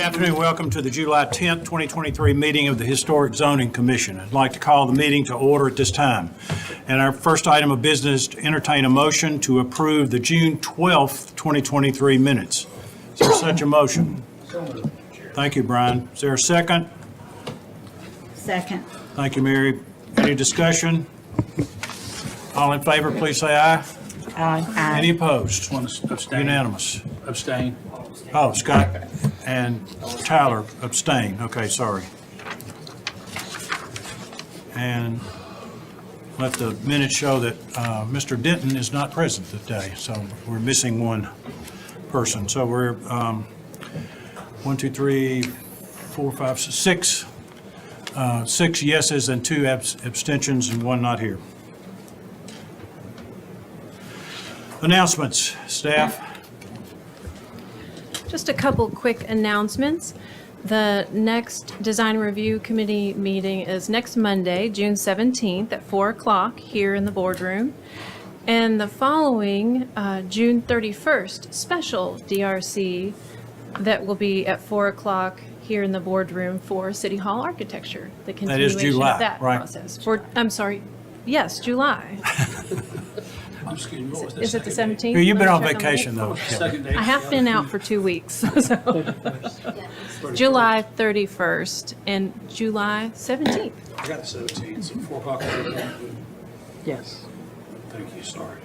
Afternoon, welcome to the July 10th, 2023 meeting of the Historic Zoning Commission. I'd like to call the meeting to order at this time. And our first item of business is to entertain a motion to approve the June 12th, 2023 minutes. Is there such a motion? Thank you, Brian. Is there a second? Second. Thank you, Mary. Any discussion? All in favor, please say aye. Aye. Any opposed? Want to abstain? Unanimous. Abstain. Oh, Scott and Tyler abstain. Okay, sorry. And let the minutes show that Mr. Denton is not present today, so we're missing one person. So we're 1, 2, 3, 4, 5, 6, 6 yeses and 2 abstentions and 1 not here. Announcements, staff. Just a couple quick announcements. The next Design Review Committee meeting is next Monday, June 17th at 4 o'clock here in the boardroom. And the following June 31st, special DRC that will be at 4 o'clock here in the boardroom for City Hall architecture. The That is continuation July, of that right? process. I'm sorry, yes, July. Excuse me, what was the Is it the second date? 17th? You've been Let on me check the vacation, date. though. Kelly. Second date? I have been out for 2 weeks, so. July 31st and July 17th. I got the 17th, so 4 o'clock. Yes. Thank you, sorry.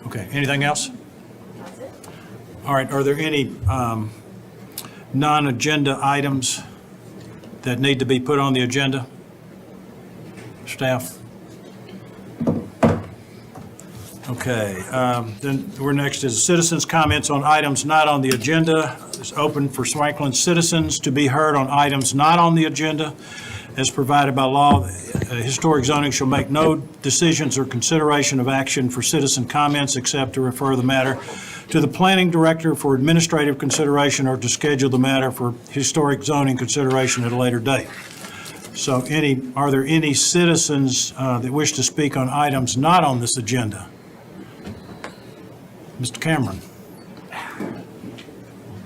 Okay, anything else? All right, are there any non-agenda items that need to be put on the agenda? Staff? Okay, then we're next is citizens' comments on items not on the agenda. It's open for Swanklin citizens to be heard on items not on the agenda. As provided by law, historic zoning shall make no decisions or consideration of action for citizen comments except to refer the matter to the planning director for administrative consideration or to schedule the matter for historic zoning consideration at a later date. So are there any citizens that wish to speak on items not on this agenda? Mr. Cameron.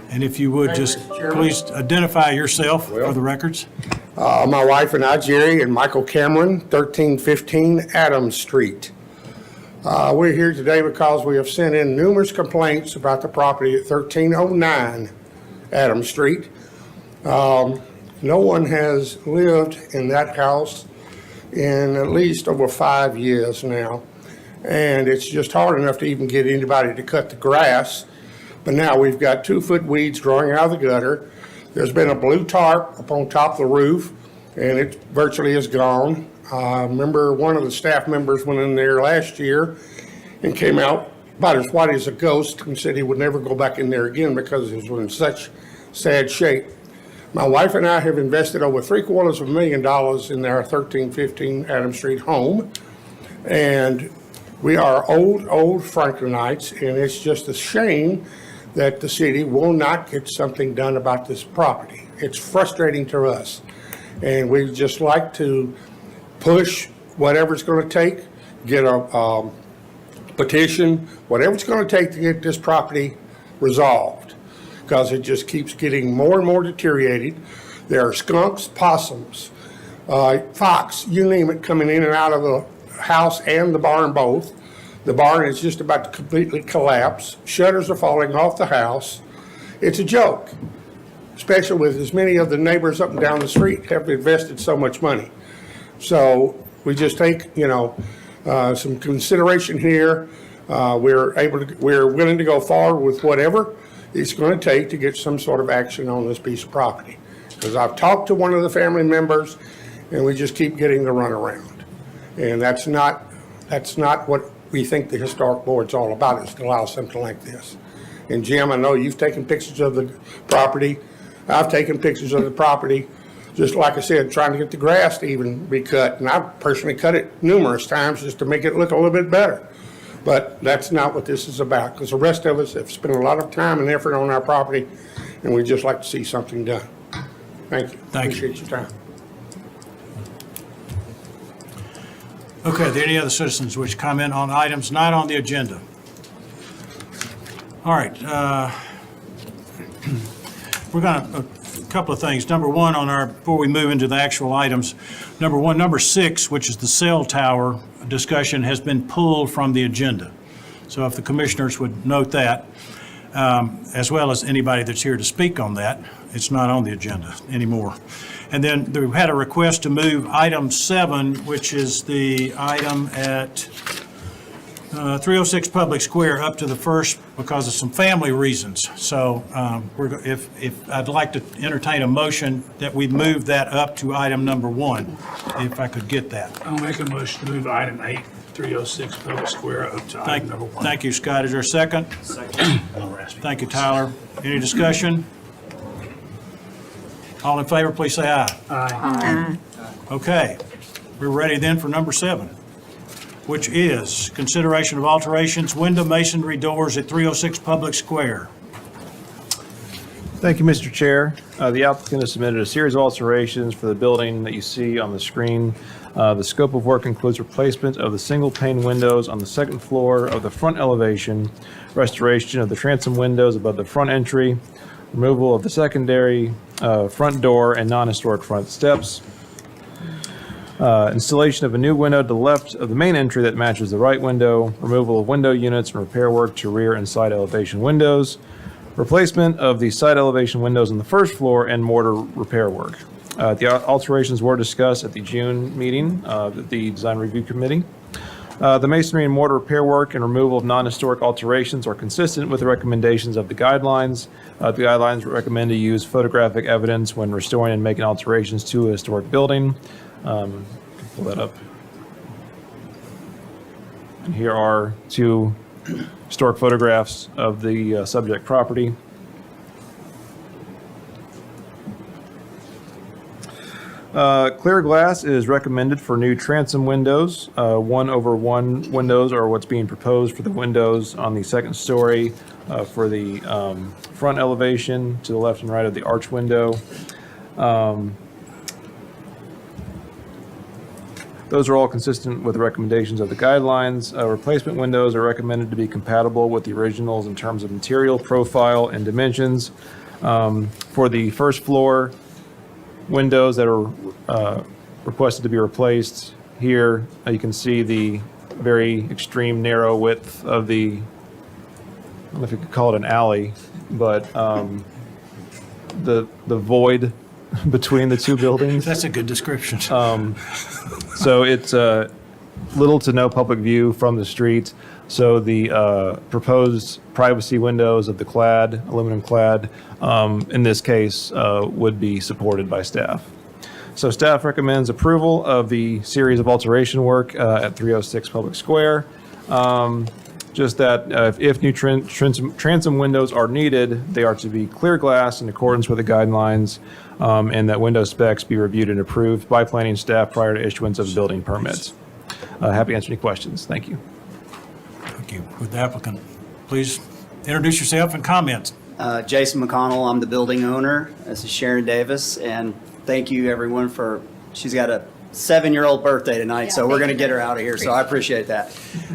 And if you would, just please identify yourself for the records. My wife and I, Jerry and Michael Cameron, 1315 Adams Street. We're here today because we have sent in numerous complaints about the property at 1309 Adams Street. No one has lived in that house in at least over 5 years now. And it's just hard enough to even get anybody to cut the grass. But now we've got 2-foot weeds growing out of the gutter. There's been a blue tarp up on top of the roof, and it virtually is gone. I remember one of the staff members went in there last year and came out about as white as a ghost and said he would never go back in there again because it was in such sad shape. My wife and I have invested over $750,000 in our 1315 Adams Street home. And we are old Franklinites, and it's just a shame that the city will not get something done about this property. It's frustrating to us, and we'd just like to push whatever it's going to take, get a petition, whatever it's going to take to get this property resolved, because it just keeps getting more and more deteriorated. There are skunks, possums, fox, you name it, coming in and out of the house and the barn both. The barn is just about to completely collapse. Shutters are falling off the house. It's a joke, especially with as many of the neighbors up and down the street have invested so much money. So we just take, some consideration here. We're willing to go forward with whatever it's going to take to get some sort of action on this piece of property. Because I've talked to one of the family members, and we just keep getting the runaround. And that's not what we think the historic board's all about, is to allow something like this. And Jim, I know you've taken pictures of the property. I've taken pictures of the property, just like I said, trying to get the grass to even be cut. And I've personally cut it numerous times just to make it look a little bit better. But that's not what this is about, because the rest of us have spent a lot of time and effort on our property, and we'd just like to see something done. Thank you. Thank you. Appreciate your time. Okay, are there any other citizens which comment on items not on the agenda? All right. We're going to couple of things. Number one, before we move into the actual items, number 6, which is the cell tower discussion, has been pulled from the agenda. So if the commissioners would note that, as well as anybody that's here to speak on that, it's not on the agenda anymore. And then we had a request to move item 7, which is the item at 306 Public Square, up to the first because of some family reasons. So if I'd like to entertain a motion that we move that up to item number 1, if I could get that. I'll make a motion to move item 8, 306 Public Square up to item number 1. Thank you, Scott. Is there a second? Second. Thank you, Tyler. Any discussion? All in favor, please say aye. Aye. Okay, we're ready then for number 7, which is consideration of alterations, window masonry doors at 306 Public Square. Thank you, Mr. Chair. The applicant has submitted a series of alterations for the building that you see on the screen. The scope of work includes replacement of the single pane windows on the second floor of the front elevation, restoration of the transom windows above the front entry, removal of the secondary front door and non-historic front steps, installation of a new window to the left of the main entry that matches the right window, removal of window units and repair work to rear and side elevation windows, replacement of the side elevation windows on the first floor, and mortar repair work. The alterations were discussed at the June meeting of the Design Review Committee. The masonry and mortar repair work and removal of non-historic alterations are consistent with the recommendations of the guidelines. The guidelines recommend to use photographic evidence when restoring and making alterations to a historic building. Pull that up. And here are 2 historic photographs of the subject property. Clear glass is recommended for new transom windows. 1/1 windows are what's being proposed for the windows on the second story for the front elevation to the left and right of the arch window. Those are all consistent with the recommendations of the guidelines. Replacement windows are recommended to be compatible with the originals in terms of material, profile, and dimensions. For the first floor windows that are requested to be replaced, here you can see the very extreme narrow width of the, I don't know if you could call it an alley, but the void between the 2 buildings. That's a good description. So it's little to no public view from the street. So the proposed privacy windows of the clad, aluminum clad, in this case, would be supported by staff. So staff recommends approval of the series of alteration work at 306 Public Square. Just that if new transom windows are needed, they are to be clear glass in accordance with the guidelines, and that window specs be reviewed and approved by planning staff prior to issuance of building permits. Happy to answer any questions. Thank you. Thank you. With the applicant, please introduce yourself and comment. Jason McConnell, I'm the building owner. This is Sharon Davis, and thank you everyone she's got a 7-year-old birthday tonight, so we're going to get her out of here, so I appreciate that.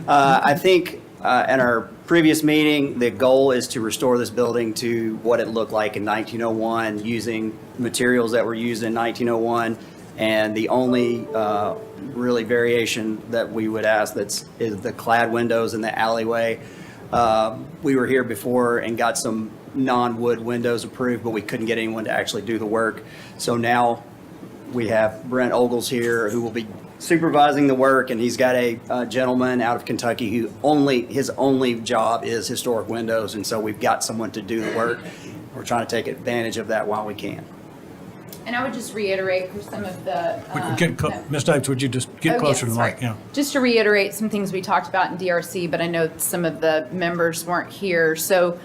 I think in our previous meeting, the goal is to restore this building to what it looked like in 1901, using materials that were used in 1901, and the only really variation that we would ask is the clad windows in the alleyway. We were here before and got some non-wood windows approved, but we couldn't get anyone to actually do the work. So now we have Brent Ogles here who will be supervising the work, and he's got a gentleman out of Kentucky who his only job is historic windows, and so we've got someone to do the work. We're trying to take advantage of that while we can. And I would just reiterate for some of the. Ms. Davis, would you just get Oh, closer to yes, the mic? sorry. Yeah. Just to reiterate some things we talked about in DRC, but I know some of the members weren't here. So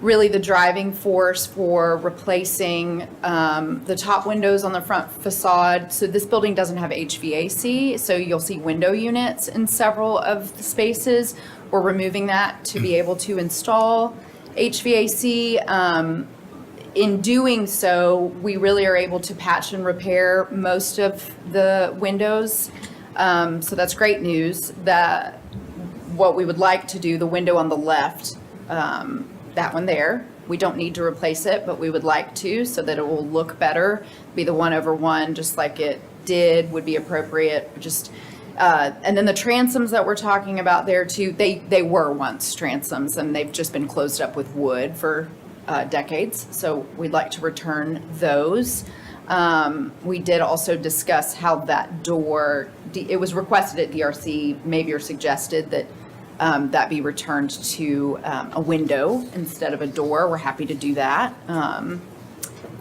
really the driving force for replacing the top windows on the front facade. So this building doesn't have HVAC, so you'll see window units in several of the spaces. We're removing that to be able to install HVAC. In doing so, we really are able to patch and repair most of the windows. So that's great news. What we would like to do, the window on the left, that one there, We don't need to replace it, but we would like to, so that it will look better. Be the 1/1, just like it did, would be appropriate. Just, and then the transoms that we're talking about there too, they were once transoms, and they've just been closed up with wood for decades. So we'd like to return those. We did also discuss how that door, it was requested at DRC, maybe or suggested that that be returned to a window instead of a door. We're happy to do that.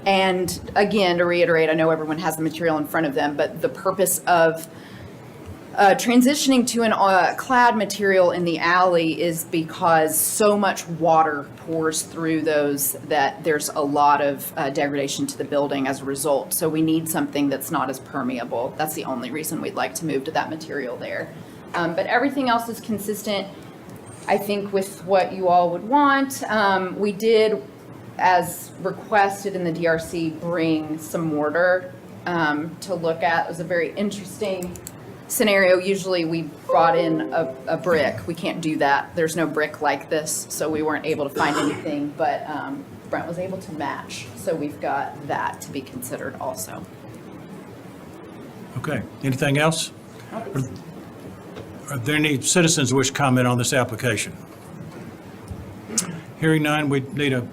And again, to reiterate, I know everyone has the material in front of them, but the purpose of transitioning to an clad material in the alley is because so much water pours through those that there's a lot of degradation to the building as a result. So we need something that's not as permeable. That's the only reason we'd like to move to that material there. But everything else is consistent, I think, with what you all would want. We did, as requested in the DRC, bring some mortar to look at. It was a very interesting scenario. Usually we brought in a brick. We can't do that. There's no brick like this, so we weren't able to find anything, but Brent was able to match. So we've got that to be considered also. Okay, anything else? Are there any citizens who wish to comment on this application? Hearing none, we need a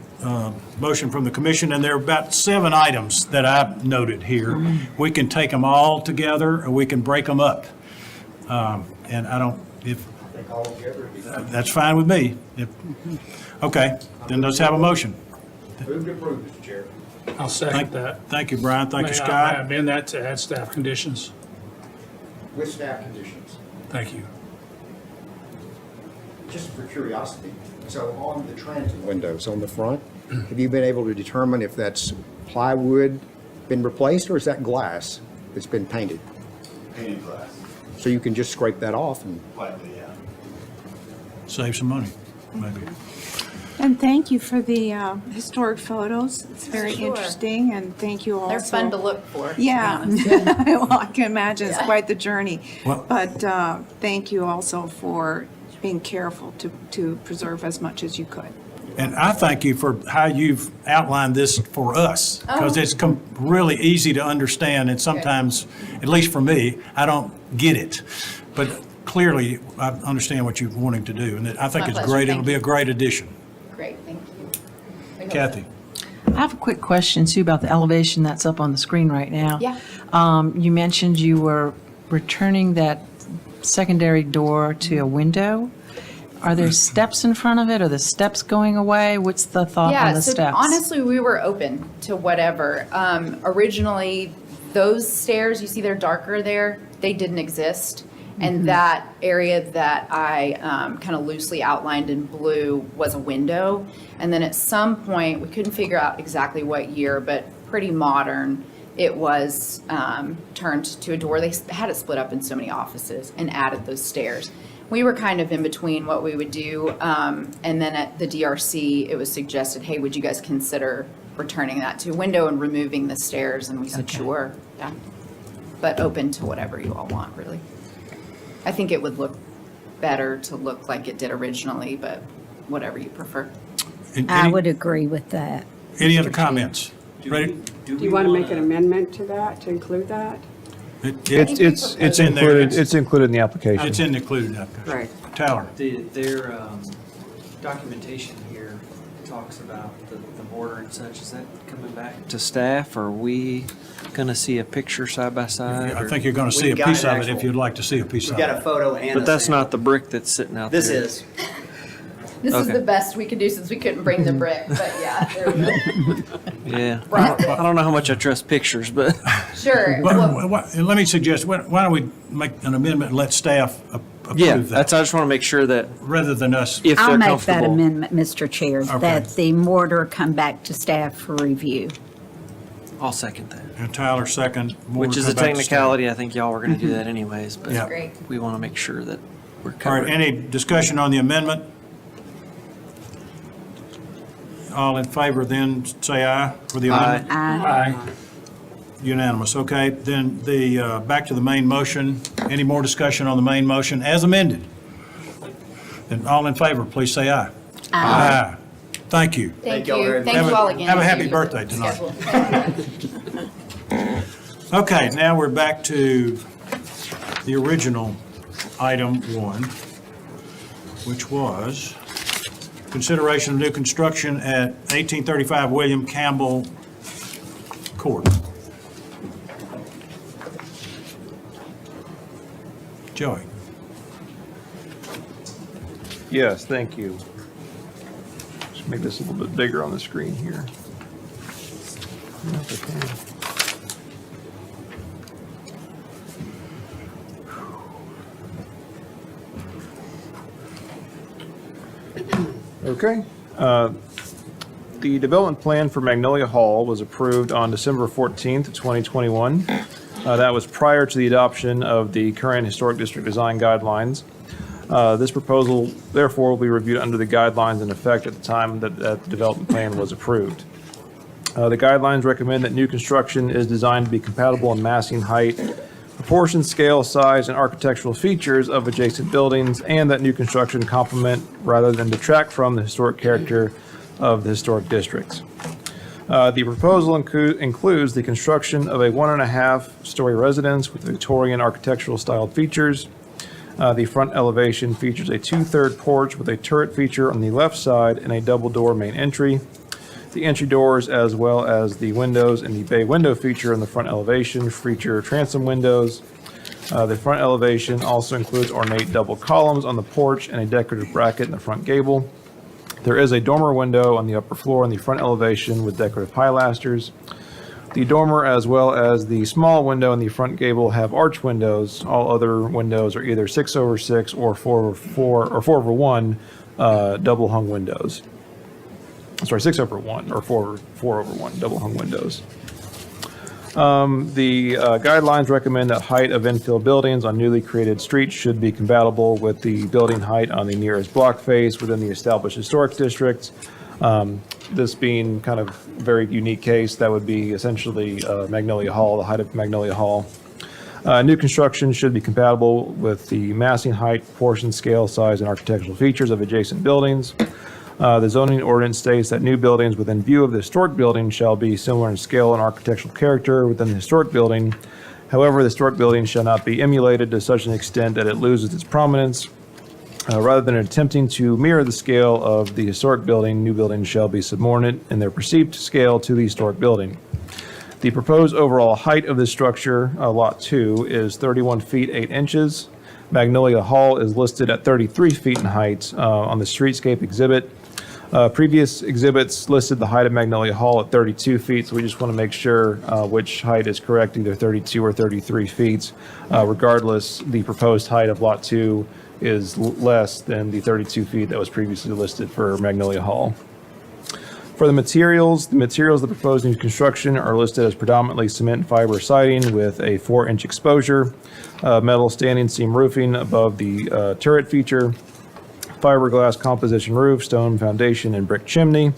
motion from the commission, and there are about 7 items that I've noted here. We can take them all together, or we can break them up. And I don't, if, that's fine with me. Okay, then let's have a motion. Move to approve, Mr. Chair. I'll second that. Thank you, Brian. Thank you, May I Scott. amend that to add staff conditions? With staff conditions. Thank you. Just for curiosity, so on the transit windows on the front, have you been able to determine if that's plywood been replaced, or is that glass that's been painted? Painted glass, So you can just scrape that off and, lightly, yeah. Save some money, maybe. And thank you for the historic photos. It's very Sure. interesting, and thank you also. They're fun to look for. to be Yeah, honest. well, I can imagine, it's Yeah. quite the journey. Well- But thank you also for being careful to preserve as much as you could. And I thank you for how you've outlined this for us, because it's really easy to understand, and sometimes, at least for me, I don't get it. But clearly, I understand what you're wanting to do, and I think My it's pleasure. great. It'll Thank be you. a great addition. Great, thank you. We hope Kathy? I have a quick question too about the elevation that's up on the screen right now. Yeah. You mentioned you were returning that secondary door to a window. Are there steps in front of it? Are the steps going away? What's the thought on the so steps? honestly, we were open to whatever. Originally, those stairs, you see they're darker there, they didn't exist. And that area that I kind of loosely outlined in blue was a window. And then at some point, we couldn't figure out exactly what year, but pretty modern, it was turned to a door. They had it split up in so many offices and added those stairs. We were kind of in between what we would do. And then at the DRC, it was suggested, hey, would you guys consider returning that to a window and removing the stairs? And we said, sure, yeah. But open to whatever you all want, really. I think it would look better to look like it did originally, but whatever you prefer. I would agree with that. Any other comments? Ready? Do you want to make an amendment to that, to include that? It's in there. It's included in the application. It's included in the application. Right. Tyler? Their documentation here talks about the border and such. Is that coming back to staff? Or are we going to see a picture side by side? I or- think you're going to see a We've got piece an of it if actual- you'd like to see a piece We've of got a it. photo and But a that's sample. not the brick that's sitting out This there. is. This is Okay. the best we could do since we couldn't bring the brick, but yeah, there we go. Yeah. Right. I don't know how much I trust pictures, but Sure. Well, Let me suggest, why don't we make an amendment and let staff yeah, approve that's, that, I just want to make sure that rather than us. if I'll they're make that comfortable. amendment, Mr. Chair, that the mortar come back to staff for review. I'll second that. And Tyler, second. More Which is come a back to staff. technicality. I think y'all were going to do that anyways, but Yeah. great. we want to make sure that we're All right, covered. any discussion on the amendment? All in favor, then say aye for the amendment. Aye. Aye. Unanimous, okay. Then back to the main motion. Any more discussion on the main motion as amended? Then all in favor, please say aye. Aye. Thank you. Thank y'all very you. much. Thank you all again. Have a happy Thank you. birthday tonight. Schedule. Okay, now we're back to the original item 1, which was consideration of new construction at 1835 William Campbell Court. Joey? Yes, thank you. Just make this a little bit bigger on the screen here. If I can. Okay. The development plan for Magnolia Hall was approved on December 14th, 2021. That was prior to the adoption of the current Historic District Design Guidelines. This proposal, therefore, will be reviewed under the guidelines in effect at the time that the development plan was approved. The guidelines recommend that new construction is designed to be compatible in massing, height, proportion, scale, size, and architectural features of adjacent buildings, and that new construction complement rather than detract from the historic character of the historic districts. The proposal includes the construction of a 1.5-story residence with Victorian architectural styled features. The front elevation features a 2/3 porch with a turret feature on the left side and a double door main entry. The entry doors, as well as the windows and the bay window feature on the front elevation, feature transom windows. The front elevation also includes ornate double columns on the porch and a decorative bracket in the front gable. There is a dormer window on the upper floor in the front elevation with decorative pilasters. The dormer, as well as the small window in the front gable, have arch windows. All other windows are either 6/6 or 4/4 or 4/1 double hung windows. Sorry, 6/1 or 4/1 double hung windows. The guidelines recommend that height of infill buildings on newly created streets should be compatible with the building height on the nearest block face within the established historic district. This being kind of a very unique case, that would be essentially Magnolia Hall, the height of Magnolia Hall. New construction should be compatible with the massing, height, proportion, scale, size, and architectural features of adjacent buildings. The zoning ordinance states that new buildings within view of the historic building shall be similar in scale and architectural character within the historic building. However, the historic building shall not be emulated to such an extent that it loses its prominence. Rather than attempting to mirror the scale of the historic building, new buildings shall be subordinate in their perceived scale to the historic building. The proposed overall height of this structure, Lot 2, is 31 feet 8 inches. Magnolia Hall is listed at 33 feet in height on the streetscape exhibit. Previous exhibits listed the height of Magnolia Hall at 32 feet, so we just want to make sure which height is correct, either 32 or 33 feet. Regardless, the proposed height of Lot 2 is less than the 32 feet that was previously listed for Magnolia Hall. For the materials of the proposed new construction are listed as predominantly cement fiber siding with a 4-inch exposure, metal standing seam roofing above the turret feature, fiberglass composition roof, stone foundation, and brick chimney.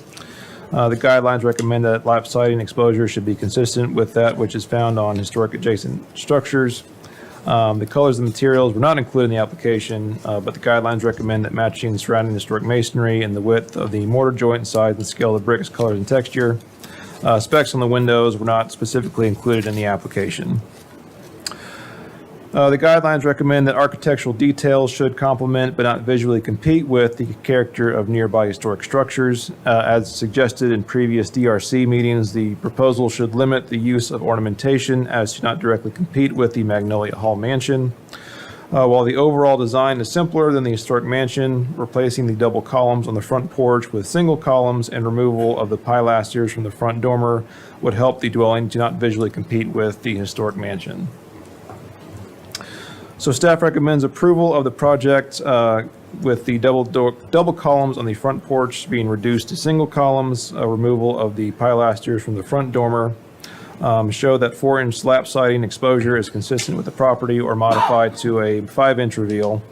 The guidelines recommend that lap siding exposure should be consistent with that which is found on historic adjacent structures. The colors of the materials were not included in the application, but the guidelines recommend that matching the surrounding historic masonry and the width of the mortar joint, size, and scale of the bricks, colors, and texture. Specs on the windows were not specifically included in the application. The guidelines recommend that architectural details should complement but not visually compete with the character of nearby historic structures. As suggested in previous DRC meetings, the proposal should limit the use of ornamentation as to not directly compete with the Magnolia Hall mansion. While the overall design is simpler than the historic mansion, replacing the double columns on the front porch with single columns and removal of the pilasters from the front dormer would help the dwelling to not visually compete with the historic mansion. So staff recommends approval of the project with the double columns on the front porch being reduced to single columns, removal of the pilasters from the front dormer, show that 4-inch lap siding exposure is consistent with the property or modified to a 5-inch reveal,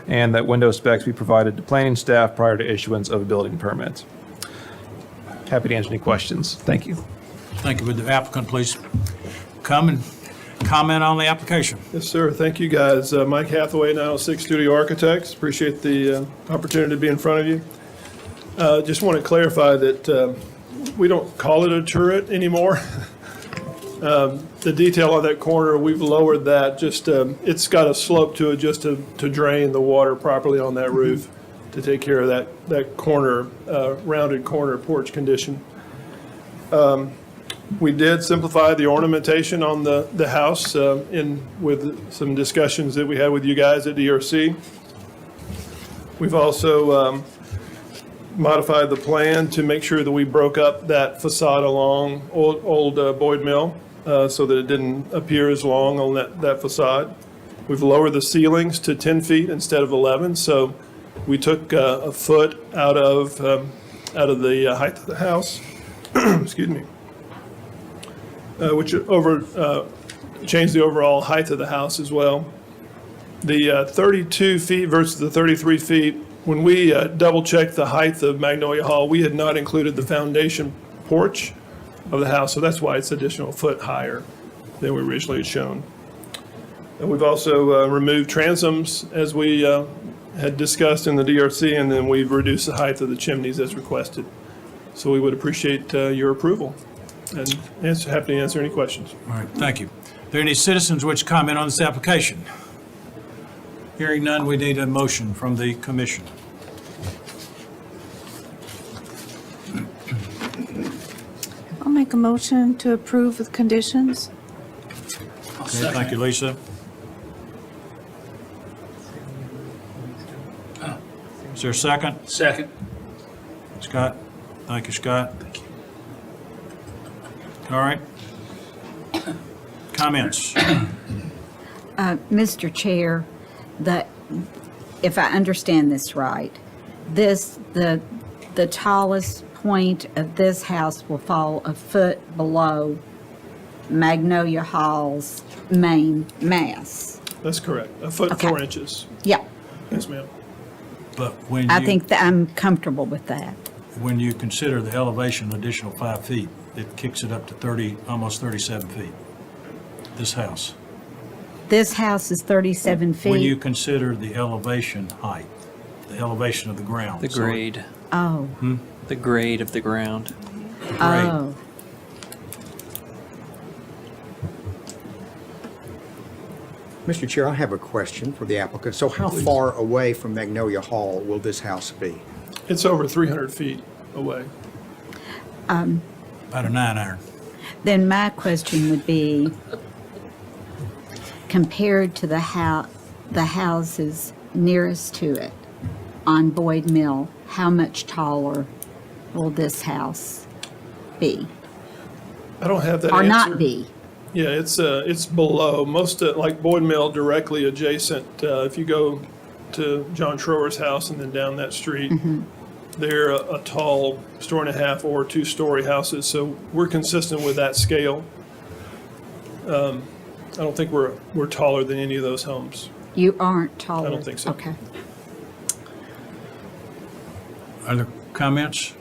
and that window specs be provided to planning staff prior to issuance of a building permit. Happy to answer any questions. Thank you. Thank you. Would the applicant please come and comment on the application? Yes, sir. Thank you, guys. Mike Hathaway, 906 Studio Architects. Appreciate the opportunity to be in front of you. Just want to clarify that we don't call it a turret anymore. The detail on that corner, we've lowered that, just, it's got a slope to it just to drain the water properly on that roof, to take care of that corner, rounded corner porch condition. We did simplify the ornamentation on the house with some discussions that we had with you guys at DRC. We've also modified the plan to make sure that we broke up that facade along old Boyd Mill so that it didn't appear as long on that facade. We've lowered the ceilings to 10 feet instead of 11, so we took a foot out of the height of the house. Excuse me. Which changed the overall height of the house as well. The 32 feet versus the 33 feet, when we double-checked the height of Magnolia Hall, we had not included the foundation porch of the house, so that's why it's additional foot higher than we originally had shown. And we've also removed transoms, as we had discussed in the DRC, and then we've reduced the height of the chimneys as requested. So we would appreciate your approval, and happy to answer any questions. All right, thank you. Are there any citizens which comment on this application? Hearing none, we need a motion from the commission. I'll make a motion to approve with conditions. Okay, thank you, Lisa. Is there a second? Second. Scott? Thank you, Scott. All right. Comments? Mr. Chair, if I understand this right, the tallest point of this house will fall a foot below Magnolia Hall's main mass. That's correct. A foot, Okay. 4 inches. Yeah, Yes, ma'am. But when I you, think that I'm comfortable with that. when you consider the elevation additional 5 feet, it kicks it up to almost 37 feet, this house. This house is 37 feet. When you consider the elevation height, the elevation of the ground. The So grade, Oh, the grade of the ground. the grade. oh. Mr. Chair, I have a question for the applicant. So how far away from Magnolia Hall will this house be? It's over 300 feet away. About a 9-iron. Then my question would be, compared to the houses nearest to it on Boyd Mill, how much taller will this house be? I don't have that Or answer. not be? Yeah, it's below. Most, like Boyd Mill directly adjacent, if you go to John Schroer's house and then down that street, they're a tall 1.5 or 2-story houses, so we're consistent with that scale. I don't think we're taller than any of those homes. You aren't taller? I don't think so. Okay. Other comments?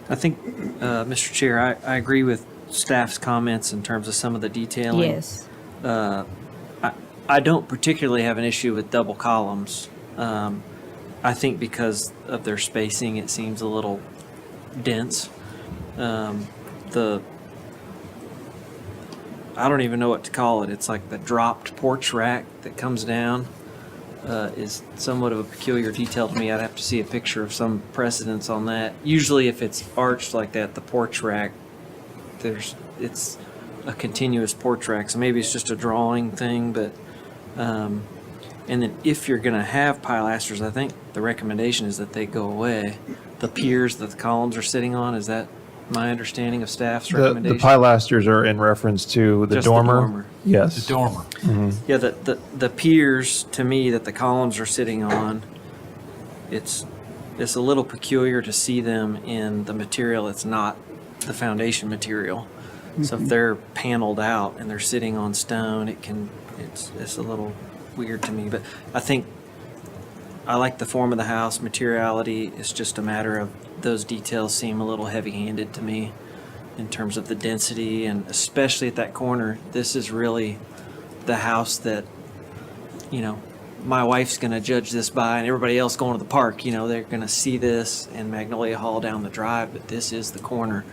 I think, Mr. Chair, I agree with staff's comments in terms of some of the detailing. Yes. I don't particularly have an issue with double columns. I think because of their spacing, it seems a little dense. I don't even know what to call it. It's like the dropped porch rack that comes down is somewhat of a peculiar detail to me. I'd have to see a picture of some precedence on that. Usually if it's arched like that, the porch rack, it's a continuous porch rack. So maybe it's just a drawing thing, but and then if you're going to have pilasters, I think the recommendation is that they go away. The piers that the columns are sitting on, is that my understanding of staff's The recommendation? pilasters are in reference to the Just the dormer. dormer. Yes. The dormer. Yeah, the piers, to me, that the columns are sitting on, it's a little peculiar to see them in the material. It's not the foundation material. So if they're paneled out and they're sitting on stone, it's a little weird to me. But I think I like the form of the house, materiality. It's just a matter of those details seem a little heavy-handed to me in terms of the density, and especially at that corner. This is really the house that, my wife's going to judge this by, and everybody else going to the park, they're going to see this and Magnolia Hall down the drive, but this is the corner.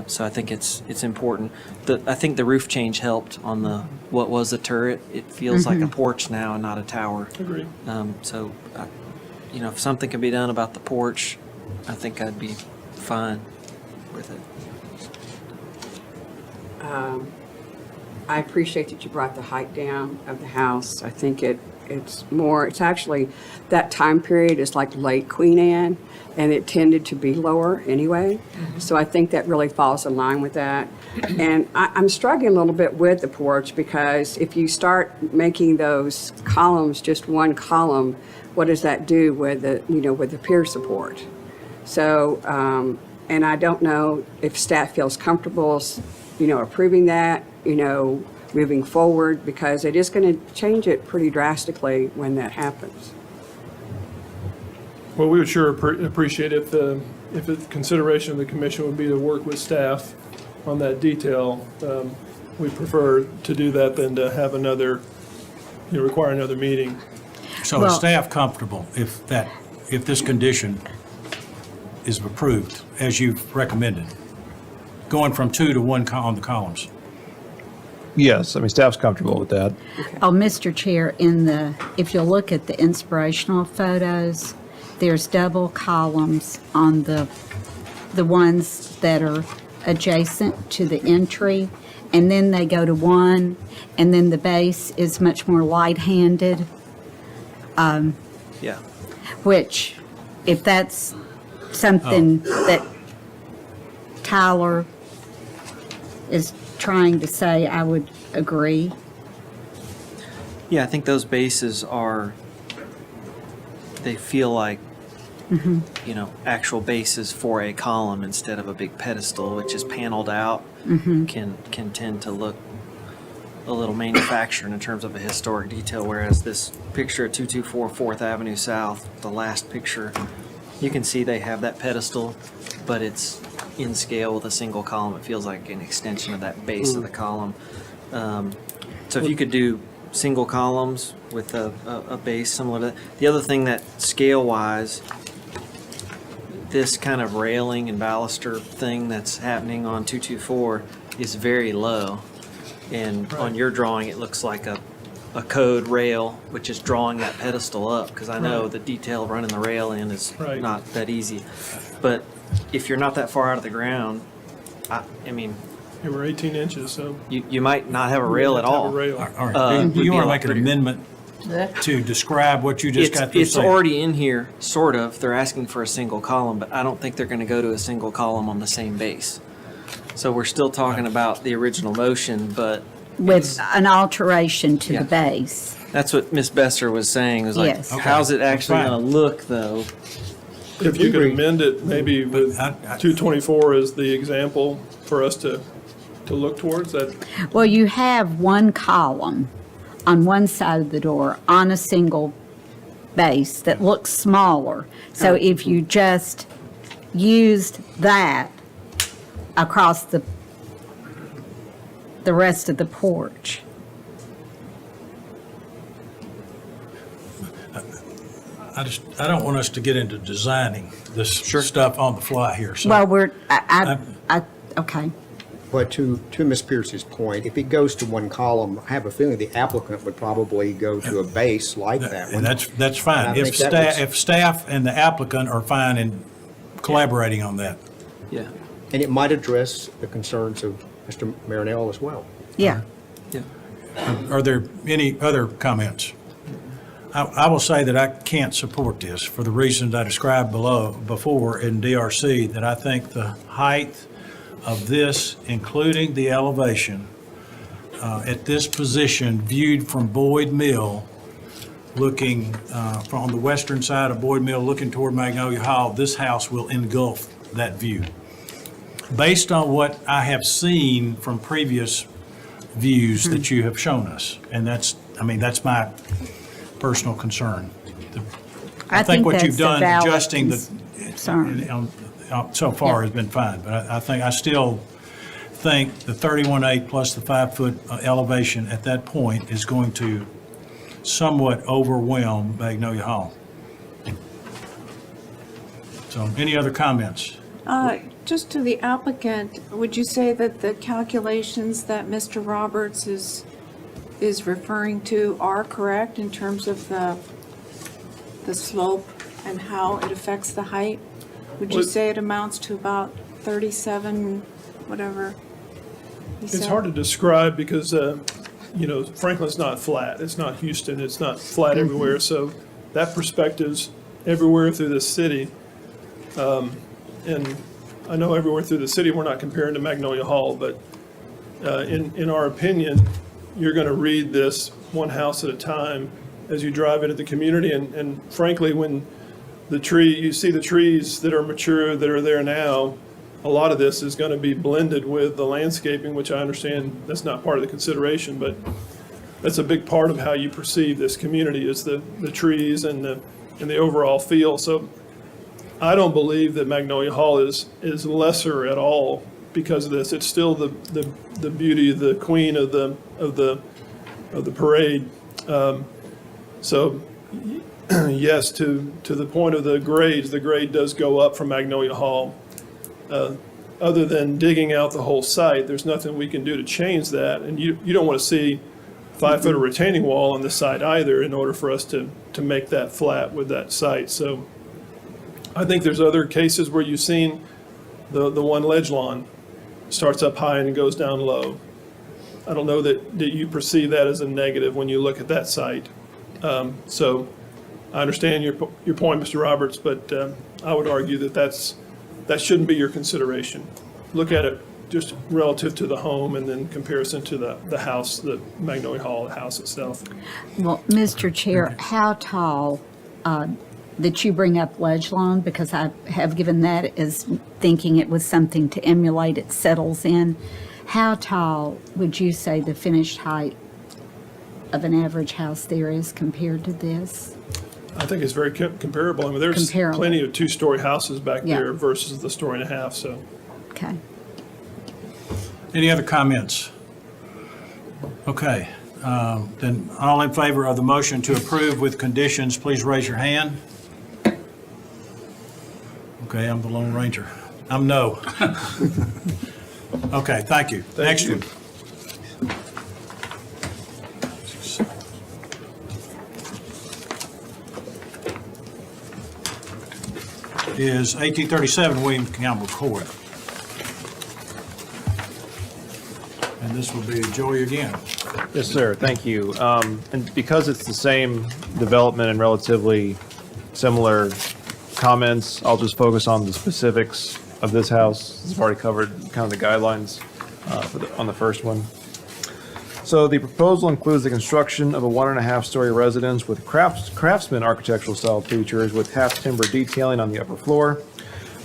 So I think it's important. I think the roof change helped on what was a turret. It feels like a porch now and not a tower. Agreed. So, if something can be done about the porch, I think I'd be fine with it. I appreciate that you brought the height down of the house. I think it's actually, that time period is like late Queen Anne, and it tended to be lower anyway. So I think that really falls in line with that. And I'm struggling a little bit with the porch, because if you start making those columns just one column, what does that do with the pier support? So, and I don't know if staff feels comfortable, approving that, moving forward, because it is going to change it pretty drastically when that happens. Well, we would sure appreciate if consideration of the commission would be to work with staff on that detail. We prefer to do that than to have require another meeting. So is staff comfortable if this condition is approved, as you've recommended, going from 2 to 1 on the columns? Yes, I mean, staff's comfortable with that. Oh, Mr. Chair, if you look at the inspirational photos, there's double columns on the ones that are adjacent to the entry, and then they go to 1, and then the base is much more light-handed. Yeah. Which, if that's something that Tyler is trying to say, I would agree. Yeah, I think those bases they feel like, actual bases for a column instead of a big pedestal, which is paneled out, can tend to look a little manufactured in terms of a historic detail, whereas this picture at 224 4th Avenue South, the last picture, you can see they have that pedestal, but it's in scale with a single column. It feels like an extension of that base of the column. So if you could do single columns with a base similar to that. The other thing that scale-wise, this kind of railing and baluster thing that's happening on 224 is very low. And on your drawing, it looks like a code rail, which is drawing that pedestal up, because I know the detail running the rail in is not that easy. But if you're not that far out of the ground, I mean, Yeah, we're 18 inches, so. you might not have a rail at all. All right, do you want to make an amendment to describe what you just got through It's saying? already in here, sort of. They're asking for a single column, but I don't think they're going to go to a single column on the same base. So we're still talking about the original motion, but With an alteration to Yeah. the base. that's what Ms. Besser was saying, was like, Yes. how's it actually fine. going to look, though? If you could amend it, maybe with 224 as the example for us to look towards, that, Well, you have one column on one side of the door on a single base that looks smaller. So if you just used that across the rest of the porch. I don't want us to get into designing this stuff on the fly here, so. Well, okay. But to Ms. Pierce's point, if it goes to one column, I have a feeling the applicant would probably go to a base like that one. And that's And fine. I If think that was- if staff and the applicant are fine in collaborating on that. Yeah. And it might address the concerns of Mr. Marinell as well. Yeah. Yeah. Are there any other comments? I will say that I can't support this for the reasons I described before in DRC, that I think the height of this, including the elevation, at this position viewed from Boyd Mill, looking from the western side of Boyd Mill, looking toward Magnolia Hall, this house will engulf that view. Based on what I have seen from previous views that you have shown us, and that's my personal concern. I think what you've done, adjusting so far has been fine, but I still think the 31.8 plus the 5-foot elevation at that point is going to somewhat overwhelm Magnolia Hall. So, any other comments? Just to the applicant, would you say that the calculations that Mr. Roberts is referring to are correct in terms of the slope and how it affects the height? Would you Well, say it amounts to about 37, whatever he said? It's hard to describe because, Franklin's not flat. It's not Houston. It's not flat everywhere. So that perspective's everywhere through the city. And I know everywhere through the city, we're not comparing to Magnolia Hall, but in our opinion, you're going to read this one house at a time as you drive into the community. And frankly, when you see the trees that are mature, that are there now, a lot of this is going to be blended with the landscaping, which I understand that's not part of the consideration, but that's a big part of how you perceive this community is the trees and the overall feel. So I don't believe that Magnolia Hall is lesser at all because of this. It's still the beauty, the queen of the parade. So yes, to the point of the grade does go up from Magnolia Hall. Other than digging out the whole site, there's nothing we can do to change that. And you don't want to see 5 foot of retaining wall on the site either in order for us to make that flat with that site. So I think there's other cases where you've seen the one ledge lawn starts up high and goes down low. I don't know that you perceive that as a negative when you look at that site. So I understand your point, Mr. Roberts, but I would argue that shouldn't be your consideration. Look at it just relative to the home and then comparison to the house, the Magnolia Hall, the house itself. Well, Mr. Chair, how tall, that you bring up ledge lawn, because I have given that as thinking it was something to emulate, it settles in. How tall would you say the finished height of an average house there is compared to this? I think it's very comparable. I mean, there's Comparable. plenty of 2-story houses back Yeah. there versus the story and a half, so. Okay. Any other comments? Okay, then all in favor of the motion to approve with conditions, please raise your hand. Okay, I'm the Lone Ranger. I'm no. Okay, thank you. Next one. Is 1837 William Campbell Court. And this will be Joey again. Yes, sir. Thank you. And because it's the same development and relatively similar comments, I'll just focus on the specifics of this house. I've already covered kind of the guidelines on the first one. So the proposal includes the construction of a 1.5-story residence with craftsman architectural style features with half timber detailing on the upper floor.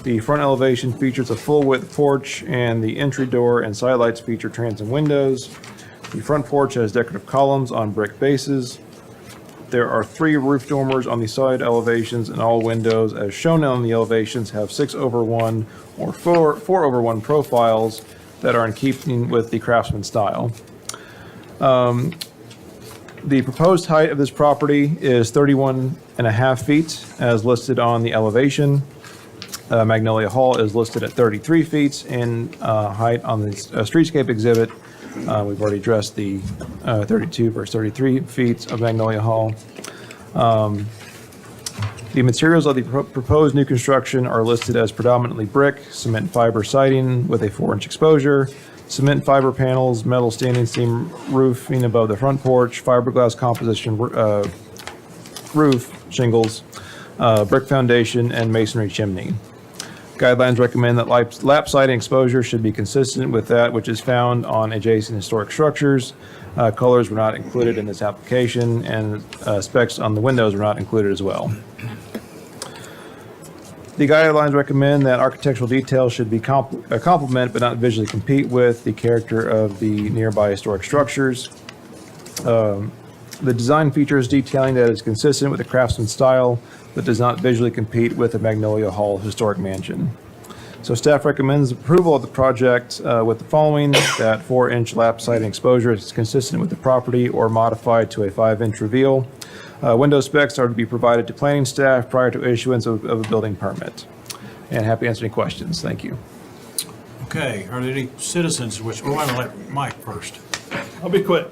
The front elevation features a full width porch, and the entry door and side lights feature transom windows. The front porch has decorative columns on brick bases. There are 3 roof dormers on the side elevations, and all windows, as shown on the elevations, have 6/1 or 4/1 profiles that are in keeping with the craftsman style. The proposed height of this property is 31.5 feet as listed on the elevation. Magnolia Hall is listed at 33 feet in height on the streetscape exhibit. We've already addressed the 32 versus 33 feet of Magnolia Hall. The materials of the proposed new construction are listed as predominantly brick, cement fiber siding with a 4-inch exposure, cement fiber panels, metal standing seam roofing above the front porch, fiberglass composition roof shingles, brick foundation, and masonry chimney. Guidelines recommend that lap siding exposure should be consistent with that which is found on adjacent historic structures. Colors were not included in this application, and specs on the windows were not included as well. The guidelines recommend that architectural details should be complement but not visually compete with the character of the nearby historic structures. The design features detailing that is consistent with the craftsman style but does not visually compete with the Magnolia Hall historic mansion. So staff recommends approval of the project with the following: that 4-inch lap siding exposure is consistent with the property or modified to a 5-inch reveal. Window specs are to be provided to planning staff prior to issuance of a building permit. And happy to answer any questions. Thank you. Okay, are there any citizens which, we want to let Mike first. I'll be quick.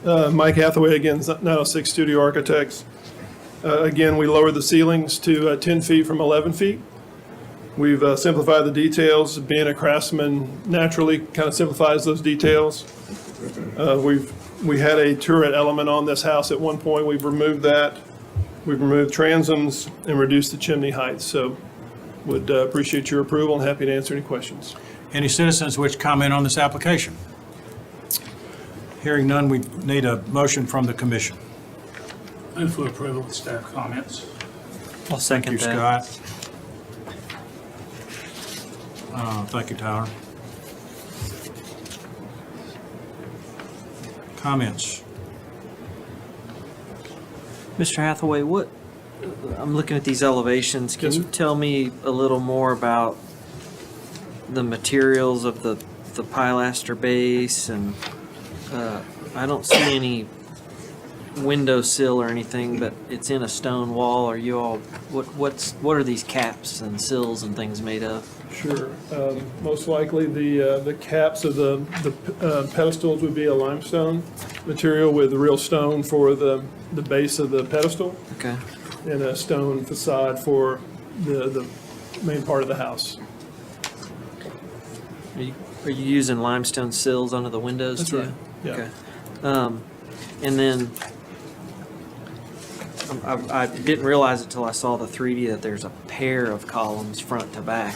Mike Hathaway, again, 906 Studio Architects. Again, we lowered the ceilings to 10 feet from 11 feet. We've simplified the details. Being a craftsman naturally kind of simplifies those details. We had a turret element on this house at one point. We've removed that. We've removed transoms and reduced the chimney height. So would appreciate your approval and happy to answer any questions. Any citizens which comment on this application? Hearing none, we need a motion from the commission. Move for approval of staff comments. I'll second Thank you, that. Scott. Thank you, Tyler. Comments? Mr. Hathaway, I'm looking at these elevations. Can you tell me a little more about the materials of the pilaster base? And I don't see any window sill or anything, but it's in a stone wall. Are you all, what are these caps and sills and things made of? Sure. Most likely the caps of the pedestals would be a limestone material with real stone for the base of the pedestal. Okay. And a stone facade for the main part of the house. Are you using limestone sills under the windows That's too? right, yeah. Okay. And then I didn't realize it till I saw the 3D that there's a pair of columns front to back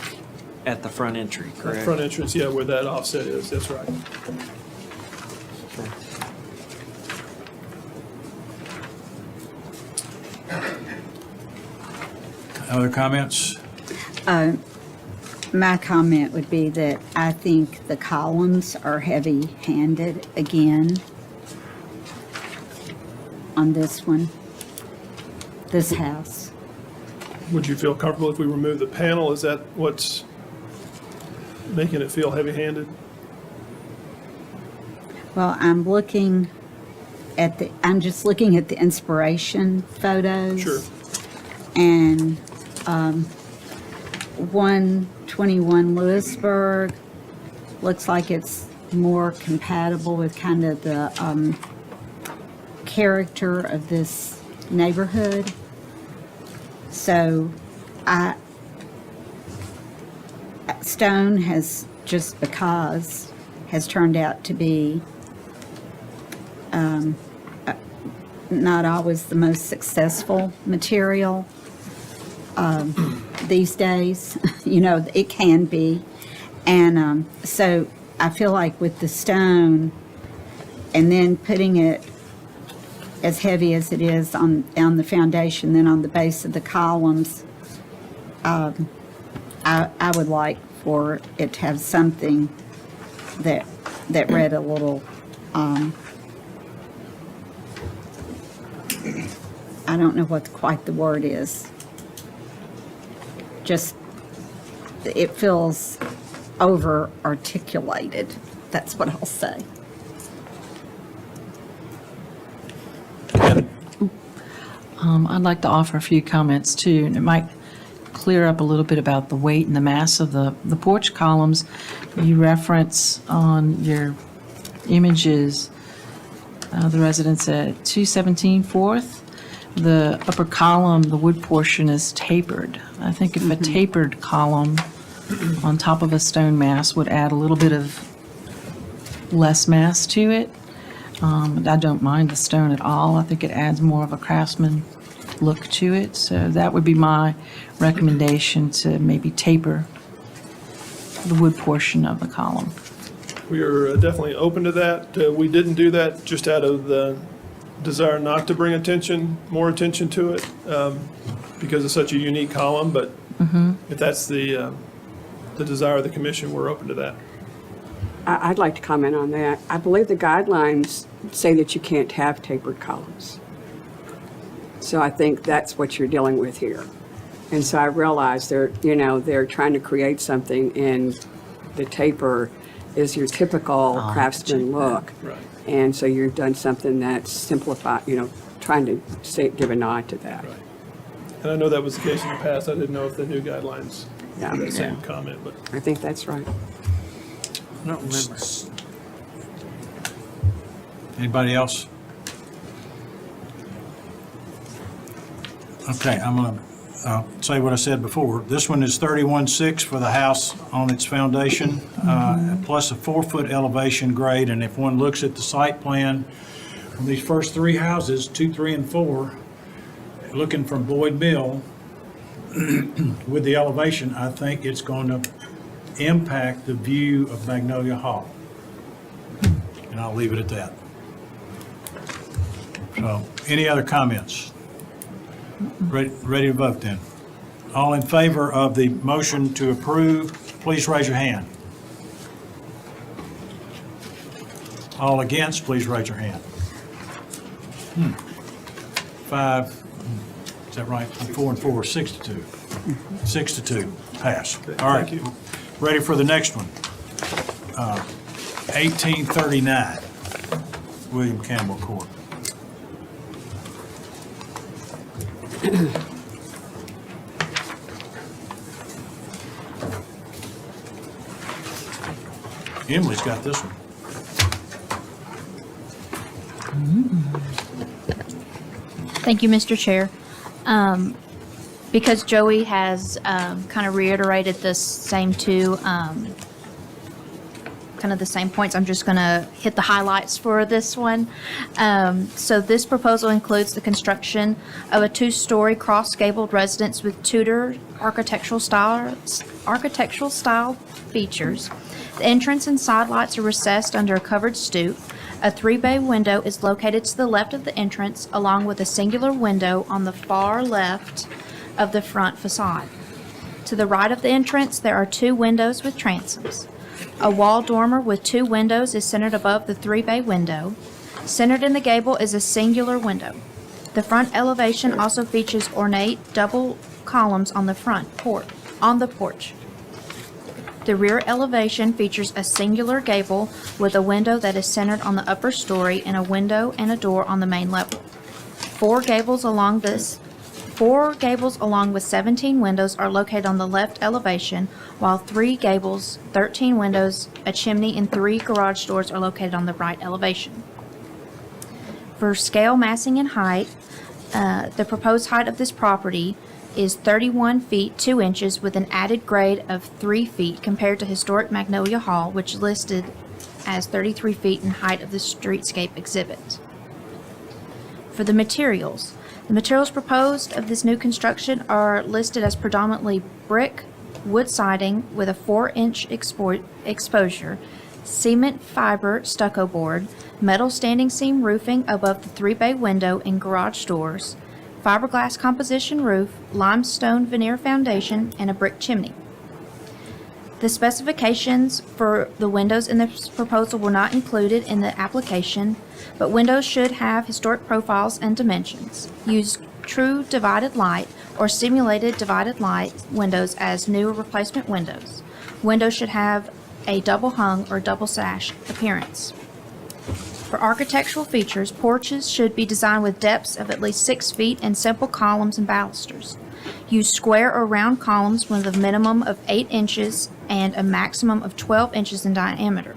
at the front entry, correct? Front entrance, yeah, where that offset is, that's right. Other comments? My comment would be that I think the columns are heavy-handed again on this one, this house. Would you feel comfortable if we remove the panel? Is that what's making it feel heavy-handed? Well, I'm just looking at the inspiration photos. Sure. And 121 Lewisburg looks like it's more compatible with kind of the character of this neighborhood. So stone has, just because, has turned out to be not always the most successful material these days. You know, it can be. And so I feel like with the stone and then putting it as heavy as it is on the foundation, then on the base of the columns, I would like for it to have something that read a little, I don't know what quite the word is. Just, it feels over-articulated. That's what I'll say. I'd like to offer a few comments too, and it might clear up a little bit about the weight and the mass of the porch columns. You reference on your images the residence at 217 4th. The upper column, the wood portion is tapered. I think if a tapered column on top of a stone mass would add a little bit of less mass to it. I don't mind the stone at all. I think it adds more of a craftsman look to it. So that would be my recommendation, to maybe taper the wood portion of the column. We are definitely open to that. We didn't do that just out of the desire not to bring more attention to it because it's such a unique column, but if that's the desire of the commission, we're open to that. I'd like to comment on that. I believe the guidelines say that you can't have tapered columns. So I think that's what you're dealing with here. And so I realized they're trying to create something, and the taper is your typical craftsman look. Right. And so you've done something that's simplified, trying to give a nod to that. Right. And I know that was the case in the past. I didn't know if the new guidelines Yeah. had that same comment, but I think that's right. I don't remember. Anybody else? Okay, I'm going to say what I said before. This one is 31.6 for the house on its foundation, plus a 4-foot elevation grade. And if one looks at the site plan from these first three houses, 2, 3, and 4, looking from Boyd Mill, with the elevation, I think it's going to impact the view of Magnolia Hall. And I'll leave it at that. So, any other comments? Ready to vote then? All in favor of the motion to approve, please raise your hand. All against, please raise your hand. 5, is that right? 4 and 4, 6 to 2. 6 to 2, pass. All right. thank you. Ready for the next one. 1839, William Campbell Court. Emily's got this one. Thank you, Mr. Chair. Because Joey has kind of reiterated the same two, kind of the same points, I'm just going to hit the highlights for this one. So this proposal includes the construction of a 2-story cross-gabled residence with Tudor architectural style features. The entrance and side lights are recessed under a covered stoop. A 3-bay window is located to the left of the entrance, along with a singular window on the far left of the front facade. To the right of the entrance, there are 2 windows with transoms. A wall dormer with 2 windows is centered above the 3-bay window. Centered in the gable is a singular window. The front elevation also features ornate double columns on the porch. The rear elevation features a singular gable with a window that is centered on the upper story and a window and a door on the main level. 4 gables along with 17 windows are located on the left elevation, while 3 gables, 13 windows, a chimney, and 3 garage doors are located on the right elevation. For scale, massing, and height, the proposed height of this property is 31 feet 2 inches with an added grade of 3 feet compared to historic Magnolia Hall, which listed as 33 feet in height of the streetscape exhibit. For the materials proposed of this new construction are listed as predominantly brick, wood siding with a 4-inch exposure, cement fiber stucco board, metal standing seam roofing above the 3-bay window and garage doors, fiberglass composition roof, limestone veneer foundation, and a brick chimney. The specifications for the windows in this proposal were not included in the application, but windows should have historic profiles and dimensions. Use true divided light or simulated divided light windows as new or replacement windows. Windows should have a double hung or double sash appearance. For architectural features, porches should be designed with depths of at least 6 feet and simple columns and balusters. Use square or round columns with a minimum of 8 inches and a maximum of 12 inches in diameter.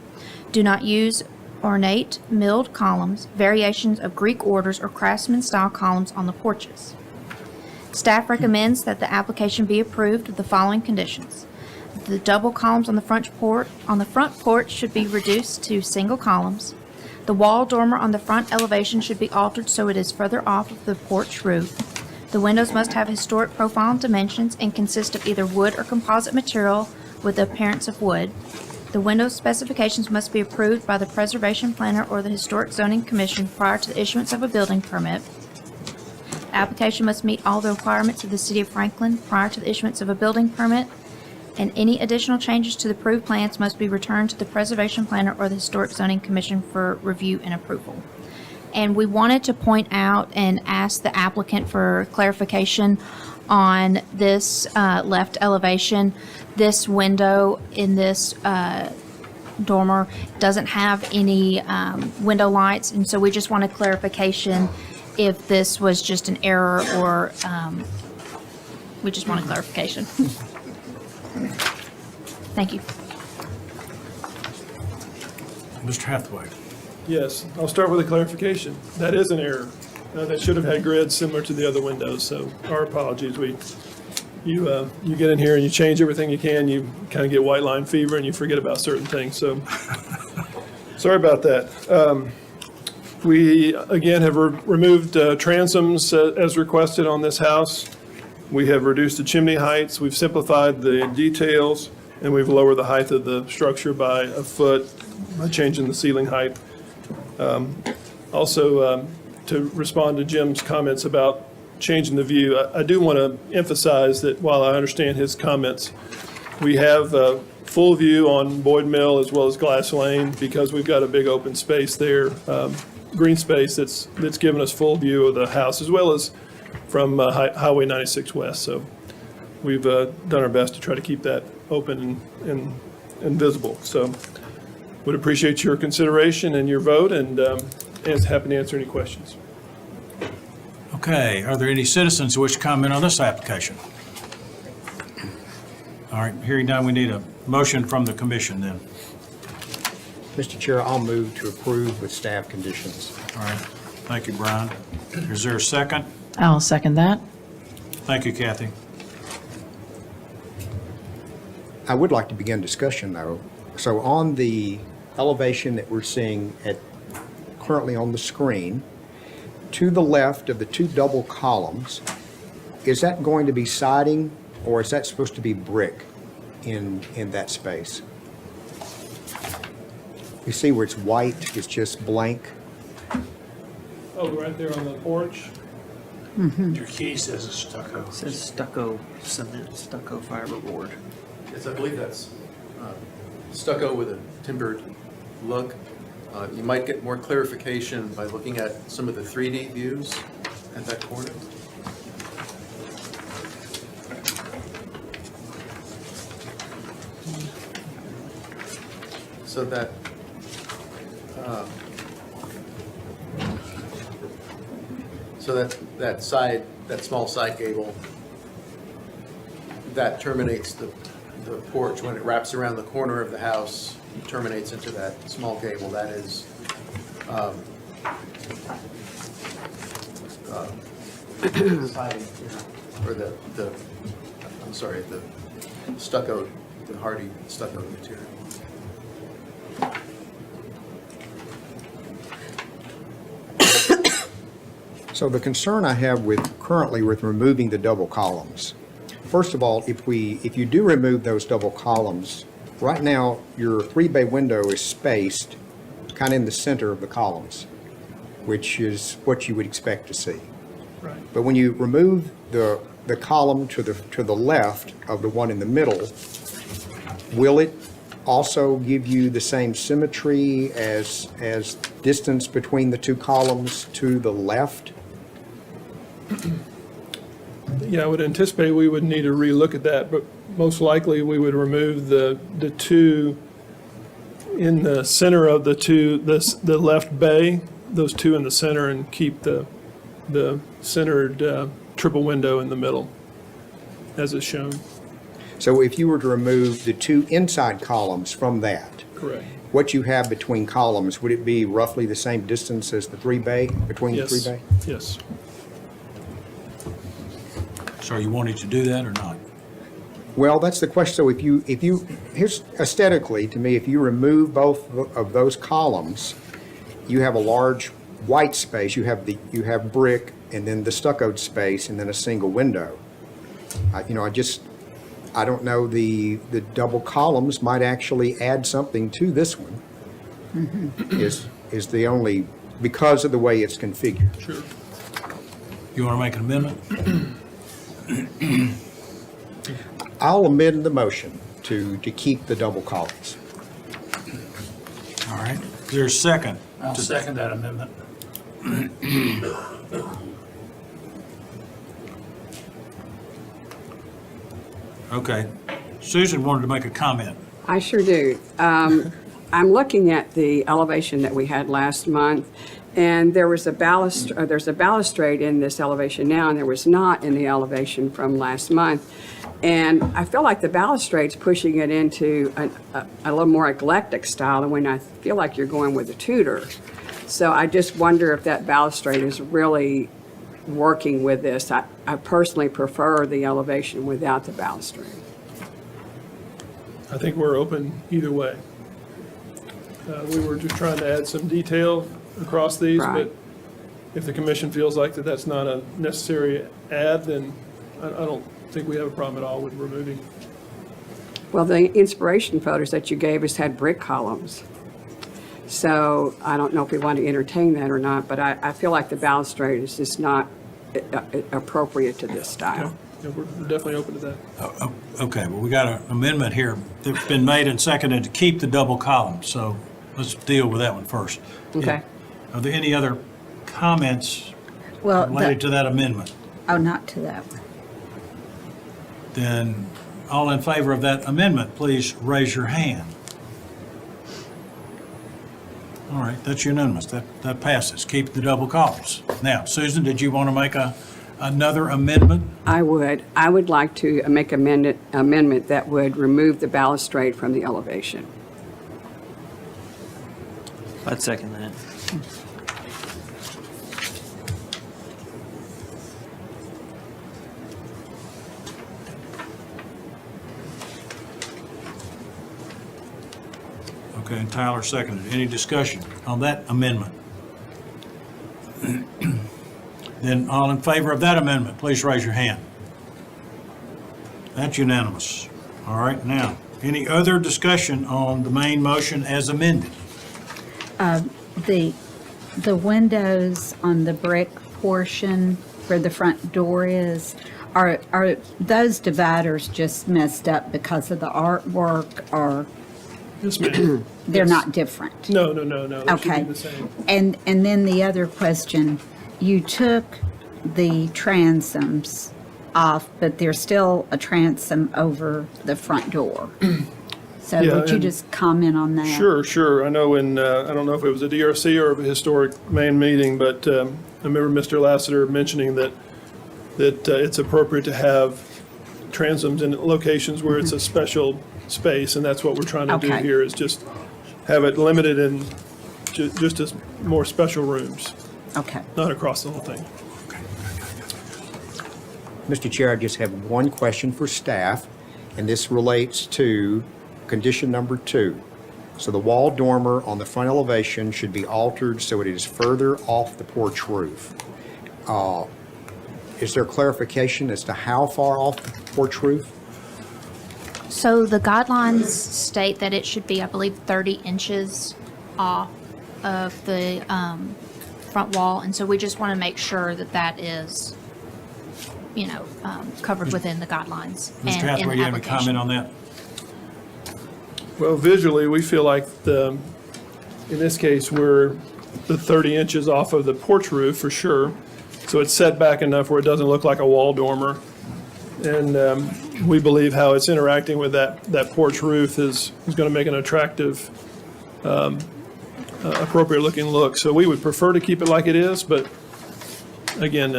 Do not use ornate milled columns, variations of Greek orders, or craftsman-style columns on the porches. Staff recommends that the application be approved with the following conditions. The double columns on the front porch should be reduced to single columns. The wall dormer on the front elevation should be altered so it is further off of the porch roof. The windows must have historic profile and dimensions and consist of either wood or composite material with the appearance of wood. The window specifications must be approved by the preservation planner or the Historic Zoning Commission prior to the issuance of a building permit. The application must meet all the requirements of the City of Franklin prior to the issuance of a building permit, and any additional changes to the approved plans must be returned to the preservation planner or the Historic Zoning Commission for review and approval. And we wanted to point out and ask the applicant for clarification on this left elevation, this window in this dormer doesn't have any window lights, and so we just want a clarification if this was just an error or we just want a clarification. Thank you. Mr. Hathaway. Yes, I'll start with a clarification. That is an error. That should have had grids similar to the other windows, so our apologies. You get in here and you change everything you can, you kind of get white line fever and you forget about certain things, so sorry about that. We, again, have removed transoms as requested on this house. We have reduced the chimney heights, we've simplified the details, and we've lowered the height of the structure by a foot by changing the ceiling height. Also, to respond to Jim's comments about changing the view, I do want to emphasize that while I understand his comments, we have a full view on Boyd Mill as well as Glass Lane because we've got a big open space there, green space that's given us full view of the house as well as from Highway 96 West. So we've done our best to try to keep that open and visible. So would appreciate your consideration and your vote, and happy to answer any questions. Okay, are there any citizens who wish to comment on this application? All right, hearing none, we need a motion from the commission then. Mr. Chair, I'll move to approve with staff conditions. All right, thank you, Brian. Is there a second? I'll second that. Thank you, Kathy. I would like to begin discussion, though. So on the elevation that we're seeing currently on the screen, to the left of the two double columns, is that going to be siding or is that supposed to be brick in that space? You see where it's white, it's just blank? Oh, right there on the porch? Your key says it's stucco. It says stucco cement, stucco fiberboard. Yes, I believe that's stucco with a timbered look. You might get more clarification by looking at some of the 3D views at that corner. So that small side gable, that terminates the porch. When it wraps around the corner of the house, it terminates into that small gable. That is siding, or the stucco, the hardy stucco material. So the concern I have currently with removing the double columns, first of all, if you do remove those double columns, right now your 3-bay window is spaced kind of in the center of the columns, which is what you would expect to see. Right. But when you remove the column to the left of the one in the middle, will it also give you the same symmetry as distance between the two columns to the left? Yeah, I would anticipate we would need to relook at that, but most likely we would remove the two in the center of the left bay, those two in the center, and keep the centered triple window in the middle, as is shown. So if you were to remove the two inside columns from that, Correct. what you have between columns, would it be roughly the same distance as the 3-bay, between the Yes. 3-bay? Yes. So are you wanting to do that or not? Well, that's the question. So if you, here's aesthetically, to me, if you remove both of those columns, you have a large white space. You have brick and then the stuccoed space and then a single window. I don't know, the double columns might actually add something to this one. Is the only, because of the way it's configured. Sure. You want to make an amendment? I'll amend the motion to keep the double columns. All right. Is there a second? I'll second that amendment. Okay. Susan wanted to make a comment. I sure do. I'm looking at the elevation that we had last month, and there's a balustrade in this elevation now, and there was not in the elevation from last month. And I feel like the balustrade's pushing it into a little more eclectic style, and when I feel like you're going with a Tudor. So I just wonder if that balustrade is really working with this. I personally prefer the elevation without the balustrade. I think we're open either way. We were just trying to add some detail across these, Right. but if the commission feels like that's not a necessary add, then I don't think we have a problem at all with removing. Well, the inspiration photos that you gave us had brick columns. So I don't know if we want to entertain that or not, but I feel like the balustrade is just not appropriate to this style. Yeah, we're definitely open to that. Okay, well, we got an amendment here that's been made and seconded to keep the double column, so let's deal with that one first. Okay. Are there any other comments Well, related to that amendment? oh, not to that one. Then, all in favor of that amendment, please raise your hand. All right, that's unanimous. That passes. Keep the double columns. Now, Susan, did you want to make another amendment? I would like to make amendment that would remove the balustrade from the elevation. I'd second that. Okay, and Tyler seconded. Any discussion on that amendment? Then all in favor of that amendment, please raise your hand. That's unanimous. All right, now, any other discussion on the main motion as amended? The windows on the brick portion where the front door is, are those dividers just messed up because of the artwork, or Yes, ma'am. they're Yes. not different? No, they should Okay. be the same. And then the other question, you took the transoms off, but there's still a transom over the front door. So Yeah, would you and- just comment on that? Sure. I know I don't know if it was a DRC or a historic main meeting, but I remember Mr. Lassiter mentioning that it's appropriate to have transoms in locations where it's a special space, and that's what we're trying to do Okay. here, is just have it limited in just as more special rooms, Okay. not across the whole thing. Mr. Chair, I just have one question for staff, and this relates to condition number 2. So the wall dormer on the front elevation should be altered so it is further off the porch roof. Is there clarification as to how far off the porch roof? So the guidelines state that it should be, I believe, 30 inches off of the front wall. And so we just want to make sure that that is, covered within the guidelines. Mr. and in Hathaway, the you have a application. comment on that? Well, visually, we feel like in this case, we're the 30 inches off of the porch roof for sure. So it's set back enough where it doesn't look like a wall dormer. And we believe how it's interacting with that porch roof is going to make an attractive, appropriate looking look. So we would prefer to keep it like it is, but again,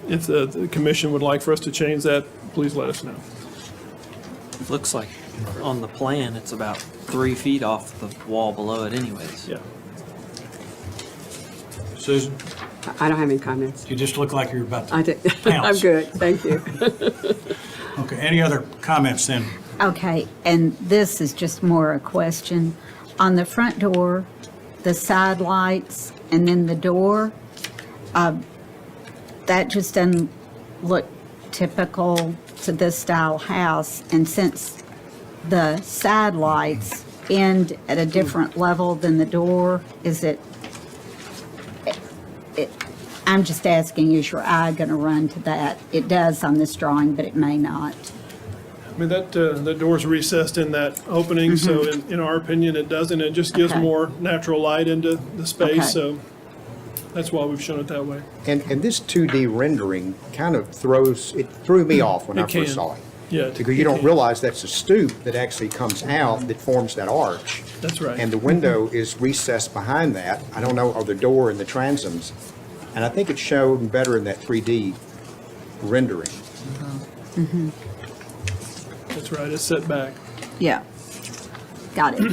if the commission would like for us to change that, please let us know. Looks like on the plan, it's about 3 feet off the wall below it anyways. Yeah. Susan, I don't have any comments. you just look like you're about I to did. pounce. I'm good, thank you. Okay, any other comments then? Okay, and this is just more a question. On the front door, the side lights, and then the door, that just doesn't look typical to this style house. And since the side lights end at a different level than the door, I'm just asking, is your eye going to run to that? It does on this drawing, but it may not. I mean, that door's recessed in that opening, so in our opinion, it doesn't. It just gives Okay. more natural light into the space, Okay. so that's why we've shown it that way. And this 2D rendering kind of threw me off when It I first can. saw it. Yeah. Because you don't realize that's a stoop that actually comes out that forms that arch. That's right. And the window is recessed behind that. I don't know, or the door and the transoms. And I think it's shown better in that 3D rendering. That's right, it's set back. Yeah. Got it.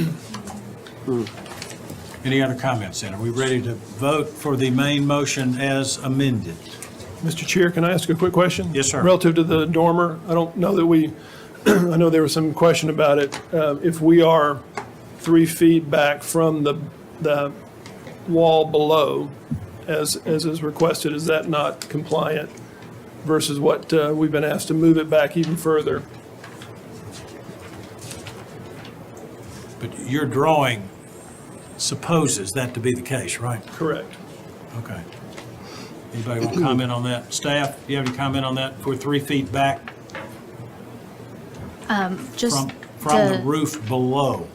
Any other comments then? Are we ready to vote for the main motion as amended? Mr. Chair, can I ask a quick question? Yes, sir. Relative to the dormer, I don't know that we, I know there was some question about it. If we are 3 feet back from the wall below, as is requested, is that not compliant versus what we've been asked to move it back even further? But your drawing supposes that to be the case, right? Correct. Okay. Anybody want to comment on that? Staff, do you have any comment on that? If we're 3 feet back Just from the to- roof below?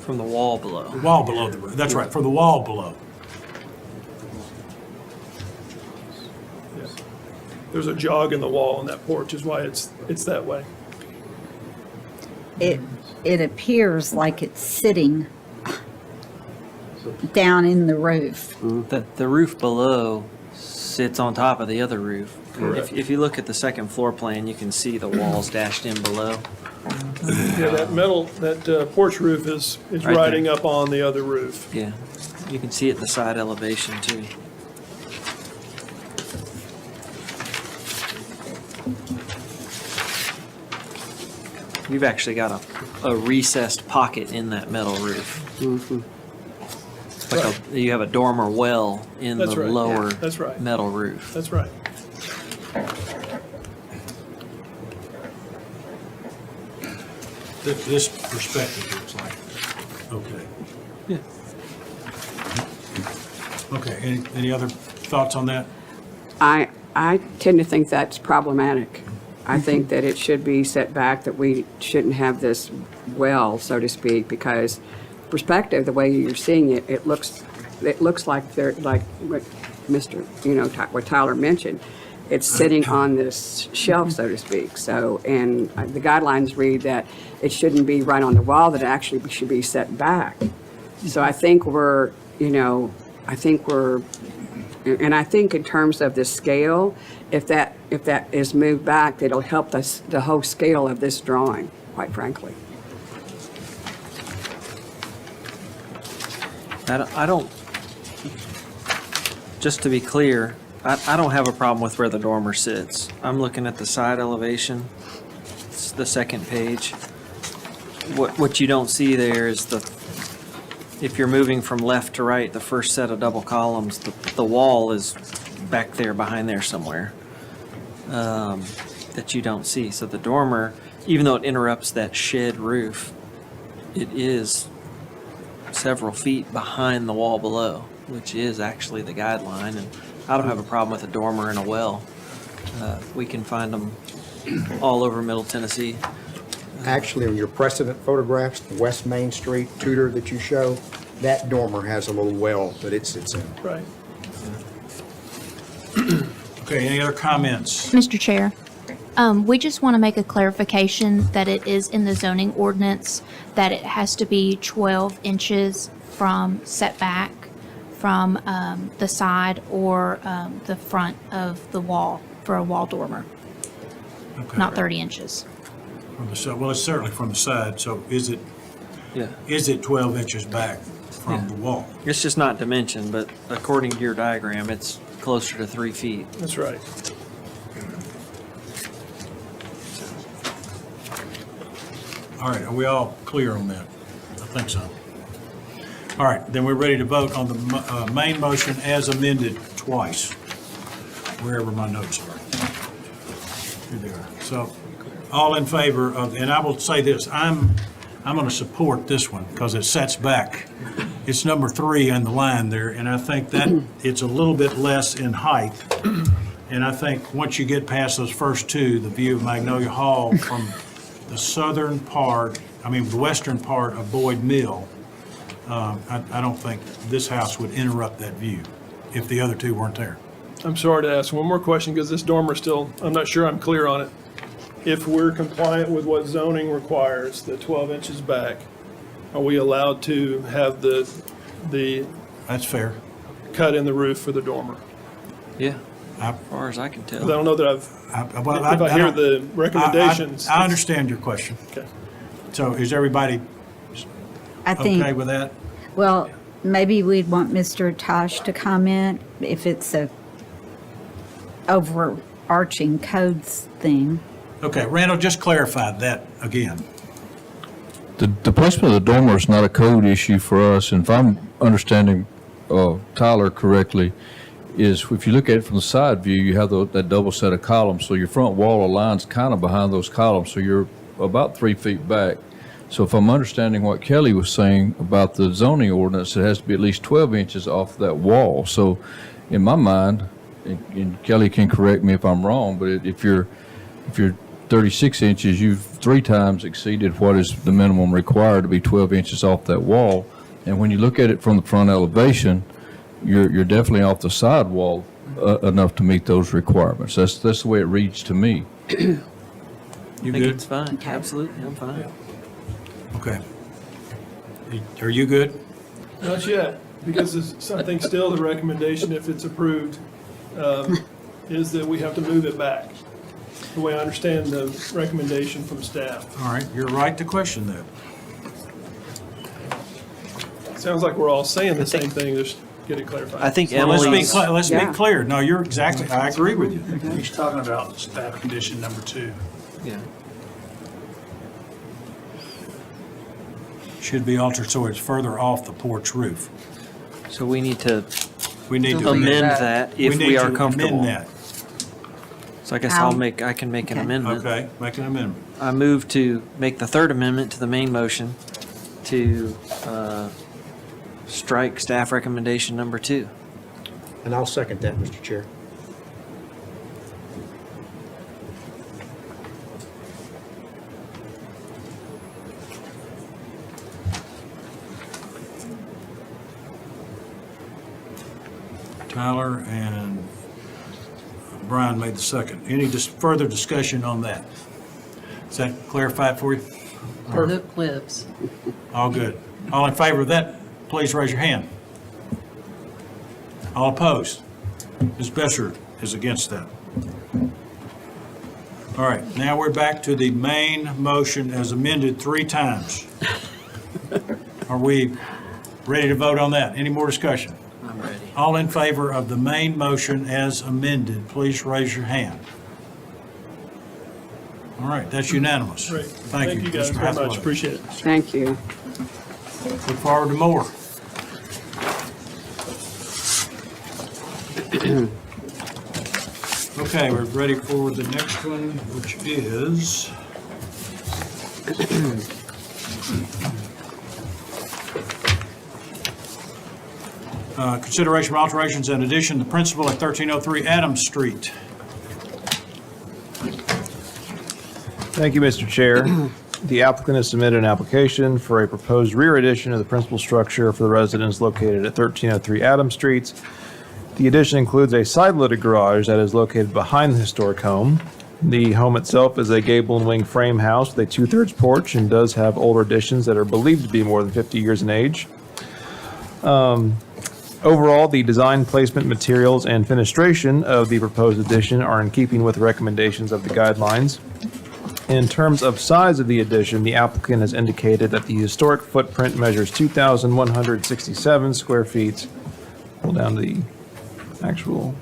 From the wall below. Wall below the roof, that's right, for the wall below. There's a jog in the wall on that porch is why it's that way. It appears like it's sitting down in the roof. The roof below sits on top of the other roof. Correct. If you look at the second floor plan, you can see the walls dashed in below. Yeah, that porch roof is Right riding there. up on the other roof. Yeah, you can see it the side elevation too. You've actually got a recessed pocket in that metal roof. You have a dormer well in That's the right. lower Yeah, that's right. metal roof. That's right. This perspective looks like, okay. Yeah. Okay, any other thoughts on that? I tend to think that's problematic. I think that it should be set back, that we shouldn't have this well, so to speak, because perspective, the way you're seeing it, it looks like they're, like what what Tyler mentioned. It's sitting on this shelf, so to speak. So, and the guidelines read that it shouldn't be right on the wall, that it actually should be set back. So I think and I think in terms of the scale, if that is moved back, it'll help the whole scale of this drawing, quite frankly. I don't, just to be clear, I don't have a problem with where the dormer sits. I'm looking at the side elevation, it's the second page. What you don't see there is if you're moving from left to right, the first set of double columns, the wall is back there, behind there somewhere, that you don't see. So the dormer, even though it interrupts that shed roof, it is several feet behind the wall below, which is actually the guideline. And I don't have a problem with a dormer and a well. We can find them all over Middle Tennessee. Actually, on your precedent photographs, the West Main Street Tudor that you show, that dormer has a little well that it sits in. Right. Okay, any other comments? Mr. Chair, we just want to make a clarification that it is in the zoning ordinance that it has to be 12 inches from setback from the side or the front of the wall for a wall dormer, Okay. not 30 inches. From the side, well, it's certainly from the side, so is it Yeah. 12 inches back from the wall? It's just not dimensioned, but according to your diagram, it's closer to 3 feet. That's right. All right, are we all clear on that? I think so. All right, then we're ready to vote on the main motion as amended twice, wherever my notes are. Here they are. So, all in favor of, and I will say this, I'm going to support this one because it sets back. It's number 3 on the line there, and I think that it's a little bit less in height. And I think once you get past those first two, the view of Magnolia Hall from the southern part, the western part of Boyd Mill, I don't think this house would interrupt that view if the other two weren't there. I'm sorry to ask one more question because this dormer still, I'm not sure I'm clear on it. if we're compliant with what zoning requires, the 12 inches back, are we allowed to have the That's fair. cut in the roof for the dormer? Yeah, as far as I can 'Cause I tell. don't know that if I hear the recommendations. I understand your question. Okay. So is everybody I think. okay with that? Well, maybe we'd want Mr. Tosh to comment if it's a overarching codes thing. Okay, Randall, just clarify that again. The placement of the dormer is not a code issue for us, and if I'm understanding Tyler correctly, is if you look at it from the side view, you have that double set of columns, so your front wall aligns kind of behind those columns, so you're about 3 feet back. So if I'm understanding what Kelly was saying about the zoning ordinance, it has to be at least 12 inches off that wall. So in my mind, and Kelly can correct me if I'm wrong, but if you're 36 inches, you've 3 times exceeded what is the minimum required to be 12 inches off that wall. And when you look at it from the front elevation, you're definitely off the side wall enough to meet those requirements. That's the way it reads to me. I You think good? it's fine. Absolutely, I'm fine. Okay. Are you good? Not yet, because I think still the recommendation, if it's approved, is that we have to move it back. The way I understand the recommendation from staff. All right, you're right to question that. Sounds like we're all saying the same thing, just get it clarified. I think Well, let's Emily's, be clear. No, you're exactly, I agree with you. He's talking about staff condition number 2. yeah. Should be altered so it's further off the porch roof. So we need to We need to amend that if need we are to comfortable. amend that. So I guess How? I can make an amendment. Okay, make an amendment. I move to make the third amendment to the main motion to strike staff recommendation number 2. And I'll second that, Mr. Chair. Tyler and Brian made the second. Any further discussion on that? Does that clarify it for you? Look lives. All good. All in favor of that, please raise your hand. All opposed? Ms. Besser is against that. All right, now we're back to the main motion as amended 3 times. Are we ready to vote on that? Any more discussion? I'm ready. All in favor of the main motion as amended, please raise your hand. All right, that's unanimous. Great. Thank you. guys Mr. very much, Hathaway. appreciate it. Thank you. Look forward to more. Okay, we're ready for the next one, which is consideration of alterations and addition to principal at 1303 Adams Street. Thank you, Mr. Chair. The applicant has submitted an application for a proposed rear addition of the principal structure for the residence located at 1303 Adams Street. The addition includes a side-loaded garage that is located behind the historic home. The home itself is a gable and wing frame house with a 2/3 porch and does have older additions that are believed to be more than 50 years in age. Overall, the design, placement, materials, and fenestration of the proposed addition are in keeping with recommendations of the guidelines. In terms of size of the addition, the applicant has indicated that the historic footprint measures 2,167 square feet. Pull down the actual.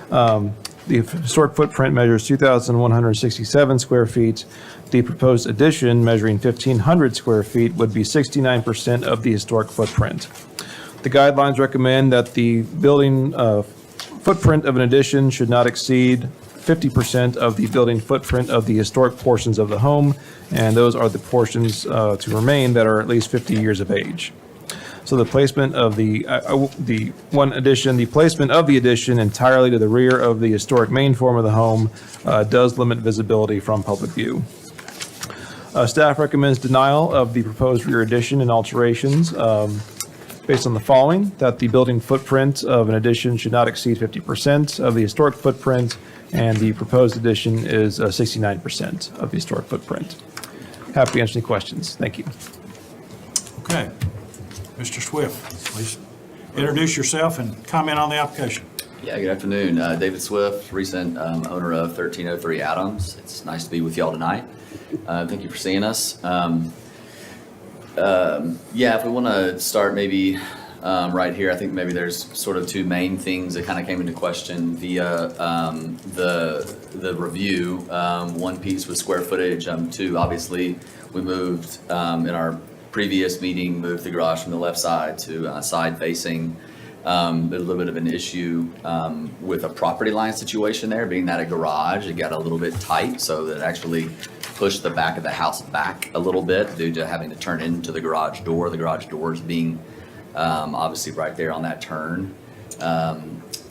The historic footprint measures 2,167 square feet. The proposed addition, measuring 1,500 square feet, would be 69% of the historic footprint. The guidelines recommend that the building footprint of an addition should not exceed 50% of the building footprint of the historic portions of the home, and those are the portions to remain that are at least 50 years of age. So the placement of the placement of the addition entirely to the rear of the historic main form of the home does limit visibility from public view. Staff recommends denial of the proposed rear addition and alterations. based on the following: that the building footprint of an addition should not exceed 50% of the historic footprint, and the proposed addition is 69% of the historic footprint. Happy to answer any questions. Thank you. Okay. Mr. Swift, please introduce yourself and comment on the application. Yeah, good afternoon. David Swift, recent owner of 1303 Adams. It's nice to be with y'all tonight. Thank you for seeing us. Yeah, if we want to start maybe right here, I think maybe there's sort of two main things that kind of came into question via the review. One piece was square footage. Two, obviously, we moved in our previous meeting, moved the garage from the left side to side facing. There's a little bit of an issue with a property line situation there, being that a garage, it got a little bit tight, so that actually pushed the back of the house back a little bit due to having to turn into the garage doors being obviously right there on that turn.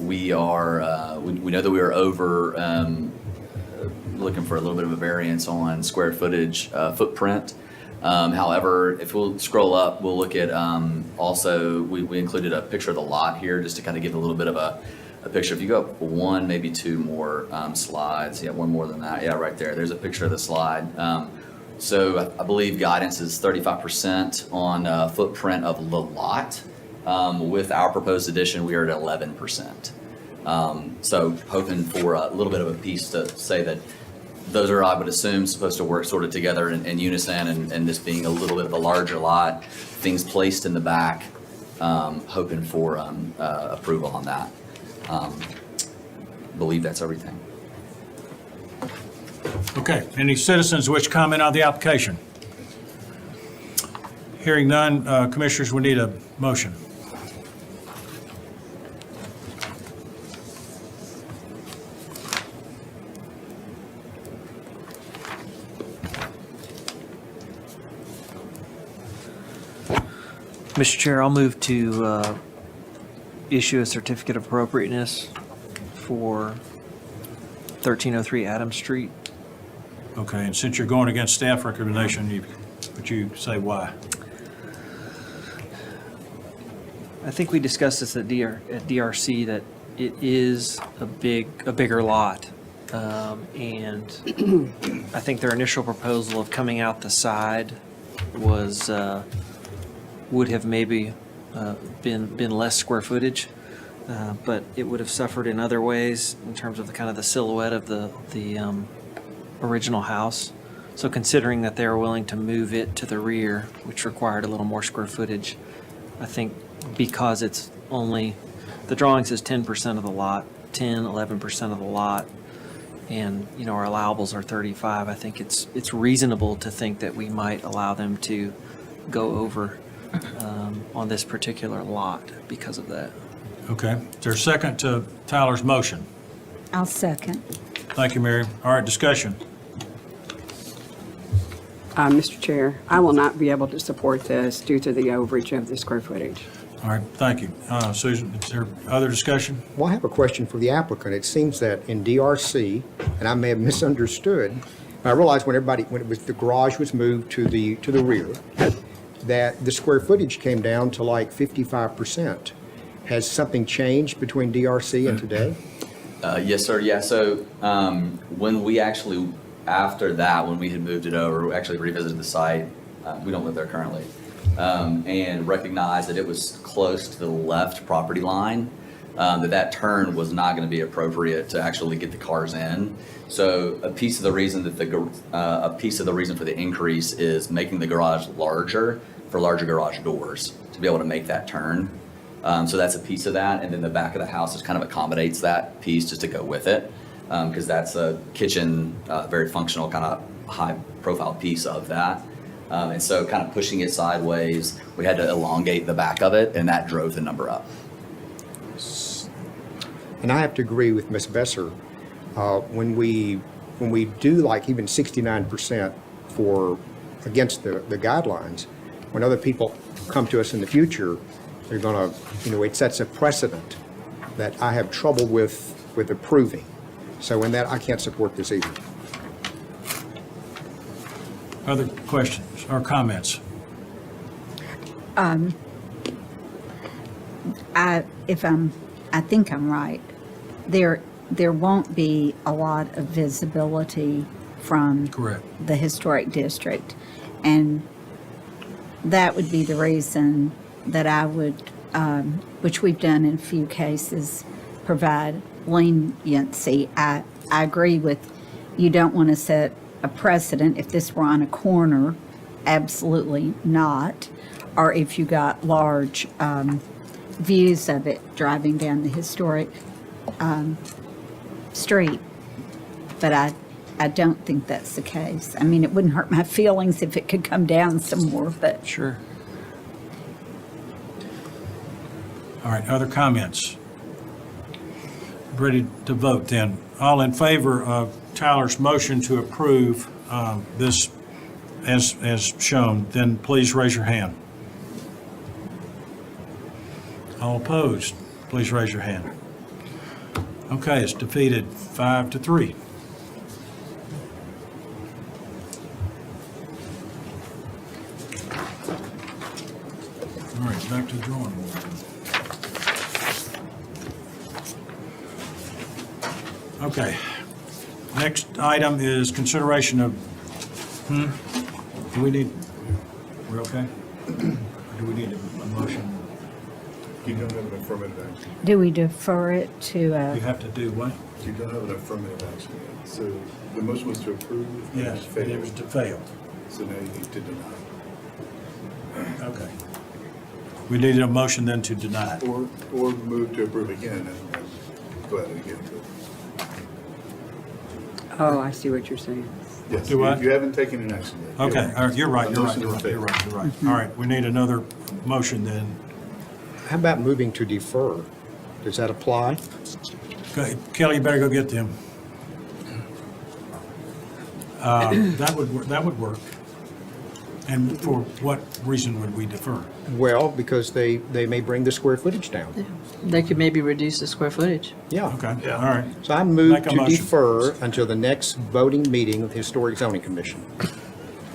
We know that we are over looking for a little bit of a variance on square footage footprint. However, if we'll scroll up, we'll look at also, we included a picture of the lot here just to kind of give a little bit of a picture. If you go up one, maybe two more slides. Yeah, one more than that. Yeah, right there. There's a picture of the slide. So I believe guidance is 35% on footprint of the lot. With our proposed addition, we are at 11%. So hoping for a little bit of a piece to say that those are, I would assume, supposed to work sort of together in unison, and this being a little bit of a larger lot, things placed in the back, hoping for approval on that. Believe that's everything. Okay, any citizens wish to comment on the application? Hearing none, Commissioners, we need a motion. Mr. Chair, I'll move to issue a certificate of appropriateness for 1303 Adams Street. Okay, and since you're going against staff recommendation, would you say why? I think we discussed this at DRC, that it is a bigger lot. And I think their initial proposal of coming out the side was, would have maybe been less square footage, but it would have suffered in other ways in terms of the kind of the silhouette of the original house. So considering that they were willing to move it to the rear, which required a little more square footage, I think because it's only, the drawing says 10% of the lot, 11% of the lot, and, you know, our allowables are 35, I think it's reasonable to think that we might allow them to go over on this particular lot because of that. Okay, is there a second to Tyler's motion? I'll second. Thank you, Mary. All right, discussion. Mr. Chair, I will not be able to support this due to the overage of the square footage. All right, thank you. Susan, is there other discussion? Well, I have a question for the applicant. It seems that in DRC, and I may have misunderstood, I realized when the garage was moved to the rear, that the square footage came down to like 55%. Has something changed between DRC and today? Yes, sir. Yeah. So when we actually, after that, when we had moved it over, we actually revisited the site. We don't live there currently. And recognized that it was close to the left property line, that turn was not going to be appropriate to actually get the cars in. So a piece of the reason that for the increase is making the garage larger for larger garage doors to be able to make that turn. So that's a piece of that, and then the back of the house just kind of accommodates that piece just to go with it, because that's a kitchen, very functional, kind of high-profile piece of that. And so kind of pushing it sideways, we had to elongate the back of it, and that drove the number up. And I have to agree with Ms. Besser. When we do like even 69% against the guidelines, when other people come to us in the future, they're going to, it sets a precedent that I have trouble with approving. So in that, I can't support this either. Other questions or comments? I think I'm right. There won't be a lot of visibility from Correct. the historic district. And that would be the reason that I would, which we've done in a few cases, provide leniency. I agree with, you don't want to set a precedent if this were on a corner, absolutely not. Or if you got large views of it driving down the historic street. But I don't think that's the case. I mean, it wouldn't hurt my feelings if it could come down some more, but. Sure. All right, other comments? Ready to vote then. All in favor of Tyler's motion to approve this as shown, then please raise your hand. All opposed, please raise your hand. Okay, it's defeated 5-3. All right, back to the drawing board. Okay. Next item is consideration of, do we need, we're okay? Or do we need a motion? You don't have an affirmative action. Do we defer it to, You have to do what? You don't have an affirmative action yet. So the motion was to approve. and Yes, it but it failed. was to fail. So now you need to deny. Okay. We needed a motion then to deny. Or move to approve again and go ahead and get to it. Oh, I see what you're saying. Yes, Do what? you haven't taken an action yet. Okay, all right, you're right, The you're right, motion you're has right, you're failed. right, you're right. All right, we need another motion then. How about moving to defer? Does that apply? Okay, Kelly, you better go get them. That would work. And for what reason would we defer? Well, because they may bring the square footage down. They could maybe reduce the square footage. Yeah. Okay, all right. So I move Make a to motion. defer until the next voting meeting of the Historic Zoning Commission.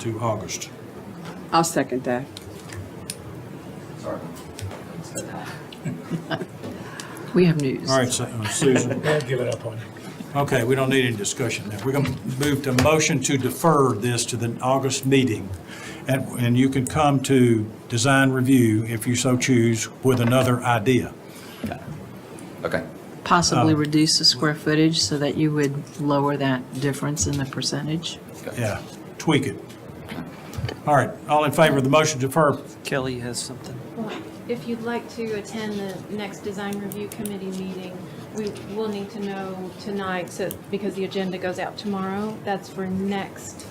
To August. I'll second that. We have news. All right, Susan. I'd give it up on you. Okay, we don't need any discussion there. We're going to move to motion to defer this to the August meeting. And you can come to design review, if you so choose, with another idea. Okay. Possibly reduce the square footage so that you would lower that difference in the percentage. Yeah, tweak it. All right, all in favor of the motion to defer? Kelly has something. If you'd like to attend the next design review committee meeting, we will need to know tonight, so, because the agenda goes out tomorrow. That's for next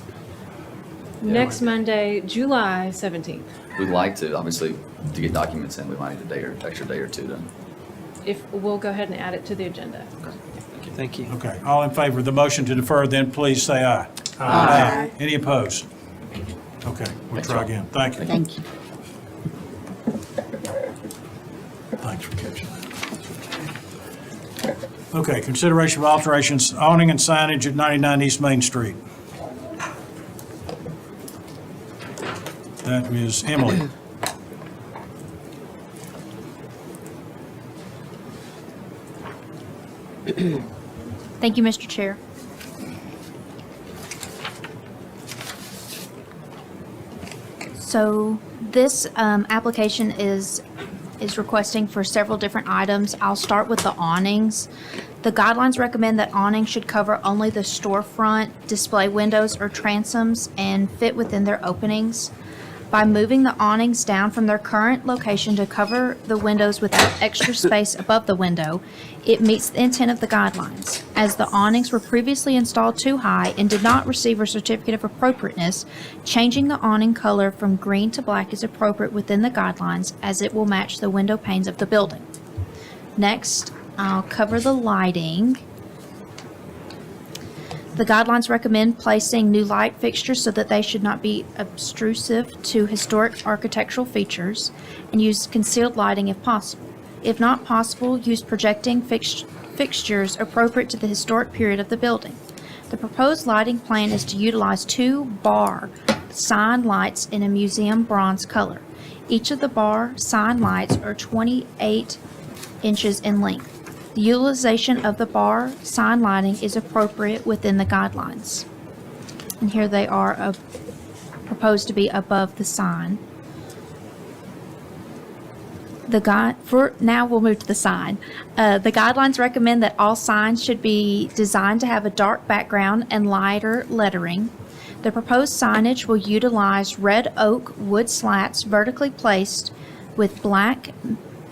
Monday, July 17th. We'd like to, obviously, to get documents in, we might need a day or extra day or two to. If, we'll go ahead and add it to the agenda. Thank you. Okay, all in favor of the motion to defer, then please say aye. Aye. Any opposed? Okay, we'll try again. Thank you. Thank you. Thanks for catching that. Okay, consideration of alterations, awning and signage at 99 East Main Street. That is Emily. Thank you, Mr. Chair. So this application is requesting for several different items. I'll start with the awnings. The guidelines recommend that awnings should cover only the storefront, display windows, or transoms and fit within their openings. By moving the awnings down from their current location to cover the windows without extra space above the window, it meets the intent of the guidelines. As the awnings were previously installed too high and did not receive a certificate of appropriateness, changing the awning color from green to black is appropriate within the guidelines, as it will match the window panes of the building. Next, I'll cover the lighting. The guidelines recommend placing new light fixtures so that they should not be obtrusive to historic architectural features, and use concealed lighting if possible. If not possible, use projecting fixtures appropriate to the historic period of the building. The proposed lighting plan is to utilize 2 bar sign lights in a museum bronze color. Each of the bar sign lights are 28 inches in length. The utilization of the bar sign lighting is appropriate within the guidelines. And here they are proposed to be above the sign. Now we'll move to the sign. The guidelines recommend that all signs should be designed to have a dark background and lighter lettering. The proposed signage will utilize red oak wood slats vertically placed with black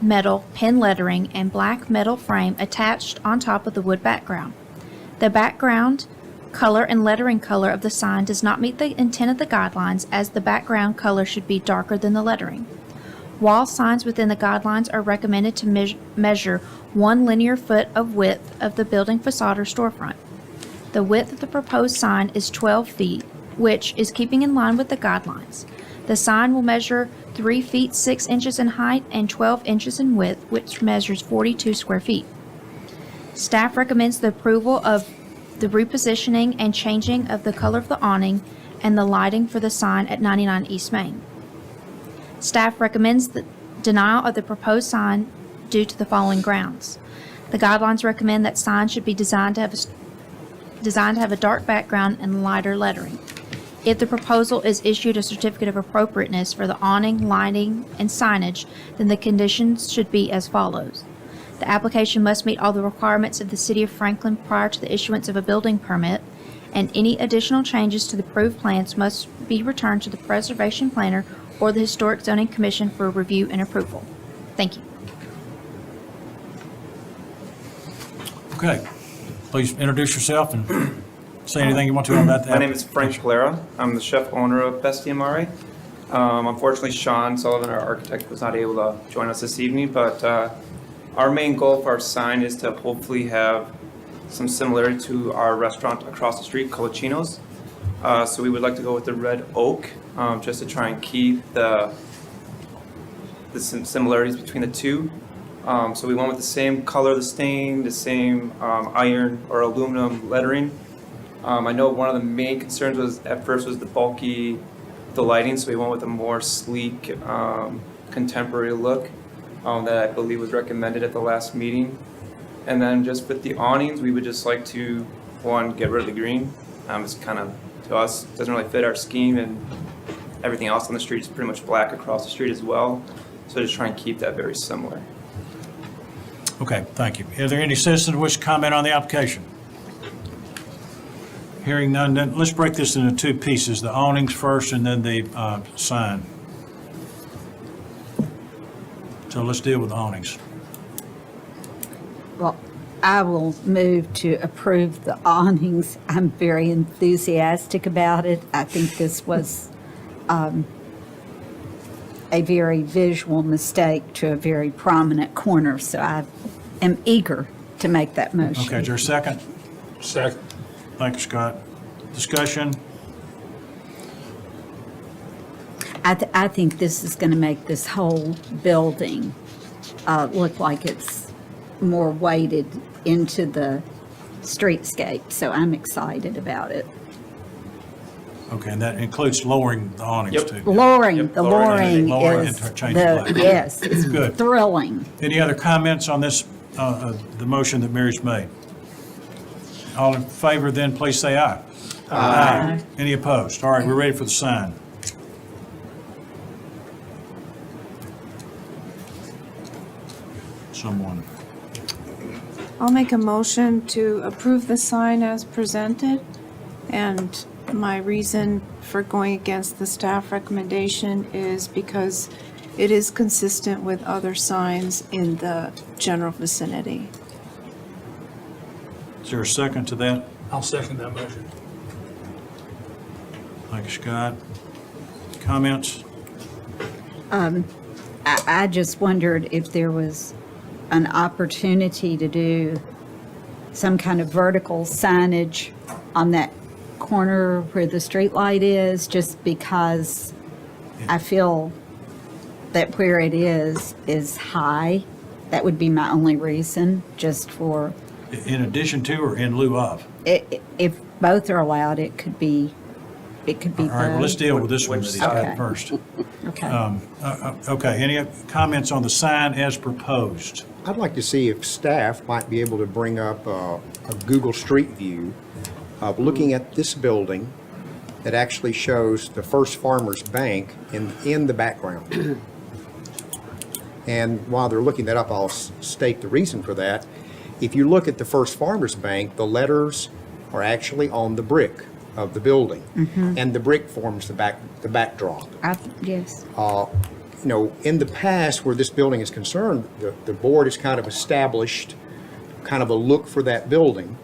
metal pen lettering and black metal frame attached on top of the wood background. The background color and lettering color of the sign does not meet the intent of the guidelines, as the background color should be darker than the lettering. Wall signs within the guidelines are recommended to measure 1 linear foot of width of the building facade or storefront. The width of the proposed sign is 12 feet, which is keeping in line with the guidelines. The sign will measure 3 feet 6 inches in height and 12 inches in width, which measures 42 square feet. Staff recommends the approval of the repositioning and changing of the color of the awning and the lighting for the sign at 99 East Main. Staff recommends the denial of the proposed sign due to the following grounds. The guidelines recommend that signs should be designed to have a dark background and lighter lettering. If the proposal is issued a certificate of appropriateness for the awning, lighting, and signage, then the conditions should be as follows. The application must meet all the requirements of the City of Franklin prior to the issuance of a building permit, and any additional changes to the approved plans must be returned to the Preservation Planner or the Historic Zoning Commission for review and approval. Thank you. Okay. Please introduce yourself and say anything you want to about that. My name is Frank Calera. I'm the chef owner of Bestiamare. Unfortunately, Sean Sullivan, our architect, was not able to join us this evening, but our main goal for our sign is to hopefully have some similarity to our restaurant across the street, Colachinos. So we would like to go with the red oak, just to try and keep the similarities between the two. So we went with the same color of the stain, the same iron or aluminum lettering. I know one of the main concerns was at first was the lighting, so we went with a more sleek, contemporary look that I believe was recommended at the last meeting. And then just with the awnings, we would just like to, one, get rid of the green. It's kind of, to us, doesn't really fit our scheme, and everything else on the street is pretty much black across the street as well. So just try and keep that very similar. Okay, thank you. Are there any citizens who wish to comment on the application? Hearing none, then let's break this into two pieces, the awnings first and then the sign. So let's deal with the awnings. Well, I will move to approve the awnings. I'm very enthusiastic about it. I think this was a very visual mistake to a very prominent corner, so I am eager to make that motion. Okay, is there a second? Second. Thank you, Scott. Discussion? I think this is going to make this whole building look like it's more weighted into the streetscape, so I'm excited about it. Okay, and that includes lowering the awnings too? Lowering, the lowering Lowering is and changing the light. yes, it's Good. thrilling. Any other comments on this, the motion that Mary's made? All in favor, then please say aye. Aye. Any opposed? All right, we're ready for the sign. Someone. I'll make a motion to approve the sign as presented, and my reason for going against the staff recommendation is because it is consistent with other signs in the general vicinity. Is there a second to that? I'll second that motion. Thank you, Scott. Comments? I just wondered if there was an opportunity to do some kind of vertical signage on that corner where the street light is, just because I feel that where it is high. That would be my only reason, just for, In addition to or in lieu of? if both are allowed, it could be both. All right, well, let's deal with this one that he's got Okay. first. Okay. Okay, any comments on the sign as proposed? I'd like to see if staff might be able to bring up a Google Street View of looking at this building that actually shows the First Farmers Bank in the background. And while they're looking that up, I'll state the reason for that. If you look at the First Farmers Bank, the letters are actually on the brick of the building, and the brick forms the backdrop. Yes. You know, in the past, where this building is concerned, the board has kind of established kind of a look for that building.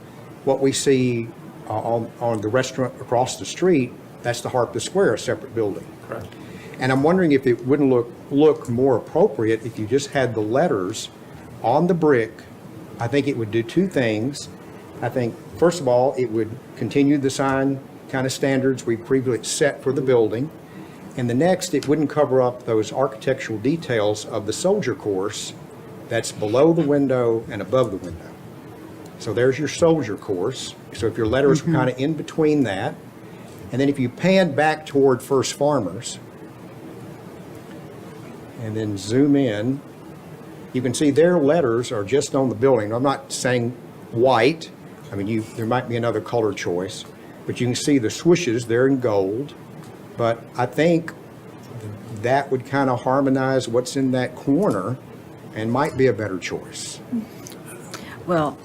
What we see on the restaurant across the street, that's the Harpeth Square, a separate building. Correct. And I'm wondering if it wouldn't look more appropriate if you just had the letters on the brick. I think it would do two things. I think, first of all, it would continue the sign kind of standards we previously set for the building. And the next, it wouldn't cover up those architectural details of the soldier course that's below the window and above the window. So there's your soldier course. So if your letters were kind of in between that, and then if you pan back toward First Farmers, and then zoom in, you can see their letters are just on the building. I'm not saying white. I mean, there might be another color choice, but you can see the swooshes, they're in gold. But I think that would kind of harmonize what's in that corner and might be a better choice. Well,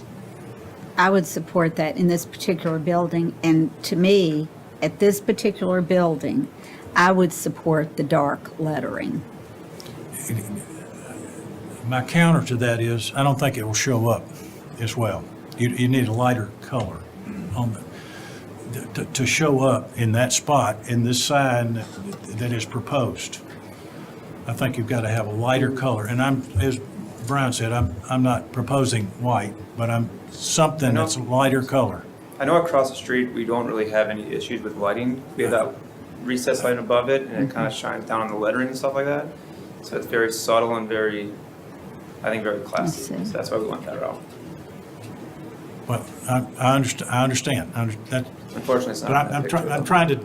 I would support that in this particular building, and to me, at this particular building, I would support the dark lettering. My counter to that is, I don't think it will show up as well. You need a lighter color on to show up in that spot in this sign that is proposed. I think you've got to have a lighter color, and as Brian said, I'm not proposing white, but I'm something that's a lighter color. I know across the street, we don't really have any issues with lighting. We have that recessed light above it, and it kind of shines down on the lettering and stuff like that. So it's very subtle and very, I think, very classy. So that's why we went that route. Well, I understand. Unfortunately, it's not. But I'm trying to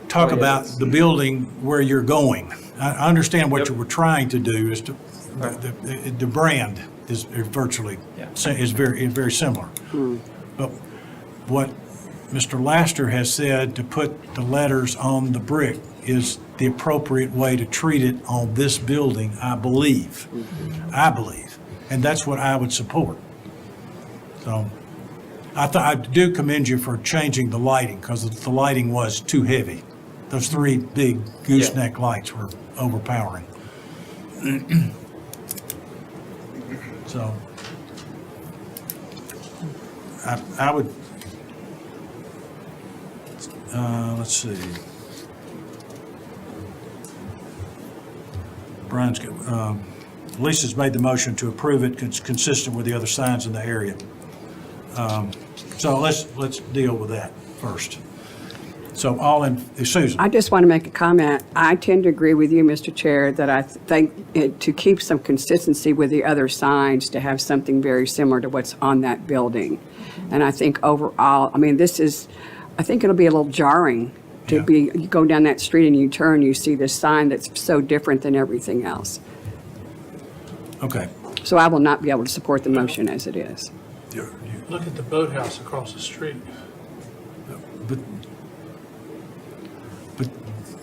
talk about the building where you're going. I understand what you were trying to do is the brand is virtually, is very similar. But what Mr. Laster has said, to put the letters on the brick is the appropriate way to treat it on this building, I believe. And that's what I would support. So I do commend you for changing the lighting, because the lighting was too heavy. Those three big gooseneck lights were overpowering. So I would, let's see. Lisa's made the motion to approve it. It's consistent with the other signs in the area. So let's deal with that first. So Susan. I just want to make a comment. I tend to agree with you, Mr. Chair, that I think to keep some consistency with the other signs, to have something very similar to what's on that building. And I think overall, I mean, I think it'll be a little jarring to you go down that street and you turn, you see this sign that's so different than everything else. Okay. So I will not be able to support the motion as it is. Look at the boathouse across the street. But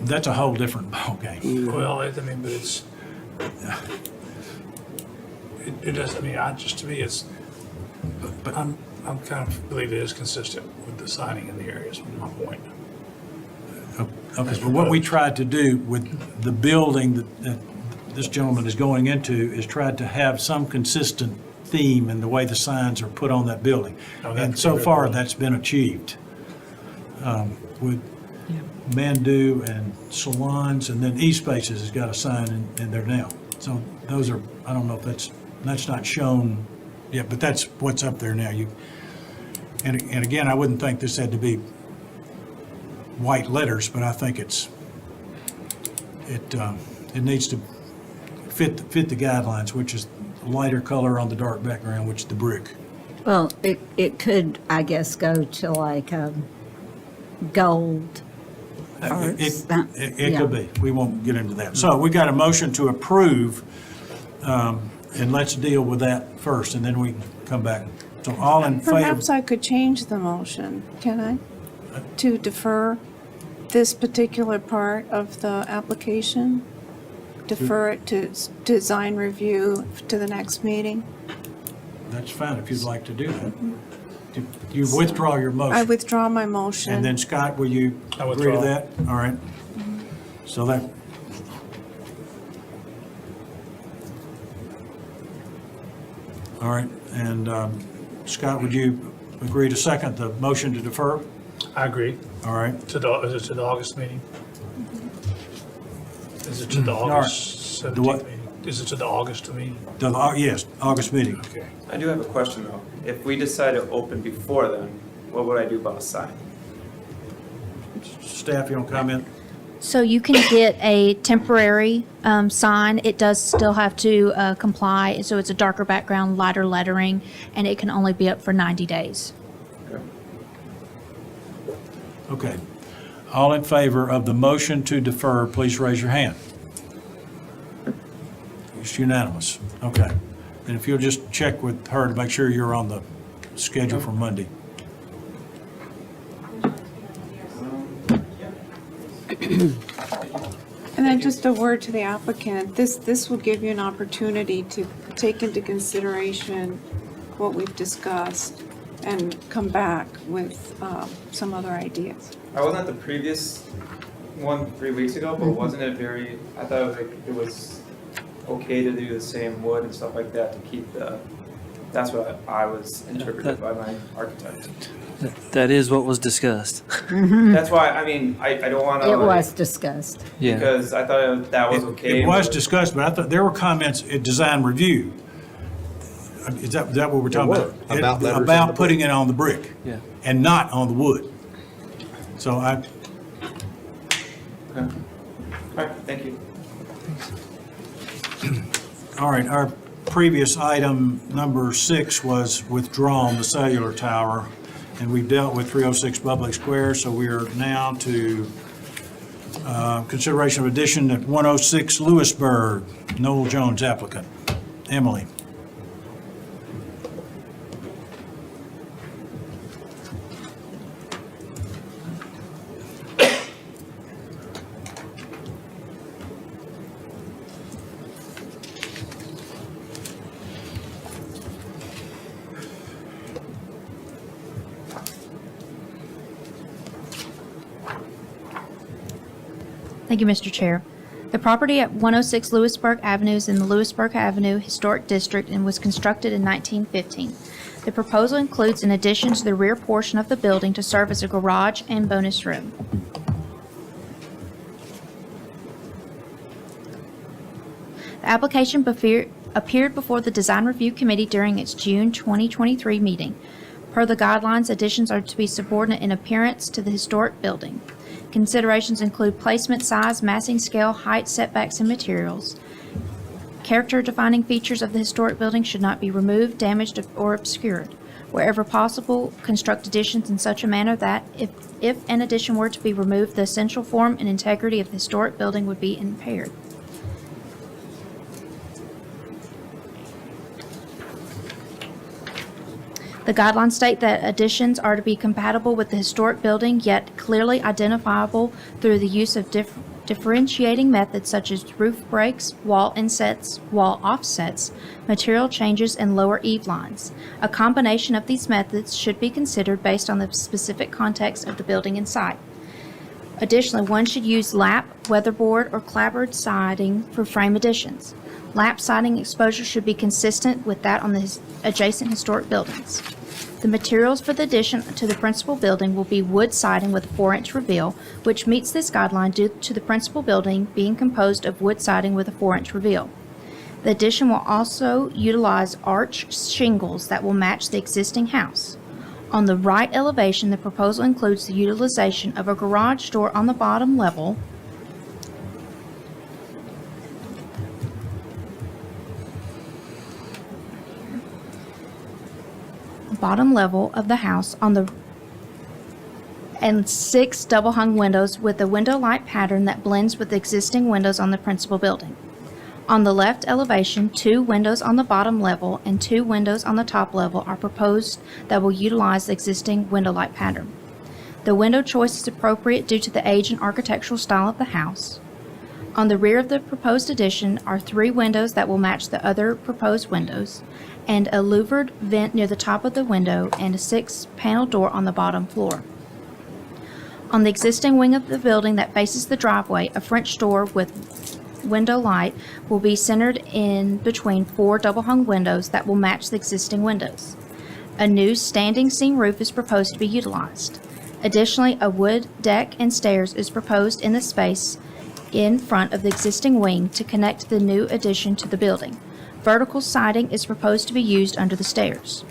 that's a whole different ballgame. Well, I mean, but it does, I mean, to me, it's, but I'm kind of believe it is consistent with the signing in the areas, from my point. Okay, but what we tried to do with the building that this gentleman is going into is tried to have some consistent theme in the way the signs are put on that building. And so far, that's been achieved with Mandu and salons, and then eSpaces has got a sign in there now. So those are, I don't know if that's not shown yet, but that's what's up there now. And again, I wouldn't think this had to be white letters, but I think it needs to fit the guidelines, which is lighter color on the dark background, which is the brick. Well, it could, I guess, go to like gold. It could be. We won't get into that. So we got a motion to approve and let's deal with that first, and then we can come back. So all in favor? Perhaps I could change the motion, can I? To defer this particular part of the application? Defer it to design review to the next meeting? That's fine, if you'd like to do that. You withdraw your motion. I withdraw my motion. And then Scott, will you I agree to withdraw. that? All right. So that. All right, and Scott, would you agree to second the motion to defer? I agree. All right. Is it to the August meeting? Is it to the All right. August The what? 17th meeting? Is it to the August meeting? Yes, August meeting. Okay. I do have a question though. If we decide to open before then, what would I do about a sign? Staff, you want to comment? So you can get a temporary sign. It does still have to comply, so it's a darker background, lighter lettering, and it can only be up for 90 days. Okay. All in favor of the motion to defer, please raise your hand. It's unanimous. Okay. And if you'll just check with her to make sure you're on the schedule for Monday. And then just a word to the applicant, this will give you an opportunity to take into consideration what we've discussed and come back with some other ideas. I wasn't at the previous one 3 weeks ago, but wasn't it very, I thought it was okay to do the same wood and stuff like that to keep the, that's what I was interpreted by my architect. That is what was discussed. That's why, I mean, I don't want to. It was discussed. Yeah. Because I thought that was okay. It was but- discussed, but I thought there were comments at design review. Is that what we're talking about? There were, about letters on About the putting it on the brick. Yeah. And not on the wood. So I, Okay. All right, thank you. all right, our previous item, number 6, was withdrawn, the cellular tower, and we've dealt with 306 Public Square, so we are now to consideration of addition at 106 Lewisburg, Noel Jones applicant. Emily. Thank you, Mr. Chair. The property at 106 Lewisburg Avenue is in the Lewisburg Avenue Historic District and was constructed in 1915. The proposal includes an addition to the rear portion of the building to serve as a garage and bonus room. The application appeared before the Design Review Committee during its June 2023 meeting. Per the guidelines, additions are to be subordinate in appearance to the historic building. Considerations include placement, size, massing scale, height, setbacks, and materials. Character-defining features of the historic building should not be removed, damaged, or obscured. Wherever possible, construct additions in such a manner that, if an addition were to be removed, the essential form and integrity of the historic building would be impaired. The guidelines state that additions are to be compatible with the historic building, yet clearly identifiable through the use of differentiating methods such as roof breaks, wall insets, wall offsets, material changes, and lower eave lines. A combination of these methods should be considered based on the specific context of the building and site. Additionally, one should use lap, weatherboard, or clapboard siding for frame additions. Lap siding exposure should be consistent with that on the adjacent historic buildings. The materials for the addition to the principal building will be wood siding with a 4-inch reveal, which meets this guideline due to the principal building being composed of wood siding with a 4-inch reveal. The addition will also utilize arch shingles that will match the existing house. On the right elevation, the proposal includes the utilization of a garage door on the bottom level of the house and 6 double-hung windows with a window light pattern that blends with the existing windows on the principal building. On the left elevation, 2 windows on the bottom level and 2 windows on the top level are proposed that will utilize the existing window light pattern. The window choice is appropriate due to the age and architectural style of the house. On the rear of the proposed addition are 3 windows that will match the other proposed windows, and a louvered vent near the top of the window and a 6-panel door on the bottom floor. On the existing wing of the building that faces the driveway, a French door with window light will be centered in between 4 double-hung windows that will match the existing windows. A new standing seam roof is proposed to be utilized. Additionally, a wood deck and stairs is proposed in the space in front of the existing wing to connect the new addition to the building. Vertical siding is proposed to be used under the stairs.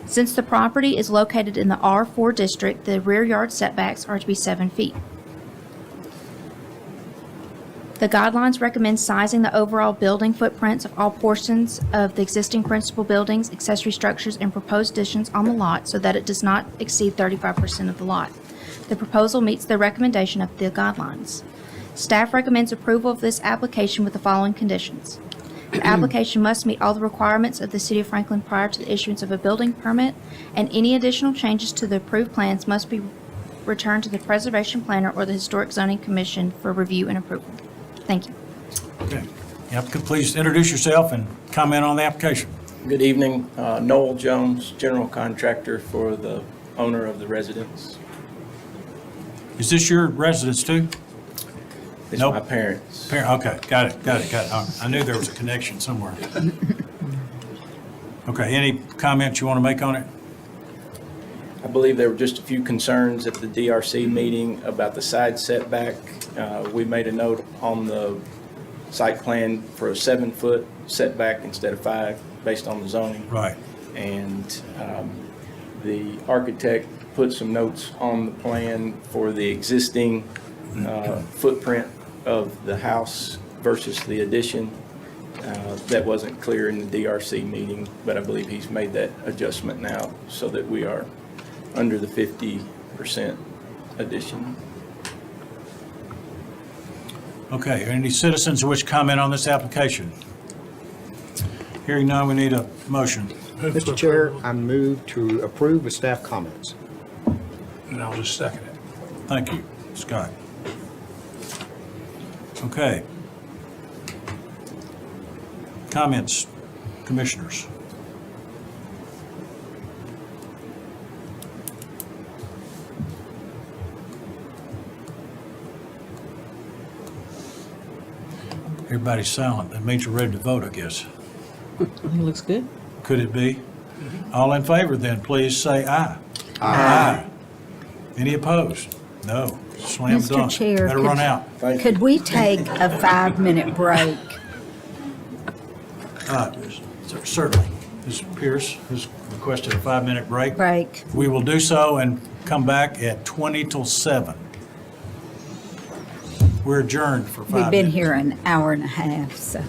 Since the property is located in the R4 district, the rear yard setbacks are to be 7 feet. The guidelines recommend sizing the overall building footprints of all portions of the existing principal buildings, accessory structures, and proposed additions on the lot so that it does not exceed 35% of the lot. The proposal meets the recommendation of the guidelines. Staff recommends approval of this application with the following conditions. The application must meet all the requirements of the City of Franklin prior to the issuance of a building permit, and any additional changes to the approved plans must be returned to the Preservation Planner or the Historic Zoning Commission for review and approval. Thank you. Okay. The applicant, please introduce yourself and comment on the application. Good evening. Noel Jones, general contractor for the owner of the residence. Is this your residence too? It's Nope. my parents. Okay, got it. I knew there was a connection somewhere. Okay, any comments you want to make on it? I believe there were just a few concerns at the DRC meeting about the side setback. We made a note on the site plan for a 7-foot setback instead of 5, based on the zoning. Right. And the architect put some notes on the plan for the existing footprint of the house versus the addition. That wasn't clear in the DRC meeting, but I believe he's made that adjustment now so that we are under the 50% addition. Okay, any citizens who wish to comment on this application? Hearing none, we need a motion. Mr. Chair, I move to approve with staff comments. And I'll just second it. Thank you, Scott. Okay. Comments, commissioners? Everybody's silent. That means we're ready to vote, I guess. I think it looks good. Could it be? All in favor, then, please say aye. Aye. Any opposed? No. Slam Mr. dunk. Chair, Better run out. Could we take a 5-minute break? Certainly. Ms. Pierce has requested a 5-minute break. Break. We will do so and come back at 20 till 7. We're adjourned for 5 minutes. We've been here an hour and a half, so.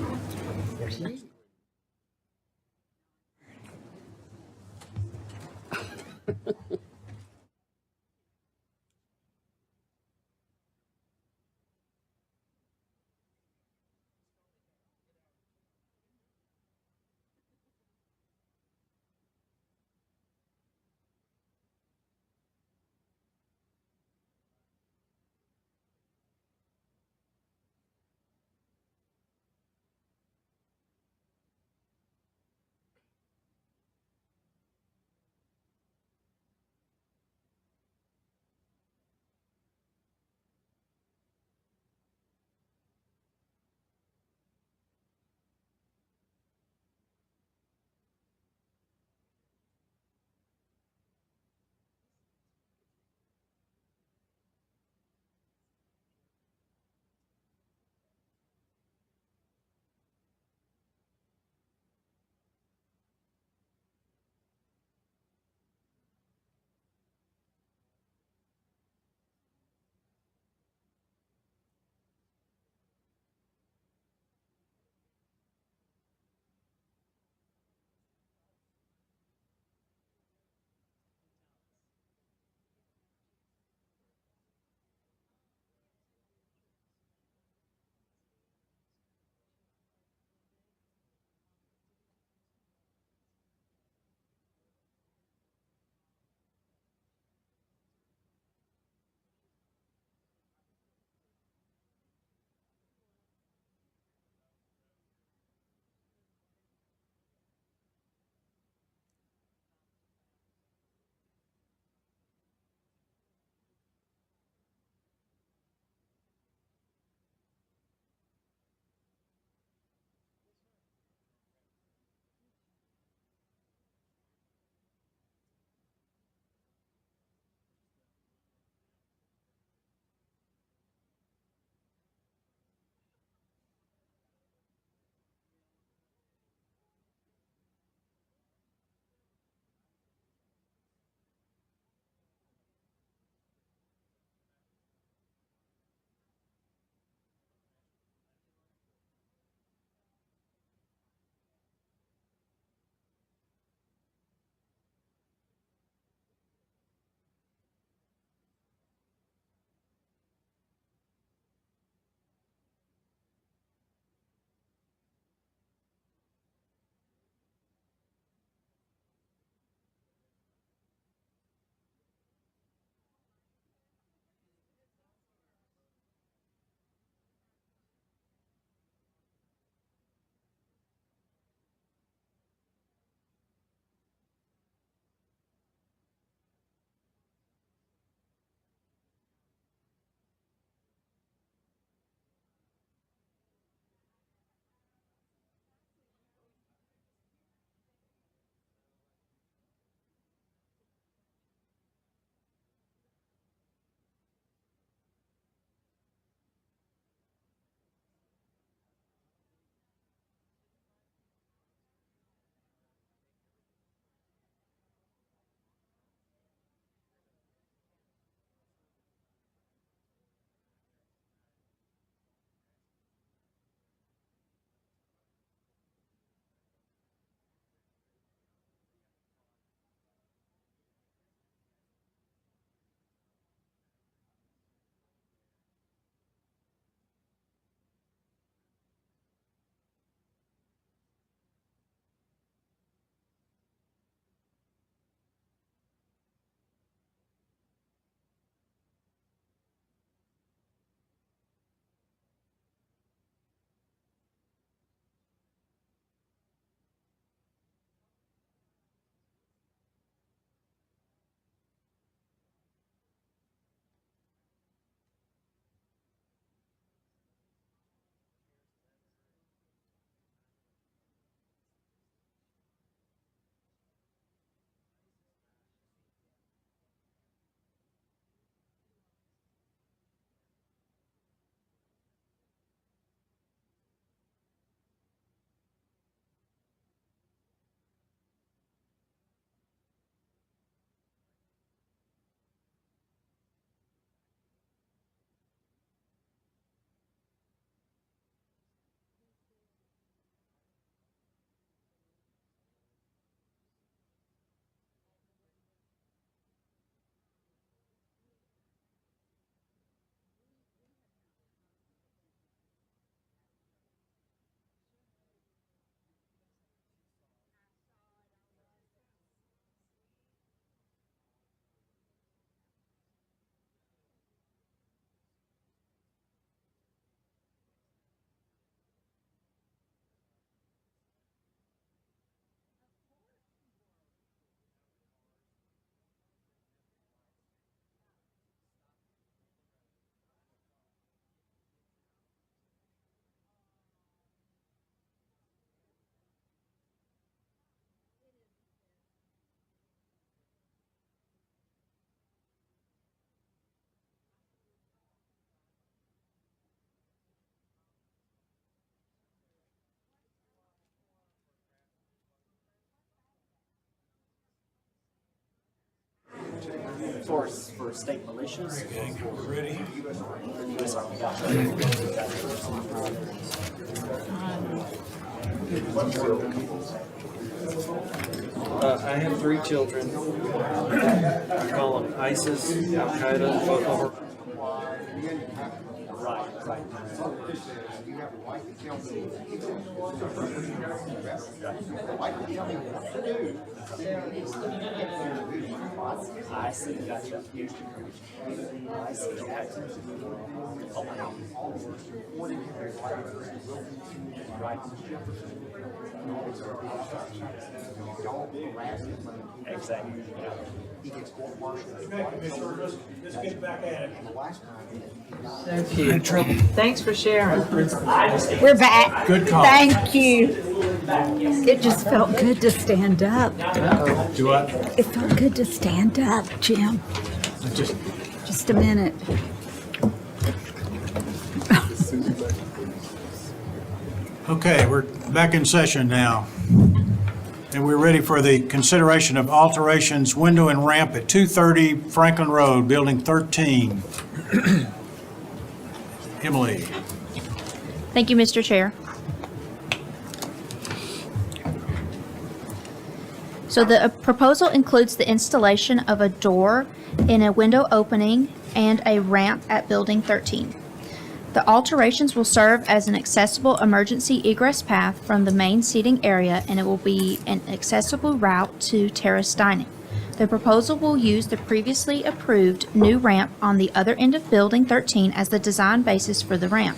source for state militias. Okay, we're ready. I have 3 children. I call them ISIS, Al Qaeda, both of them. I see, gotcha. I see, exactly. Let's get back at it. Thank you. Thanks for sharing. We're back. Good call. Thank you. It just felt good to stand up. Do what? It felt good to stand up, Jim. Just a minute. Okay, we're back in session now. And we're ready for the consideration of alterations, window and ramp at 230 Franklin Road, Building 13. Emily. Thank you, Mr. Chair. So the proposal includes the installation of a door in a window opening and a ramp at Building 13. The alterations will serve as an accessible emergency egress path from the main seating area, and it will be an accessible route to terrace dining. The proposal will use the previously approved new ramp on the other end of Building 13 as the design basis for the ramp.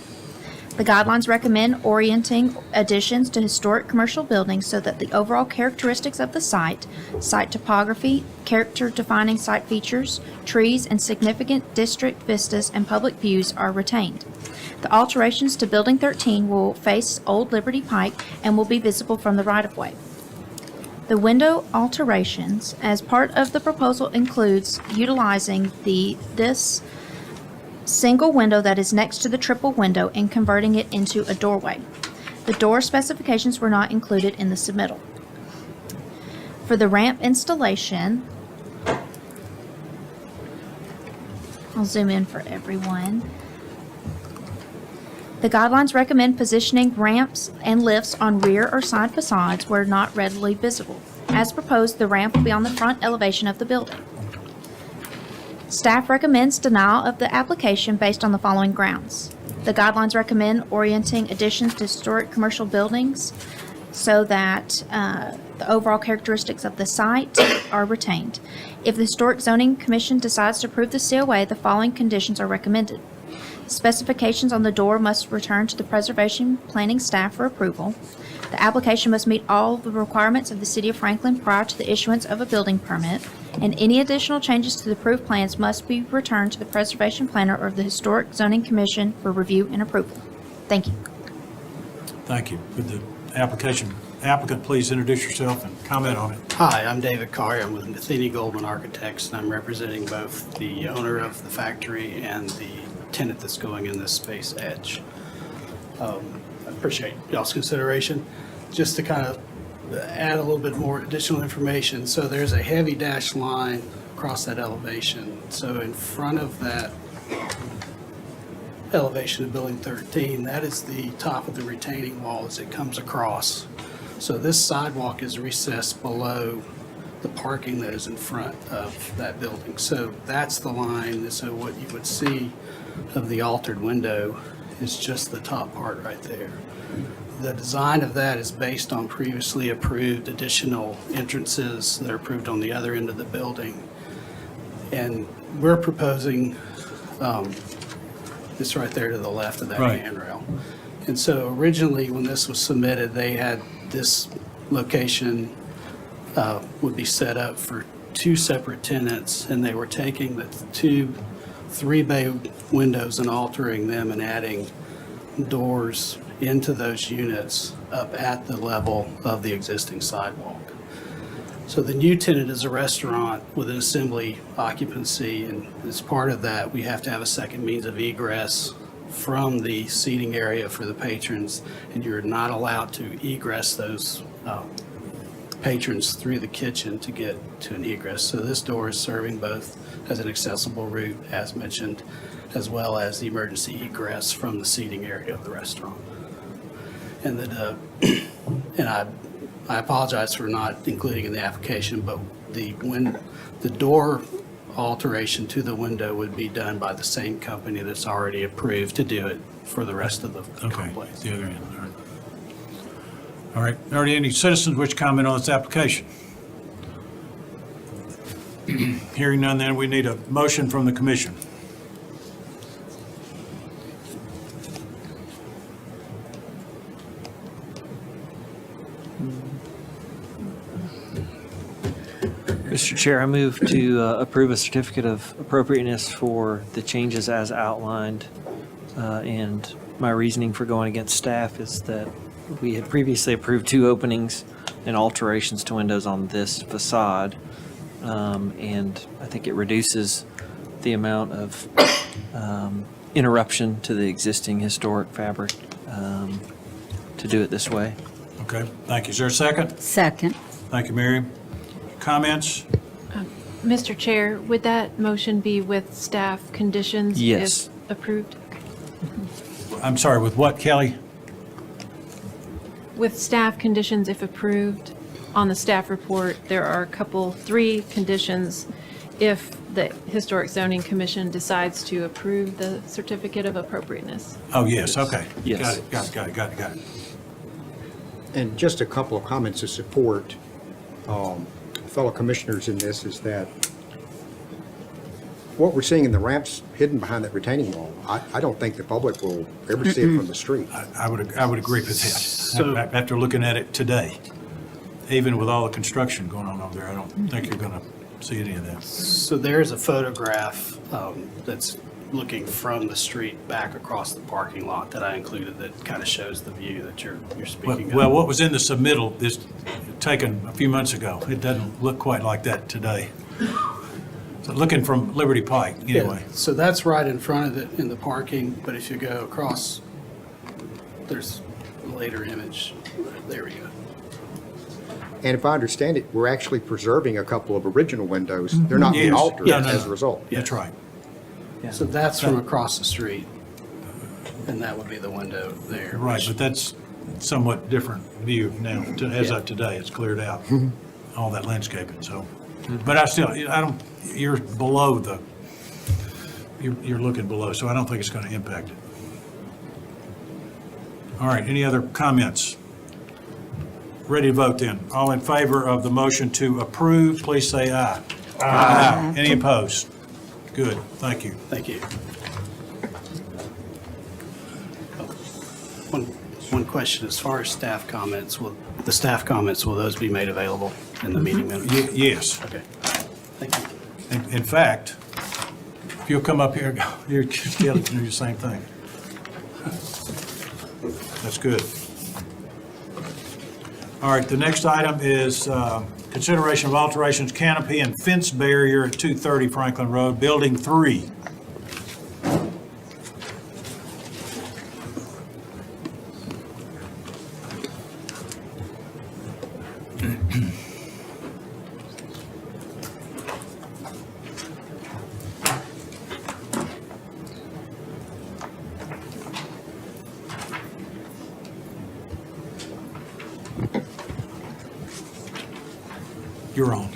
The guidelines recommend orienting additions to historic commercial buildings so that the overall characteristics of the site topography, character-defining site features, trees, and significant district vistas and public views are retained. The alterations to Building 13 will face Old Liberty Pike and will be visible from the right-of-way. The window alterations as part of the proposal includes utilizing this single window that is next to the triple window and converting it into a doorway. The door specifications were not included in the submittal. For the ramp installation, I'll zoom in for everyone. The guidelines recommend positioning ramps and lifts on rear or side facades where not readily visible. As proposed, the ramp will be on the front elevation of the building. Staff recommends denial of the application based on the following grounds. The guidelines recommend orienting additions to historic commercial buildings so that the overall characteristics of the site are retained. If the Historic Zoning Commission decides to approve the COA, the following conditions are recommended. Specifications on the door must return to the preservation planning staff for approval. The application must meet all the requirements of the City of Franklin prior to the issuance of a building permit, and any additional changes to the approved plans must be returned to the preservation planner or the Historic Zoning Commission for review and approval. Thank you. Thank you. Would the applicant please introduce yourself and comment on it? Hi, I'm David Carr. I'm with Matheny Goldman Architects, and I'm representing both the owner of the factory and the tenant that's going in this space, Edge. I appreciate y'all's consideration. Just to kind of add a little bit more additional information. So there's a heavy dashed line across that elevation. So in front of that elevation of Building 13, that is the top of the retaining wall as it comes across. So this sidewalk is recessed below the parking that is in front of that building. So that's the line. So what you would see of the altered window is just the top part right there. The design of that is based on previously approved additional entrances that are approved on the other end of the building. And we're proposing this right there to the left of that Right. handrail. And so originally, when this was submitted, they had this location would be set up for 2 separate tenants, and they were taking the 2 3-bay windows and altering them and adding doors into those units up at the level of the existing sidewalk. So the new tenant is a restaurant with an assembly occupancy, and as part of that, we have to have a second means of egress from the seating area for the patrons, and you're not allowed to egress those patrons through the kitchen to get to an egress. So this door is serving both as an accessible route, as mentioned, as well as the emergency egress from the seating area of the restaurant. And that, and I apologize for not including in the application, but the door alteration to the window would be done by the same company that's already approved to do it for the rest of the complex. The other end, all right. All right, are there any citizens which comment on this application? Hearing none, then we need a motion from the commission. Mr. Chair, I move to approve a certificate of appropriateness for the changes as outlined. And my reasoning for going against staff is that we had previously approved 2 openings and alterations to windows on this facade. And I think it reduces the amount of interruption to the existing historic fabric to do it this way. Okay, thank you. Is there a second? Second. Thank you, Miriam. Comments? Mr. Chair, would that motion be with staff conditions? Yes. If approved? I'm sorry, with what, Kelly? With staff conditions if approved. On the staff report, there are 3 conditions if the Historic Zoning Commission decides to approve the certificate of appropriateness. Oh, yes, okay. Yes. Got it. And just a couple of comments to support fellow commissioners in this is that what we're seeing in the ramps hidden behind that retaining wall, I don't think the public will ever see it from the street. I would agree with that. After looking at it today, even with all the construction going on over there, I don't think you're going to see any of that. So there's a photograph that's looking from the street back across the parking lot that I included that kind of shows the view that you're speaking of. Well, what was in the submittal is taken a few months ago. It doesn't look quite like that today. So looking from Liberty Pike, anyway. Yeah, so that's right in front of it in the parking, but if you go across, there's a later image. There we go. And if I understand it, we're actually preserving a couple of original windows. They're not being Yes. altered No. as a result. That's right. So that's from across the street, and that would be the window there. Right, which- but that's somewhat different view now, as of today, it's cleared out, all that landscaping, so. But you're below you're looking below, so I don't think it's going to impact it. All right, any other comments? Ready to vote then. All in favor of the motion to approve, please say aye. Aye. Any opposed? Good, thank you. Thank you. One question, as far as staff comments, will those be made available in the meeting minutes? Yes. Okay, thank you. In fact, if you'll come up here, you're still to do the same thing. That's good. All right, the next item is consideration of alterations canopy and fence barrier at 230 Franklin Road, Building 3. You're on.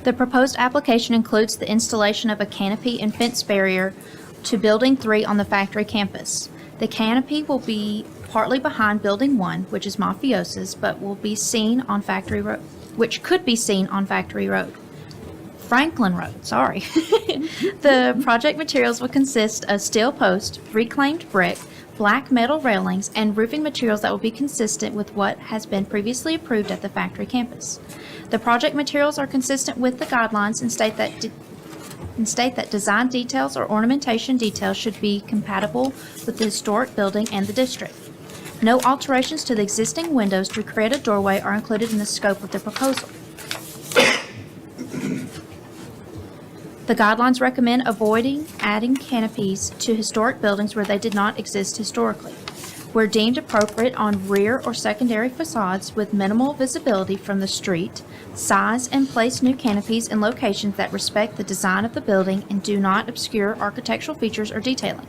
The proposed application includes the installation of a canopy and fence barrier to Building 3 on the factory campus. The canopy will be partly behind Building 1, which is Mafiosa's, but will be seen on Factory Road, which could be seen on Factory Road. Franklin Road, sorry. The project materials will consist of steel posts, reclaimed brick, black metal railings, and roofing materials that will be consistent with what has been previously approved at the factory campus. The project materials are consistent with the guidelines and state that design details or ornamentation details should be compatible with the historic building and the district. No alterations to the existing windows to create a doorway are included in the scope of the proposal. The guidelines recommend avoiding adding canopies to historic buildings where they did not exist historically. where deemed appropriate on rear or secondary facades with minimal visibility from the street, size and place new canopies in locations that respect the design of the building and do not obscure architectural features or detailing.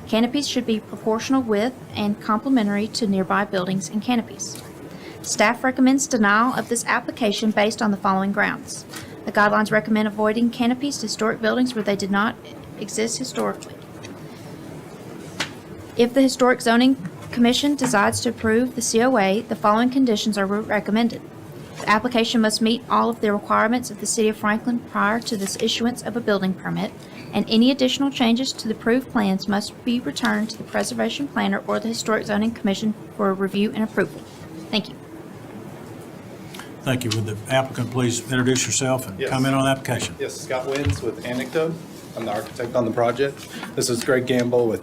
Canopies should be proportional with and complementary to nearby buildings and canopies. Staff recommends denial of this application based on the following grounds. The guidelines recommend avoiding canopies to historic buildings where they did not exist historically. If the Historic Zoning Commission decides to approve the COA, the following conditions are recommended. The application must meet all of the requirements of the City of Franklin prior to the issuance of a building permit, and any additional changes to the approved plans must be returned to the Preservation Planner or the Historic Zoning Commission for review and approval. Thank you. Thank you. Would the applicant please introduce yourself and Yes. comment on the application? Yes, Scott Wins with Anecdote. I'm the architect on the project. This is Greg Gamble with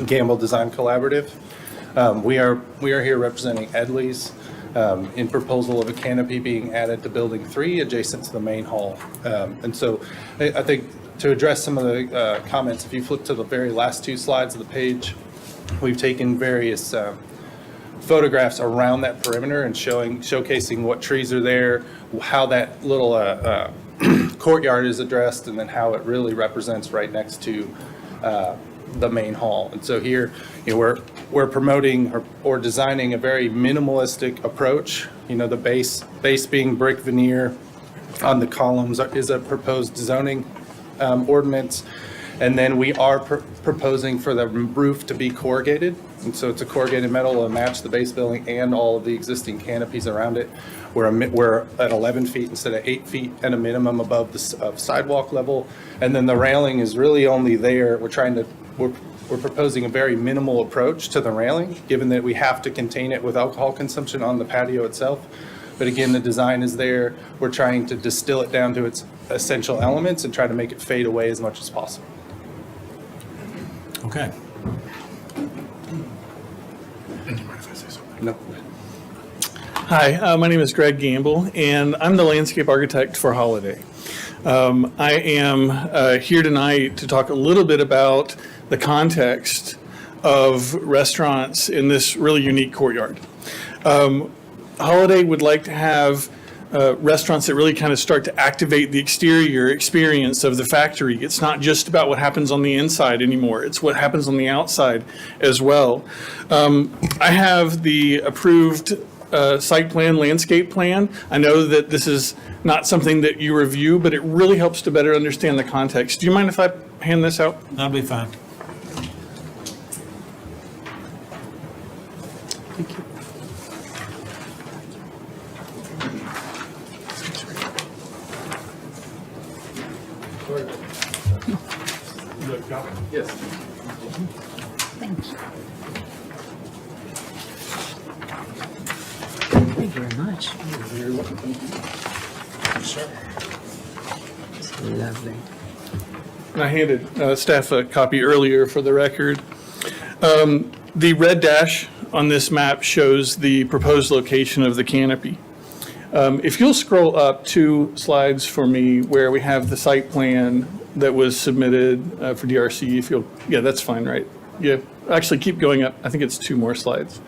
Gamble Design Collaborative. We are here representing Edley's in proposal of a canopy being added to Building 3 adjacent to the main hall. And so I think to address some of the comments, if you flip to the very last two slides of the page, we've taken various photographs around that perimeter and showcasing what trees are there, how that little courtyard is addressed, and then how it really represents right next to the main hall. And so here, we're promoting or designing a very minimalistic approach. The base being brick veneer on the columns is a proposed zoning ordinance. And then we are proposing for the roof to be corrugated. And so it's a corrugated metal to match the base building and all of the existing canopies around it. We're at 11 feet instead of 8 feet at a minimum above the sidewalk level. And then the railing is really only there. We're proposing a very minimal approach to the railing, given that we have to contain it with alcohol consumption on the patio itself. But again, the design is there. We're trying to distill it down to its essential elements and try to make it fade away as much as possible. Okay. No. Hi, my name is Greg Gamble, and I'm the landscape architect for Holiday. I am here tonight to talk a little bit about the context of restaurants in this really unique courtyard. Holiday would like to have restaurants that really kind of start to activate the exterior experience of the factory. It's not just about what happens on the inside anymore. It's what happens on the outside as well. I have the approved site plan, landscape plan. I know that this is not something that you review, but it really helps to better understand the context. Do you mind if I hand this out? That'll be fine. Yes. Thank you. Thank you very much. Lovely. And I handed staff a copy earlier for the record. The red dash on this map shows the proposed location of the canopy. If you'll scroll up 2 slides for me where we have the site plan that was submitted for DRC, if you'll, yeah, that's fine, right? Yeah, actually keep going up. I think it's 2 more slides.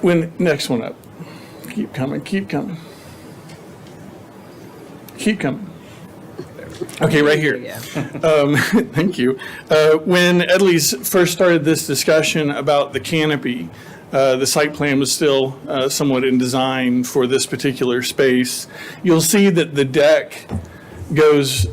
Next one up. Keep coming, keep coming. Keep coming. Okay, right here. Thank you. When Edley's first started this discussion about the canopy, the site plan was still somewhat in design for this particular space. You'll see that the deck goes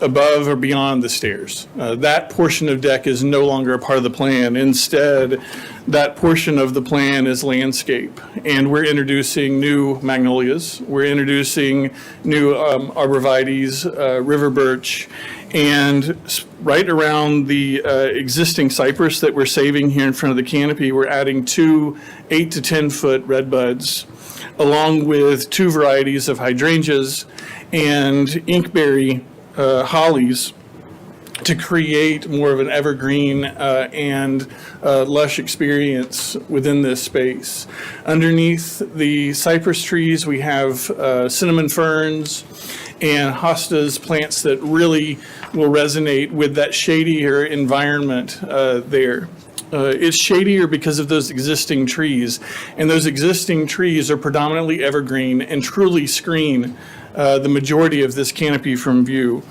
above or beyond the stairs. That portion of deck is no longer a part of the plan. Instead, that portion of the plan is landscape. And we're introducing new magnolias. We're introducing new arborvitaes, river birch, and right around the existing cypress that we're saving here in front of the canopy, we're adding 2 8 to 10 foot red buds, along with 2 varieties of hydrangeas and inkberry hollies to create more of an evergreen and lush experience within this space. Underneath the cypress trees, we have cinnamon ferns and hostas, plants that really will resonate with that shadier environment there. It's shadier because of those existing trees, and those existing trees are predominantly evergreen and truly screen the majority of this canopy from view.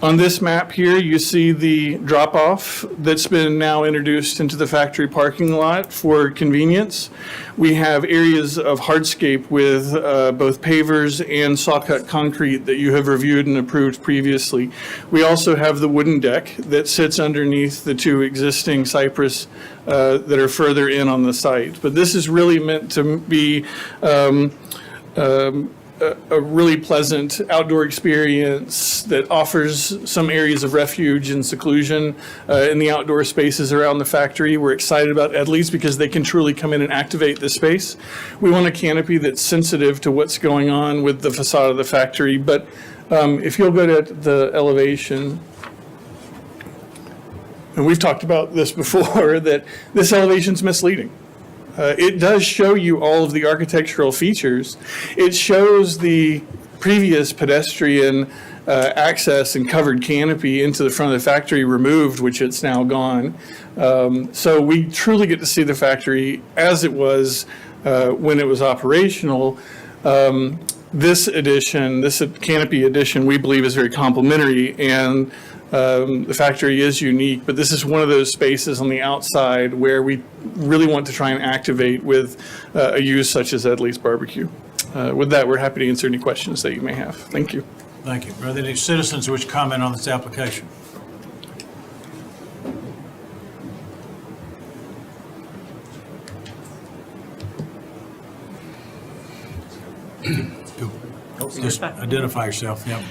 On this map here, you see the drop-off that's been now introduced into the factory parking lot for convenience. We have areas of hardscape with both pavers and saw-cut concrete that you have reviewed and approved previously. We also have the wooden deck that sits underneath the two existing cypress that are further in on the site. But this is really meant to be a really pleasant outdoor experience that offers some areas of refuge and seclusion in the outdoor spaces around the factory. We're excited about Edley's because they can truly come in and activate the space. We want a canopy that's sensitive to what's going on with the facade of the factory. But if you'll go to the elevation, and we've talked about this before, that this elevation's misleading. It does show you all of the architectural features. It shows the previous pedestrian access and covered canopy into the front of the factory removed, which it's now gone. So we truly get to see the factory as it was when it was operational. This addition, this canopy addition, we believe is very complementary, and the factory is unique, but this is one of those spaces on the outside where we really want to try and activate with a use such as Edley's Barbecue. With that, we're happy to answer any questions that you may have. Thank you. Thank you. Are there any citizens who wish to comment on this application? Just identify yourself, yeah.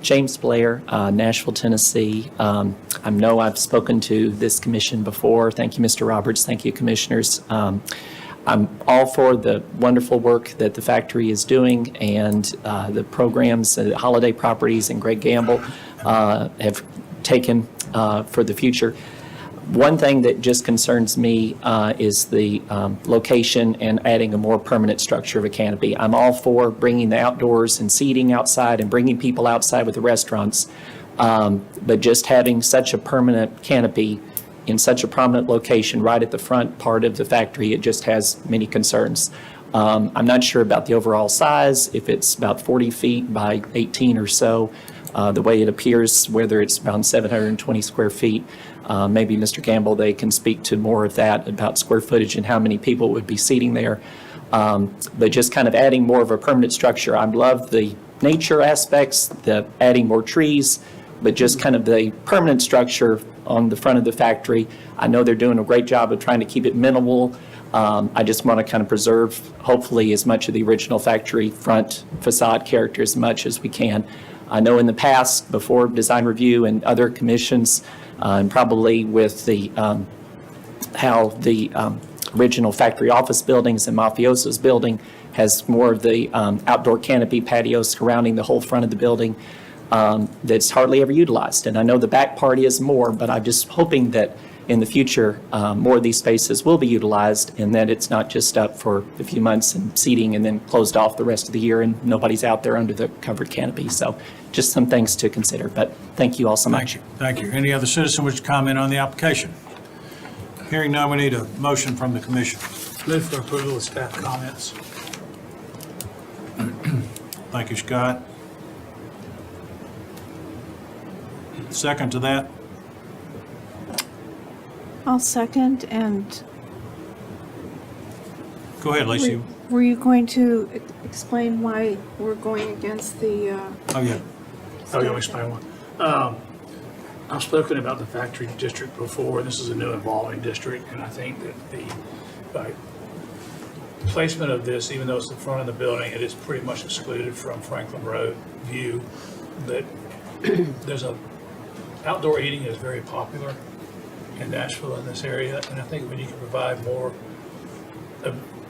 James Blair, Nashville, Tennessee. I know I've spoken to this commission before. Thank you, Mr. Roberts. Thank you, commissioners. I'm all for the wonderful work that the factory is doing, and the programs, the holiday properties, and Greg Gamble have taken for the future. One thing that just concerns me is the location and adding a more permanent structure of a canopy. I'm all for bringing the outdoors and seating outside and bringing people outside with the restaurants, but just having such a permanent canopy in such a prominent location right at the front part of the factory, it just has many concerns. I'm not sure about the overall size, if it's about 40 feet by 18 or so, the way it appears, whether it's around 720 square feet. Maybe Mr. Gamble, they can speak to more of that about square footage and how many people would be seating there. But just kind of adding more of a permanent structure. I love the nature aspects, the adding more trees, but just kind of the permanent structure on the front of the factory. I know they're doing a great job of trying to keep it minimal. I just want to kind of preserve, hopefully, as much of the original factory front facade character as much as we can. I know in the past, before design review and other commissions, and probably with the how the original factory office buildings and Mafioso's building has more of the outdoor canopy patios surrounding the whole front of the building that's hardly ever utilized. And I know the back part is more, but I'm just hoping that in the future, more of these spaces will be utilized, and that it's not just up for a few months and seating and then closed off the rest of the year and nobody's out there under the covered canopy. So just some things to consider, but thank you all so much. Thank you. Any other citizen wish to comment on the application? Hearing none, we need a motion from the commission. Move for approval of staff comments. Thank you, Scott. Second to that? I'll second, and Go ahead, Lacey. were you going to explain why we're going against the? Oh, yeah. Oh, you want me to explain one? I've spoken about the factory district before. This is a new evolving district, and I think that by placement of this, even though it's the front of the building, it is pretty much excluded from Franklin Road view. That there's outdoor eating is very popular in Nashville in this area, and I think when you can provide more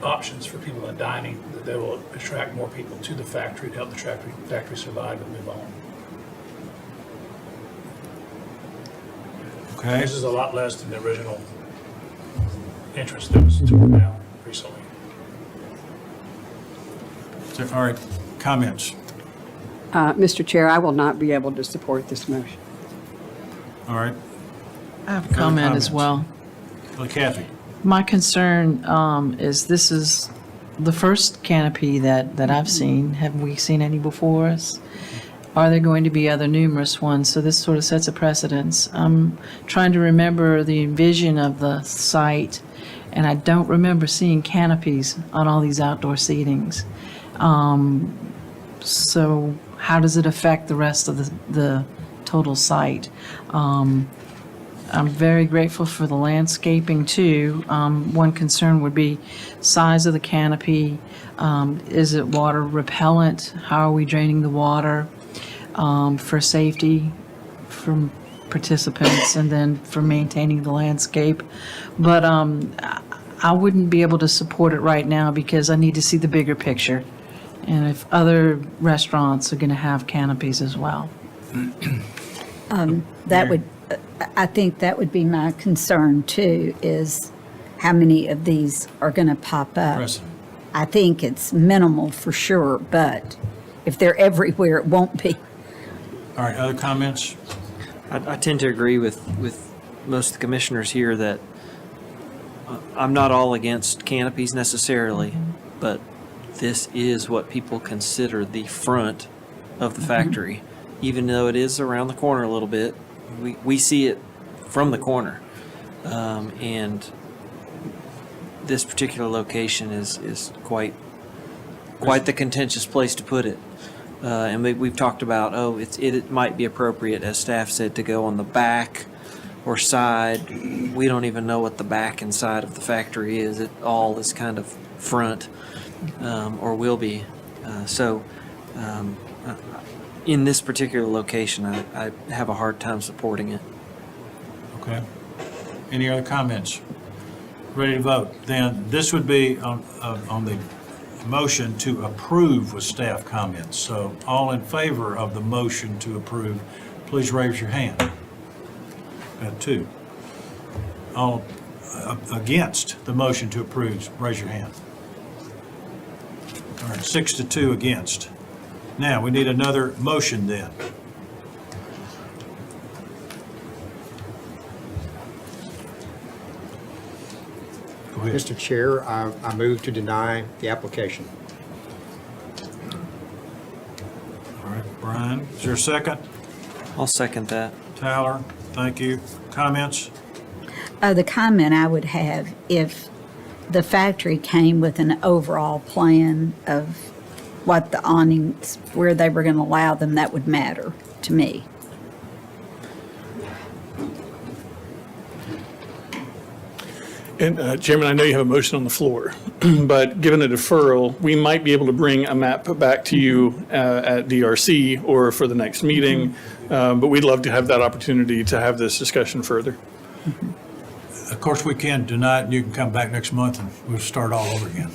options for people in dining, that they will attract more people to the factory to help the factory survive and move on. Okay. This is a lot less than the original entrance that was torn down recently. All right, comments? Mr. Chair, I will not be able to support this motion. All right. I have a comment as well. Well, Kathy? My concern is this is the first canopy that I've seen. Have we seen any before us? Are there going to be other numerous ones? So this sort of sets a precedence. I'm trying to remember the vision of the site, and I don't remember seeing canopies on all these outdoor seatings. So how does it affect the rest of the total site? I'm very grateful for the landscaping too. One concern would be size of the canopy. Is it water repellent? How are we draining the water for safety from participants and then for maintaining the landscape? But I wouldn't be able to support it right now because I need to see the bigger picture. And if other restaurants are going to have canopies as well. I think that would be my concern too, is how many of these are going to pop up. Precedent. I think it's minimal for sure, but if they're everywhere, it won't be. All right, other comments? I tend to agree with most of the commissioners here that I'm not all against canopies necessarily, but this is what people consider the front of the factory. Even though it is around the corner a little bit, we see it from the corner. And this particular location is quite the contentious place to put it. And we've talked about, it might be appropriate, as staff said, to go on the back or side. We don't even know what the back and side of the factory is. It all is kind of front, or will be. In this particular location, I have a hard time supporting it. Okay. Any other comments? Ready to vote? Then this would be on the motion to approve with staff comments. So all in favor of the motion to approve, please raise your hand. Got two. All against the motion to approve, raise your hand. All right, 6-2 against. Now, we need another motion then. Go ahead. Mr. Chair, I move to deny the application. All right, Brian, is there a second? I'll second that. Tyler, thank you. Comments? The comment I would have, if the factory came with an overall plan of what the awnings, where they were going to allow them, that would matter to me. And Chairman, I know you have a motion on the floor, but given a deferral, we might be able to bring a map back to you at DRC or for the next meeting, but we'd love to have that opportunity to have this discussion further. Of course, we can deny it, and you can come back next month and we'll start all over again.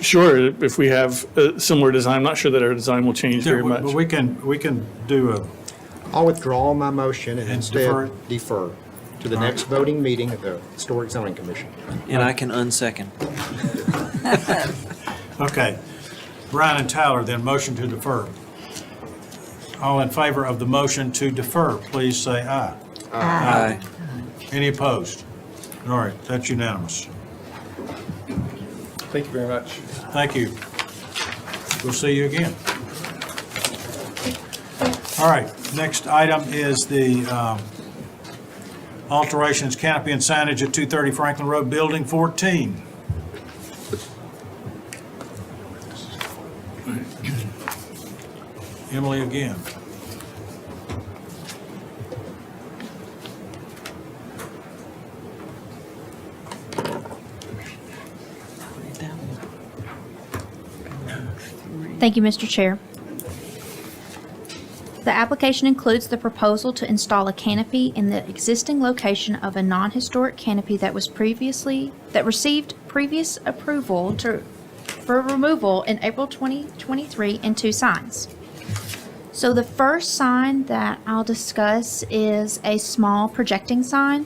Sure, if we have a similar design, I'm not sure that our design will change very much. But we can do a, I'll withdraw my motion and defer instead defer to the next voting meeting of the Historic Zoning Commission. And I can unsecond. okay. Brian and Tyler, then motion to defer. All in favor of the motion to defer, please say aye. Aye. Any opposed? All right, that's unanimous. Thank you very much. Thank you. We'll see you again. All right, next item is the alterations canopy and signage at 230 Franklin Road, Building 14. Emily again. Thank you, Mr. Chair. The application includes the proposal to install a canopy in the existing location of a non-historic canopy that received previous approval for removal in April 2023 and 2 signs. So the first sign that I'll discuss is a small projecting sign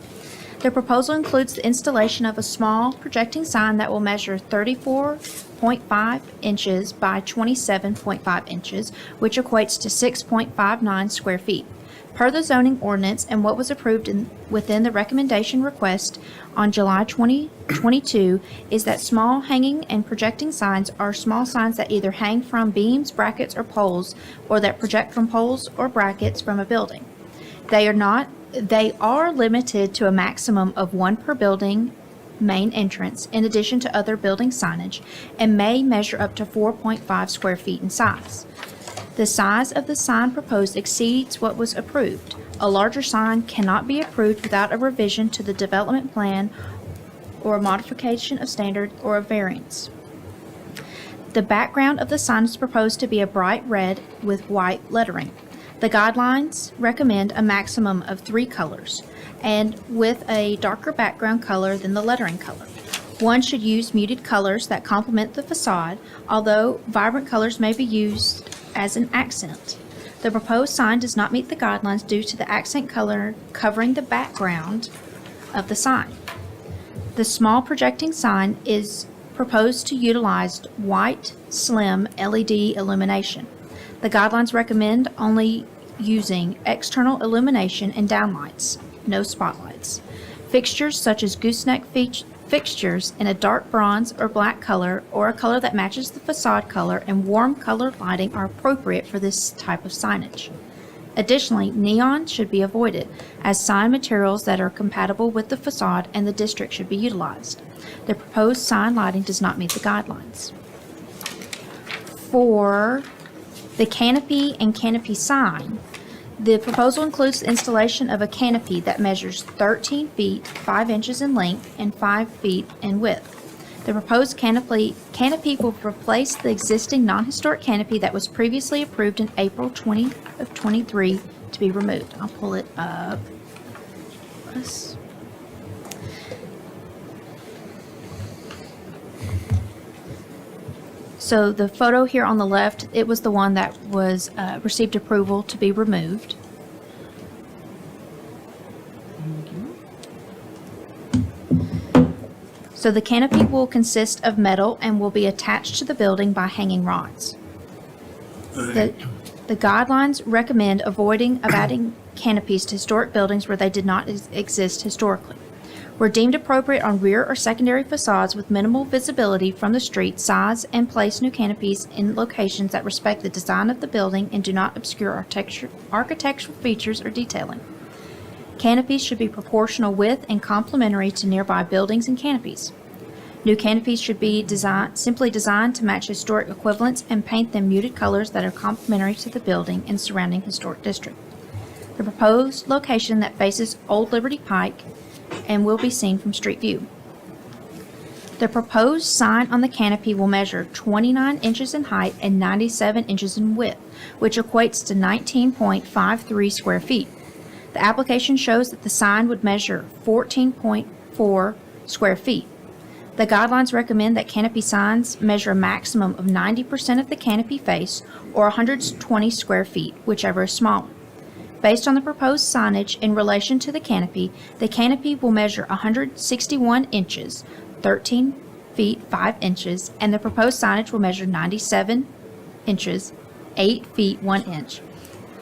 The proposal includes the installation of a small projecting sign that will measure 34.5 inches by 27.5 inches, which equates to 6.59 square feet. Per the zoning ordinance and what was approved within the recommendation request on July 2022 is that small hanging and projecting signs are small signs that either hang from beams, brackets, or poles, or that project from poles or brackets from a building. They are limited to a maximum of one per building main entrance, in addition to other building signage, and may measure up to 4.5 square feet in size. The size of the sign proposed exceeds what was approved. A larger sign cannot be approved without a revision to the development plan or a modification of standard or a variance. The background of the sign is proposed to be a bright red with white lettering. The guidelines recommend a maximum of 3 colors, and with a darker background color than the lettering color. One should use muted colors that complement the facade, although vibrant colors may be used as an accent. The proposed sign does not meet the guidelines due to the accent color covering the background of the sign. The small projecting sign is proposed to utilize white, slim LED illumination. The guidelines recommend only using external illumination and downlights, no spotlights. Fixtures such as gooseneck fixtures in a dark bronze or black color, or a color that matches the facade color, and warm colored lighting are appropriate for this type of signage. Additionally, neon should be avoided, as sign materials that are compatible with the facade and the district should be utilized. The proposed sign lighting does not meet the guidelines. For the canopy and canopy sign, the proposal includes the installation of a canopy that measures 13 feet 5 inches in length and 5 feet in width. The proposed canopy will replace the existing non-historic canopy that was previously approved in April 2023 to be removed. I'll pull it up. So the photo here on the left, it was the one that was received approval to be removed. So the canopy will consist of metal and will be attached to the building by hanging rods. The guidelines recommend avoiding adding canopies to historic buildings where they did not exist historically. Were deemed appropriate on rear or secondary facades with minimal visibility from the street, size and place new canopies in locations that respect the design of the building and do not obscure architectural features or detailing. Canopies should be proportional with and complementary to nearby buildings and canopies. New canopies should be simply designed to match historic equivalents and paint them muted colors that are complementary to the building and surrounding historic district. The proposed location that faces Old Liberty Pike and will be seen from street view. The proposed sign on the canopy will measure 29 inches in height and 97 inches in width, which equates to 19.53 square feet. The application shows that the sign would measure 14.4 square feet. The guidelines recommend that canopy signs measure a maximum of 90% of the canopy face, or 120 square feet, whichever is smaller. Based on the proposed signage in relation to the canopy will measure 161 inches, 13 feet 5 inches, and the proposed signage will measure 97 inches, 8 feet 1 inch.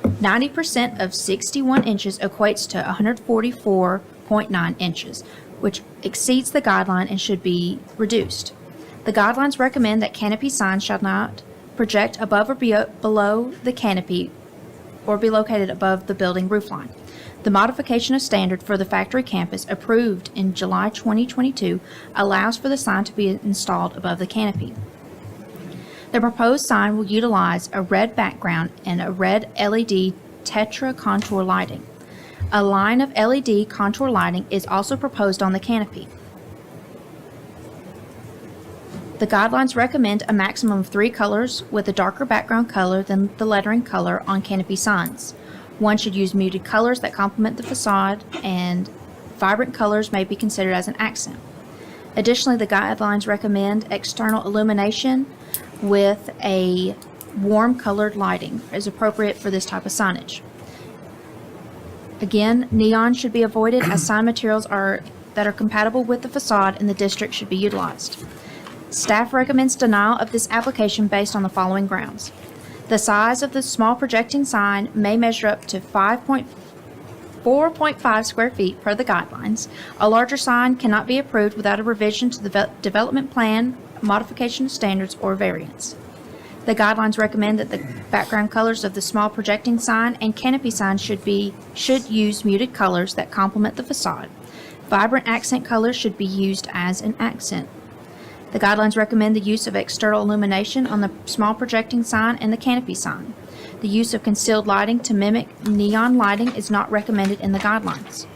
90% of 61 inches equates to 144.9 inches, which exceeds the guideline and should be reduced. The guidelines recommend that canopy signs shall not project above or below the canopy or be located above the building roofline. The modification of standard for the factory campus approved in July 2022 allows for the sign to be installed above the canopy. The proposed sign will utilize a red background and a red LED tetra contour lighting. A line of LED contour lighting is also proposed on the canopy. The guidelines recommend a maximum of 3 colors with a darker background color than the lettering color on canopy signs. One should use muted colors that complement the facade, and vibrant colors may be considered as an accent. Additionally, the guidelines recommend external illumination with a warm colored lighting is appropriate for this type of signage. Again, neon should be avoided as sign materials that are compatible with the facade in the district should be utilized. Staff recommends denial of this application based on the following grounds. The size of the small projecting sign may measure up to 4.5 square feet per the guidelines. A larger sign cannot be approved without a revision to the development plan, modification of standards, or variance. The guidelines recommend that the background colors of the small projecting sign and canopy sign should use muted colors that complement the facade. Vibrant accent colors should be used as an accent. The guidelines recommend the use of external illumination on the small projecting sign and the canopy sign. The use of concealed lighting to mimic neon lighting is not recommended in the guidelines.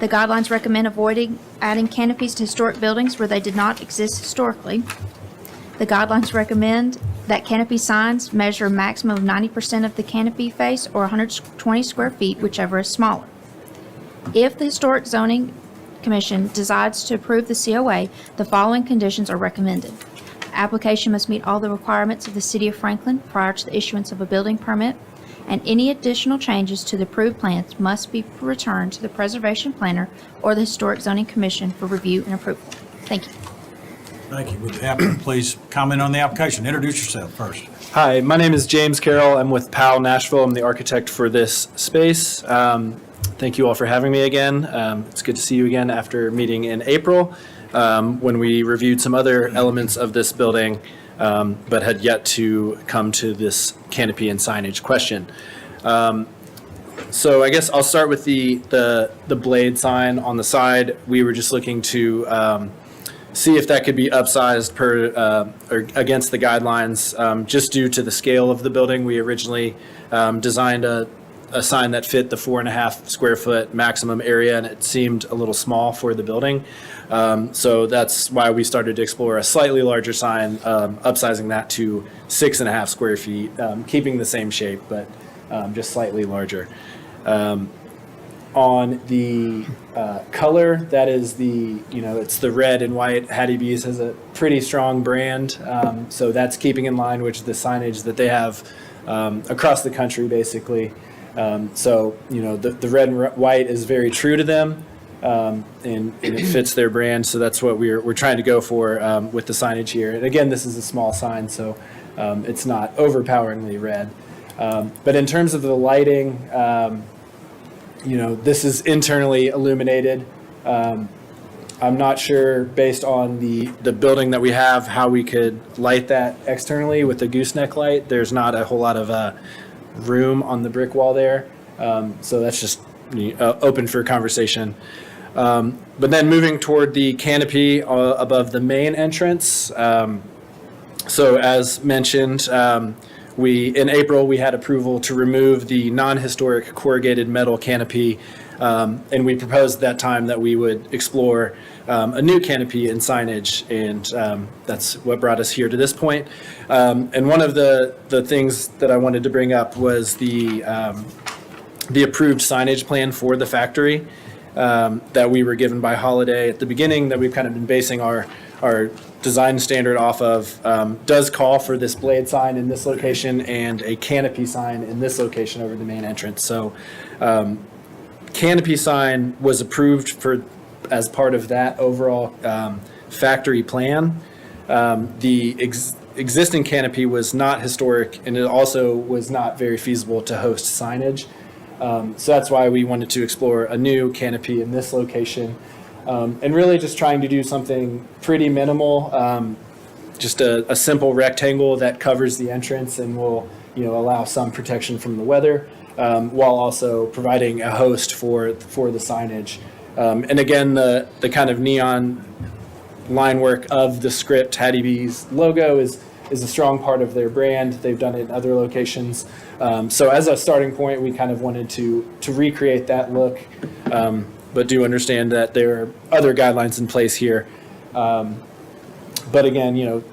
The guidelines recommend avoiding adding canopies to historic buildings where they did not exist historically. The guidelines recommend that canopy signs measure a maximum of 90% of the canopy face or 120 square feet, whichever is smaller. If the Historic Zoning Commission decides to approve the COA, the following conditions are recommended. Application must meet all the requirements of the City of Franklin prior to the issuance of a building permit, and any additional changes to the approved plans must be returned to the Preservation Planner or the Historic Zoning Commission for review and approval. Thank you. Thank you. Would the applicant please comment on the application? Introduce yourself first. Hi, my name is James Carroll. I'm with Powell Nashville. I'm the architect for this space. Thank you all for having me again. It's good to see you again after meeting in April when we reviewed some other elements of this building, but had yet to come to this canopy and signage question. So I guess I'll start with the blade sign on the side. We were just looking to see if that could be upsized or against the guidelines, just due to the scale of the building. We originally designed a sign that fit the 4.5 square foot maximum area, and it seemed a little small for the building. So that's why we started to explore a slightly larger sign, upsizing that to 6.5 square feet, keeping the same shape, but just slightly larger. On the color, that is it's the red and white. Hattie B's has a pretty strong brand, so that's keeping in line with the signage that they have across the country, basically. So the red and white is very true to them, and it fits their brand. So that's what we're trying to go for with the signage here. And again, this is a small sign, so it's not overpoweringly red. But in terms of the lighting, this is internally illuminated. I'm not sure, based on the building that we have, how we could light that externally with the gooseneck light. There's not a whole lot of room on the brick wall there. So that's just open for conversation. But then moving toward the canopy above the main entrance. So as mentioned, in April, we had approval to remove the non-historic corrugated metal canopy, and we proposed at that time that we would explore a new canopy and signage, and that's what brought us here to this point. And one of the things that I wanted to bring up was the approved signage plan for the factory that we were given by Holiday at the beginning, that we've kind of been basing our design standard off of, does call for this blade sign in this location and a canopy sign in this location over the main entrance. So canopy sign was approved as part of that overall factory plan. The existing canopy was not historic, and it also was not very feasible to host signage. So that's why we wanted to explore a new canopy in this location. And really just trying to do something pretty minimal, just a simple rectangle that covers the entrance and will allow some protection from the weather, while also providing a host for the signage. And again, the kind of neon line work of the script, Hattie B's logo is a strong part of their brand. They've done it in other locations. So as a starting point, we kind of wanted to recreate that look, but do understand that there are other guidelines in place here. But again,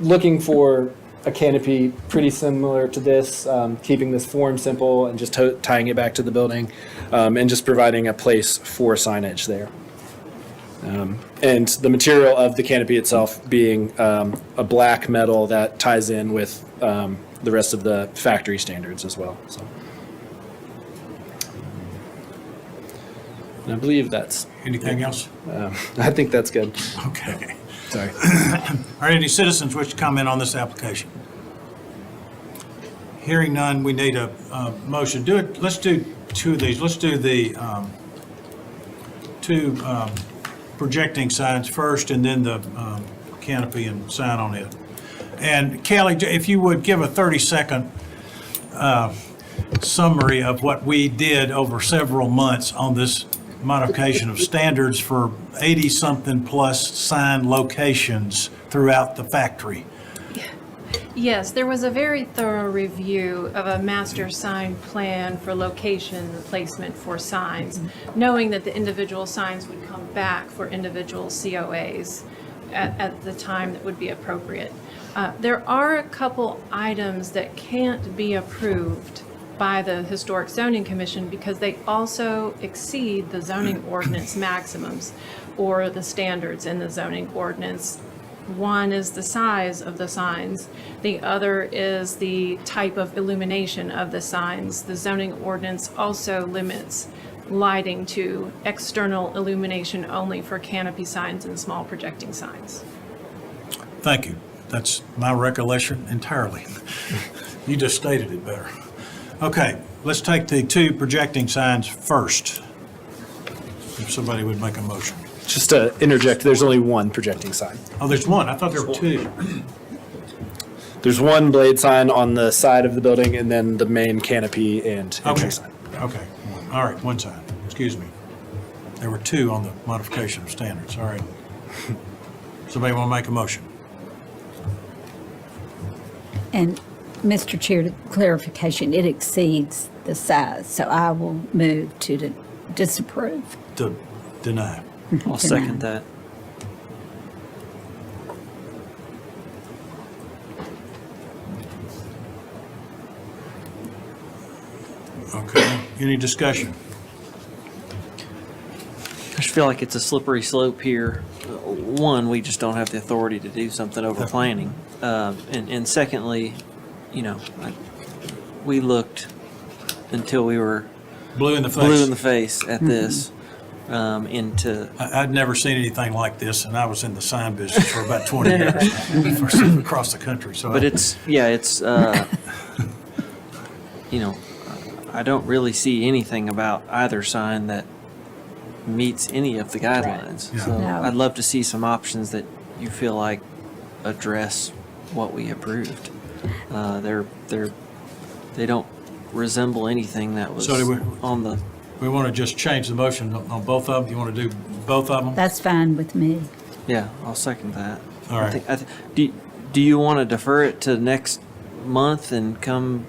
looking for a canopy pretty similar to this, keeping this form simple and just tying it back to the building, and just providing a place for signage there. And the material of the canopy itself being a black metal that ties in with the rest of the factory standards as well. So. And I believe that's, Anything else? I think that's good. Okay. Sorry. Are any citizens wish to comment on this application? Hearing none, we need a motion. Let's do two of these. Let's do the two projecting signs first, and then the canopy and sign on it. And Kelly, if you would give a 30-second summary of what we did over several months on this modification of standards for 80-something plus sign locations throughout the factory. Yes, there was a very thorough review of a master sign plan for location and placement for signs, knowing that the individual signs would come back for individual COAs at the time that would be appropriate. There are a couple items that can't be approved by the Historic Zoning Commission because they also exceed the zoning ordinance maximums or the standards in the zoning ordinance. One is the size of the signs. The other is the type of illumination of the signs. The zoning ordinance also limits lighting to external illumination only for canopy signs and small projecting signs. Thank you. That's my recollection entirely. You just stated it better. Okay, let's take the two projecting signs first. If somebody would make a motion. Just to interject, there's only one projecting sign. Oh, there's one. I thought there were two. There's one blade sign on the side of the building and then the main canopy and entry Okay. sign. Okay. All right, one sign. Excuse me. There were two on the modification of standards. All right. Somebody want to make a motion? And Mr. Chair, clarification, it exceeds the size, so I will move to disapprove. To deny. I'll second that. Okay. Any discussion? I just feel like it's a slippery slope here. One, we just don't have the authority to do something over planning. And secondly, you know, we looked until we were Blue in the face. blue in the face at this. Into I'd never seen anything like this, and I was in the sign business for about 20 years across the country. So, but it's you know, I don't really see anything about either sign that meets any of the guidelines. Yeah. So No. I'd love to see some options that you feel like address what we approved. They don't resemble anything that was So do we- on the. we want to just change the motion on both of them. You want to do both of them? That's fine with me. Yeah, I'll second that. All right. Do you want to defer it to next month and come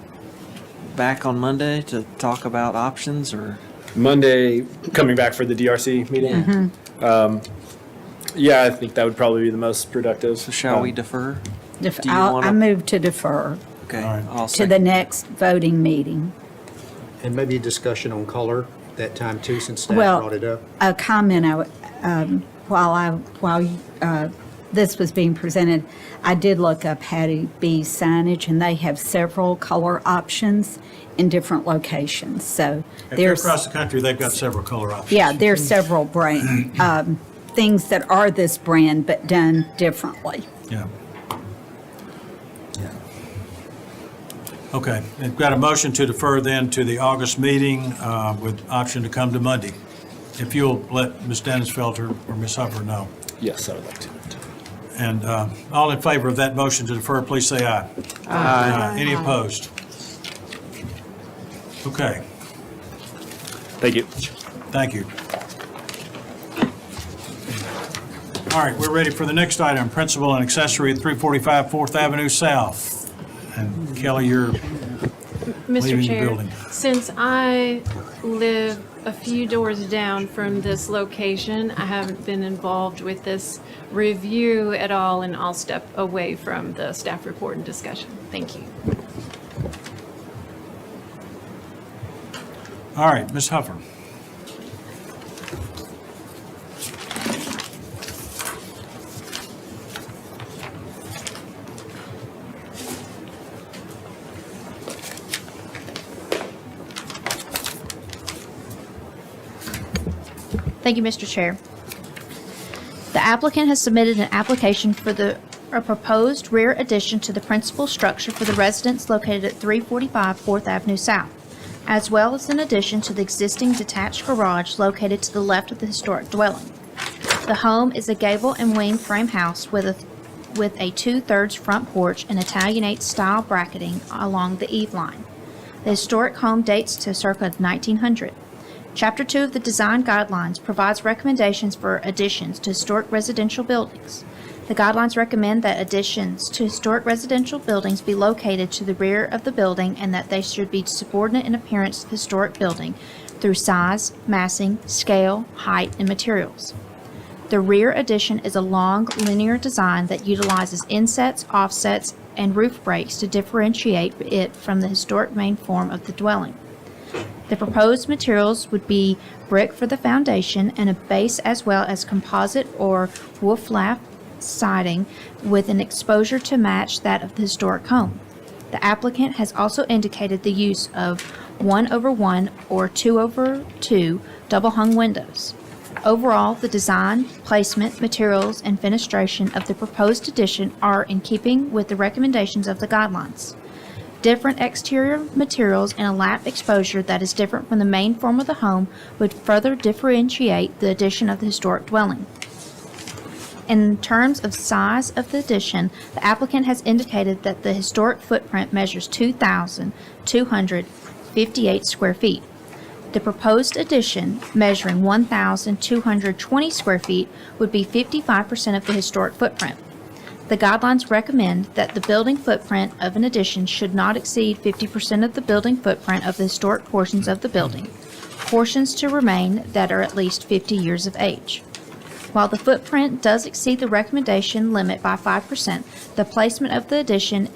back on Monday to talk about options, or? Monday, coming back for the DRC meeting? Yeah, I think that would probably be the most productive. So shall we defer? Do you I wanna- move to defer Okay, All right. I'll to second. the next voting meeting. And maybe a discussion on color at that time too, since staff Well, brought it up. a comment, while this was being presented, I did look up Hattie B signage, and they have several color options in different locations, so If they're there's, across the country, they've got several color options. yeah, there's several brand, things that are this brand but done differently. Yeah. Okay, we've got a motion to defer then to the August meeting with option to come to Monday. If you'll let Ms. Dennisfelter or Ms. Huffer know. Yes, I would like to. And all in favor of that motion to defer, please say aye. Aye. Any opposed? Okay, Thank you. thank you. All right, we're ready for the next item, principal and accessory at 345 Fourth Avenue South. And Kelly, you're Mr. leaving the Chair, building. since I live a few doors down from this location, I haven't been involved with this review at all, and I'll step away from the staff report and discussion. Thank you. All right, Ms. Huffer. Thank you, Mr. Chair. The applicant has submitted an application for a proposed rear addition to the principal structure for the residence located at 345 4th Avenue South, as well as an addition to the existing detached garage located to the left of the historic dwelling. The home is a gable and wing frame house with a 2/3 front porch and Italianate-style bracketing along the eave line. The historic home dates to circa 1900. Chapter 2 of the Design Guidelines provides recommendations for additions to historic residential buildings. The guidelines recommend that additions to historic residential buildings be located to the rear of the building and that they should be subordinate in appearance to the historic building through size, massing, scale, height, and materials. The rear addition is a long, linear design that utilizes insets, offsets, and roof breaks to differentiate it from the historic main form of the dwelling. The proposed materials would be brick for the foundation and a base, as well as composite or wolf lap siding with an exposure to match that of the historic home. The applicant has also indicated the use of 1/1 or 2/2 double-hung windows. Overall, the design, placement, materials, and fenestration of the proposed addition are in keeping with the recommendations of the guidelines. Different exterior materials and a lap exposure that is different from the main form of the home would further differentiate the addition of the historic dwelling. In terms of size of the addition, the applicant has indicated that the historic footprint measures 2,258 square feet. The proposed addition, measuring 1,220 square feet, would be 55% of the historic footprint. The guidelines recommend that the building footprint of an addition should not exceed 50% of the building footprint of the historic portions of the building, portions to remain that are at least 50 years of age. While the footprint does exceed the recommendation limit by 5%, the placement of the addition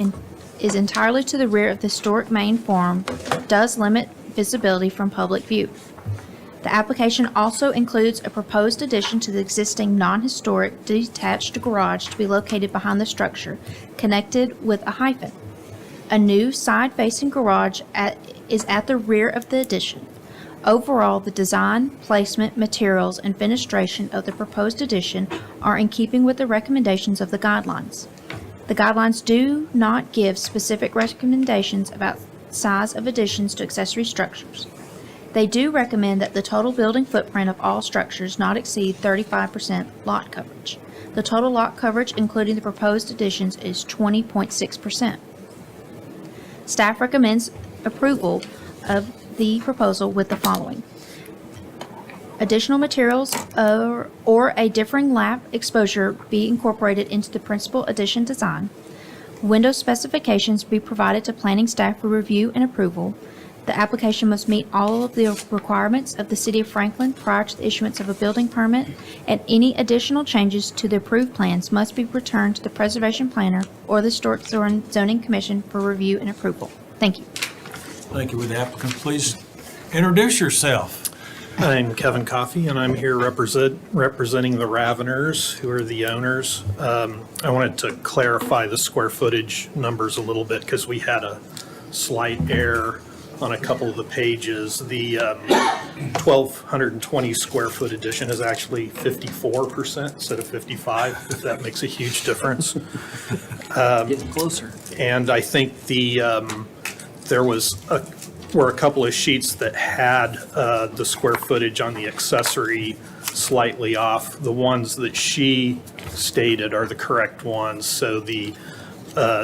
is entirely to the rear of the historic main form does limit visibility from public view. The application also includes a proposed addition to the existing non-historic detached garage to be located behind the structure, connected with a hyphen. A new side-facing garage is at the rear of the addition. Overall, the design, placement, materials, and fenestration of the proposed addition are in keeping with the recommendations of the guidelines. The guidelines do not give specific recommendations about size of additions to accessory structures. They do recommend that the total building footprint of all structures not exceed 35% lot coverage. The total lot coverage, including the proposed additions, is 20.6%. Staff recommends approval of the proposal with the following: additional materials or a differing lap exposure be incorporated into the principal addition design. Window specifications be provided to planning staff for review and approval. The application must meet all of the requirements of the City of Franklin prior to the issuance of a building permit, and any additional changes to the approved plans must be returned to the Preservation Planner or the Historic Zoning Commission for review and approval. Thank you. Thank you. Would the applicant please introduce yourself? I'm Kevin Coffey, and I'm here representing the Raveners, who are the owners. I wanted to clarify the square footage numbers a little bit because we had a slight error on a couple of the pages. The 1,220 square foot addition is actually 54% instead of 55, if that makes a huge difference. Getting closer. And I think there were a couple of sheets that had the square footage on the accessory slightly off. The ones that she stated are the correct ones. So the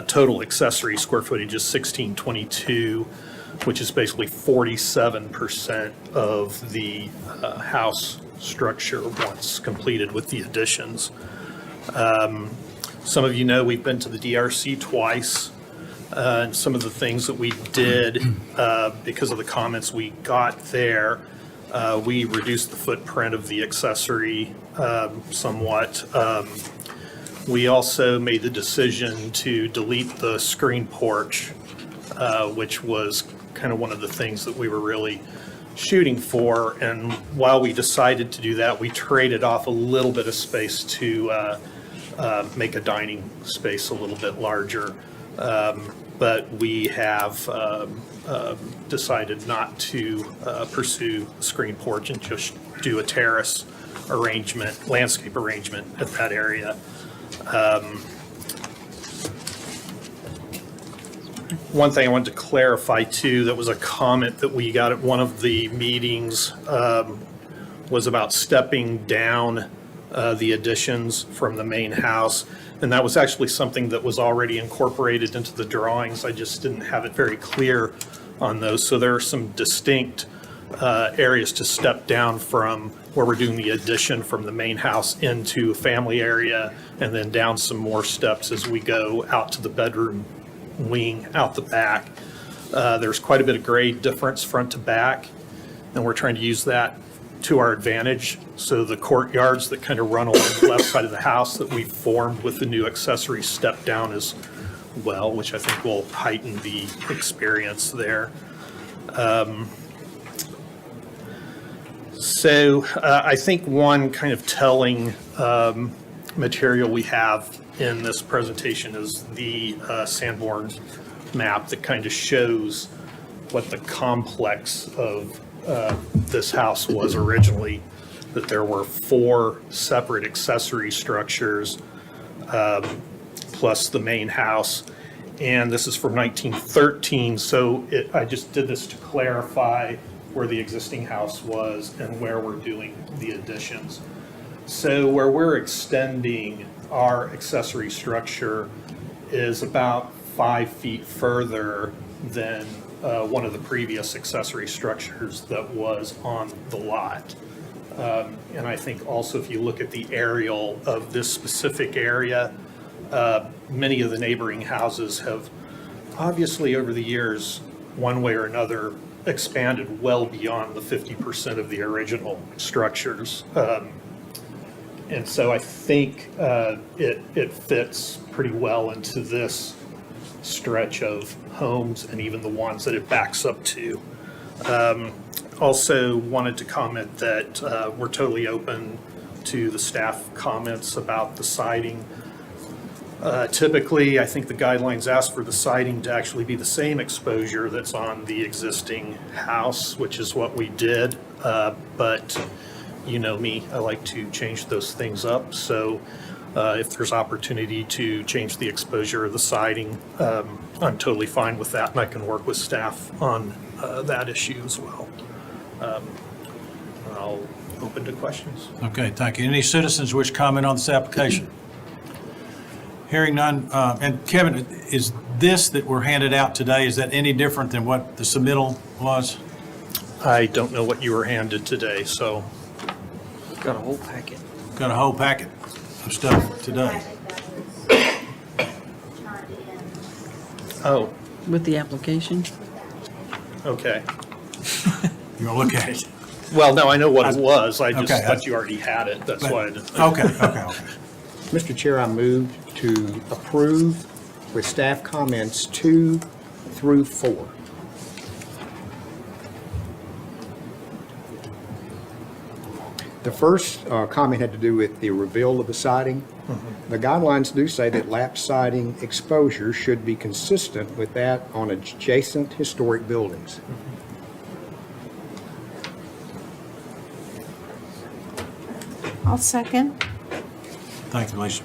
total accessory square footage is 1,622, which is basically 47% of the house structure once completed with the additions. Some of you know we've been to the DRC twice. And some of the things that we did, because of the comments we got there, we reduced the footprint of the accessory somewhat. We also made the decision to delete the screen porch, which was kind of one of the things that we were really shooting for. And while we decided to do that, we traded off a little bit of space to make a dining space a little bit larger. But we have decided not to pursue screen porch and just do a terrace arrangement, landscape arrangement at that area. One thing I wanted to clarify too, that was a comment that we got at one of the meetings, was about stepping down the additions from the main house. And that was actually something that was already incorporated into the drawings. I just didn't have it very clear on those. So there are some distinct areas to step down from where we're doing the addition from the main house into a family area, and then down some more steps as we go out to the bedroom wing out the back. There's quite a bit of grade difference front to back, and we're trying to use that to our advantage. So the courtyards that kind of run along the left side of the house that we formed with the new accessory step down as well, which I think will heighten the experience there. So I think one kind of telling material we have in this presentation is the Sanborn map that kind of shows what the complex of this house was originally, that there were 4 separate accessory structures plus the main house. And this is from 1913, so I just did this to clarify where the existing house was and where we're doing the additions. So where we're extending our accessory structure is about 5 feet further than one of the previous accessory structures that was on the lot. And I think also if you look at the aerial of this specific area, many of the neighboring houses have obviously over the years, one way or another, expanded well beyond the 50% of the original structures. And so I think it fits pretty well into this stretch of homes and even the ones that it backs up to. Also wanted to comment that we're totally open to the staff comments about the siding. Typically, I think the guidelines ask for the siding to actually be the same exposure that's on the existing house, which is what we did. But you know me, I like to change those things up. So if there's opportunity to change the exposure of the siding, I'm totally fine with that, and I can work with staff on that issue as well. I'll open to questions. Okay, thank you. Any citizens wish to comment on this application? Hearing none, and Kevin, is this that were handed out today, is that any different than what the submittal was? I don't know what you were handed today, so. Got a whole packet. Got a whole packet of stuff today. Oh, With the application? okay. You want to look at it? Well, no, I know what it was. I just Okay. thought you already had it. That's why I didn't. Okay. Mr. Chair, I move to approve with staff comments 2 through 4. The first comment had to do with the reveal of the siding. The guidelines do say that lap siding exposure should be consistent with that on adjacent historic buildings. I'll second. Thank you, Lisa.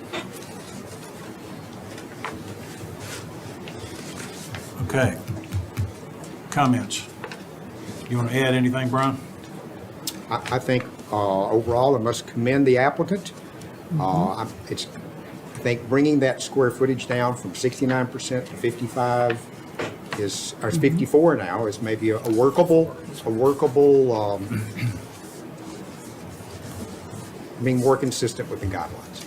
Okay. Comments? You want to add anything, Brian? I think overall, I must commend the applicant. I think bringing that square footage down from 69% to 55 is, or it's 54 now, is maybe a workable, being more consistent with the guidelines.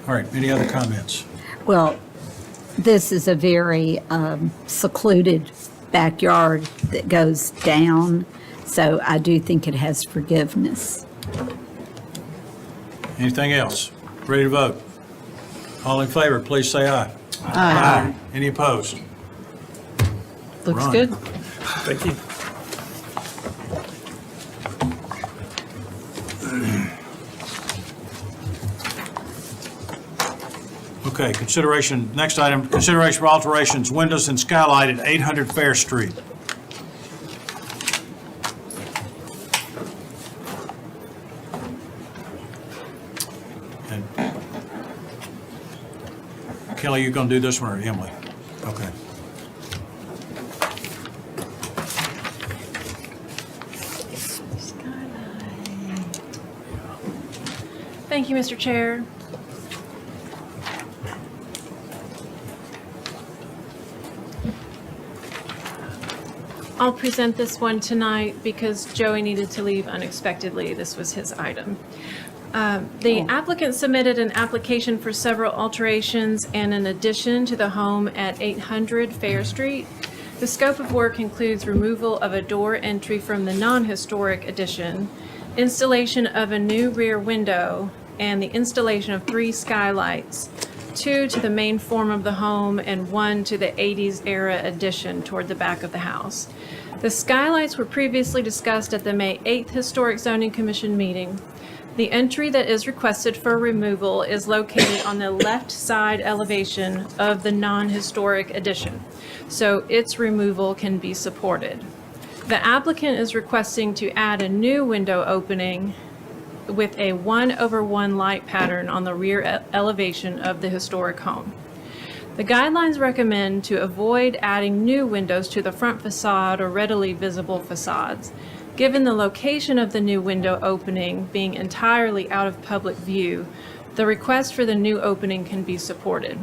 All right, any other comments? Well, this is a very secluded backyard that goes down, so I do think it has forgiveness. Anything else? Ready to vote? All in favor, please say aye. Aye. Any opposed? Looks Ron. good. Thank you. Okay, consideration, next item, consideration for alterations, windows and skylight at 800 Fair Street. And Kelly, you going to do this one or Emily? Okay. Thank you, Mr. Chair. I'll present this one tonight because Joey needed to leave unexpectedly. This was his item. The applicant submitted an application for several alterations and an addition to the home at 800 Fair Street. The scope of work includes removal of a door entry from the non-historic addition, installation of a new rear window, and the installation of 3 skylights, 2 to the main form of the home and 1 to the 80s era addition toward the back of the house. The skylights were previously discussed at the May 8th Historic Zoning Commission meeting. The entry that is requested for removal is located on the left side elevation of the non-historic addition, so its removal can be supported. The applicant is requesting to add a new window opening with a 1/1 light pattern on the rear elevation of the historic home. The guidelines recommend to avoid adding new windows to the front facade or readily visible facades. Given the location of the new window opening being entirely out of public view, the request for the new opening can be supported.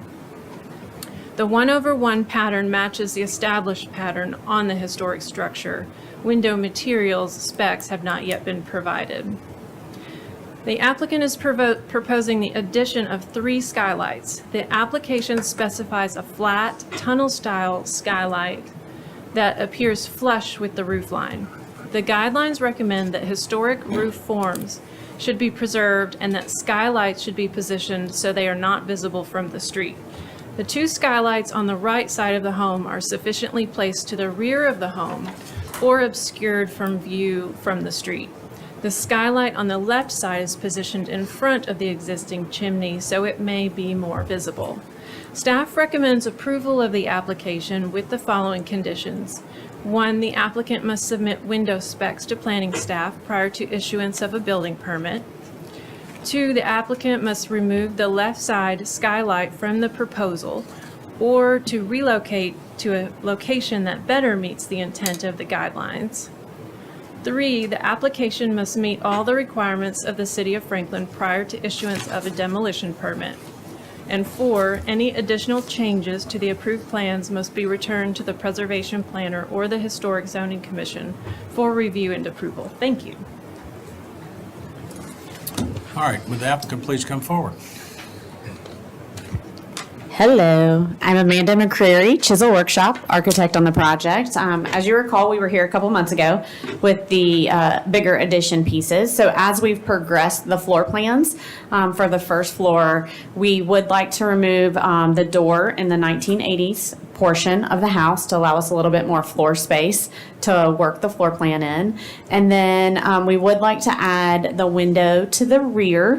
The 1/1 pattern matches the established pattern on the historic structure. Window materials specs have not yet been provided. The applicant is proposing the addition of 3 skylights. The application specifies a flat, tunnel-style skylight that appears flush with the roof line. The guidelines recommend that historic roof forms should be preserved and that skylights should be positioned so they are not visible from the street. The 2 skylights on the right side of the home are sufficiently placed to the rear of the home or obscured from view from the street. The skylight on the left side is positioned in front of the existing chimney, so it may be more visible. Staff recommends approval of the application with the following conditions. 1, the applicant must submit window specs to planning staff prior to issuance of a building permit. 2, the applicant must remove the left side skylight from the proposal or to relocate to a location that better meets the intent of the guidelines. 3, the application must meet all the requirements of the City of Franklin prior to issuance of a demolition permit. And 4, any additional changes to the approved plans must be returned to the preservation planner or the Historic Zoning Commission for review and approval. Thank you. All right, would the applicant please come forward? Hello, I'm Amanda McCreary, Chisel Workshop, architect on the project. As you recall, we were here a couple months ago with the bigger addition pieces. So as we've progressed the floor plans for the first floor, we would like to remove the door in the 1980s portion of the house to allow us a little bit more floor space to work the floor plan in. And then we would like to add the window to the rear,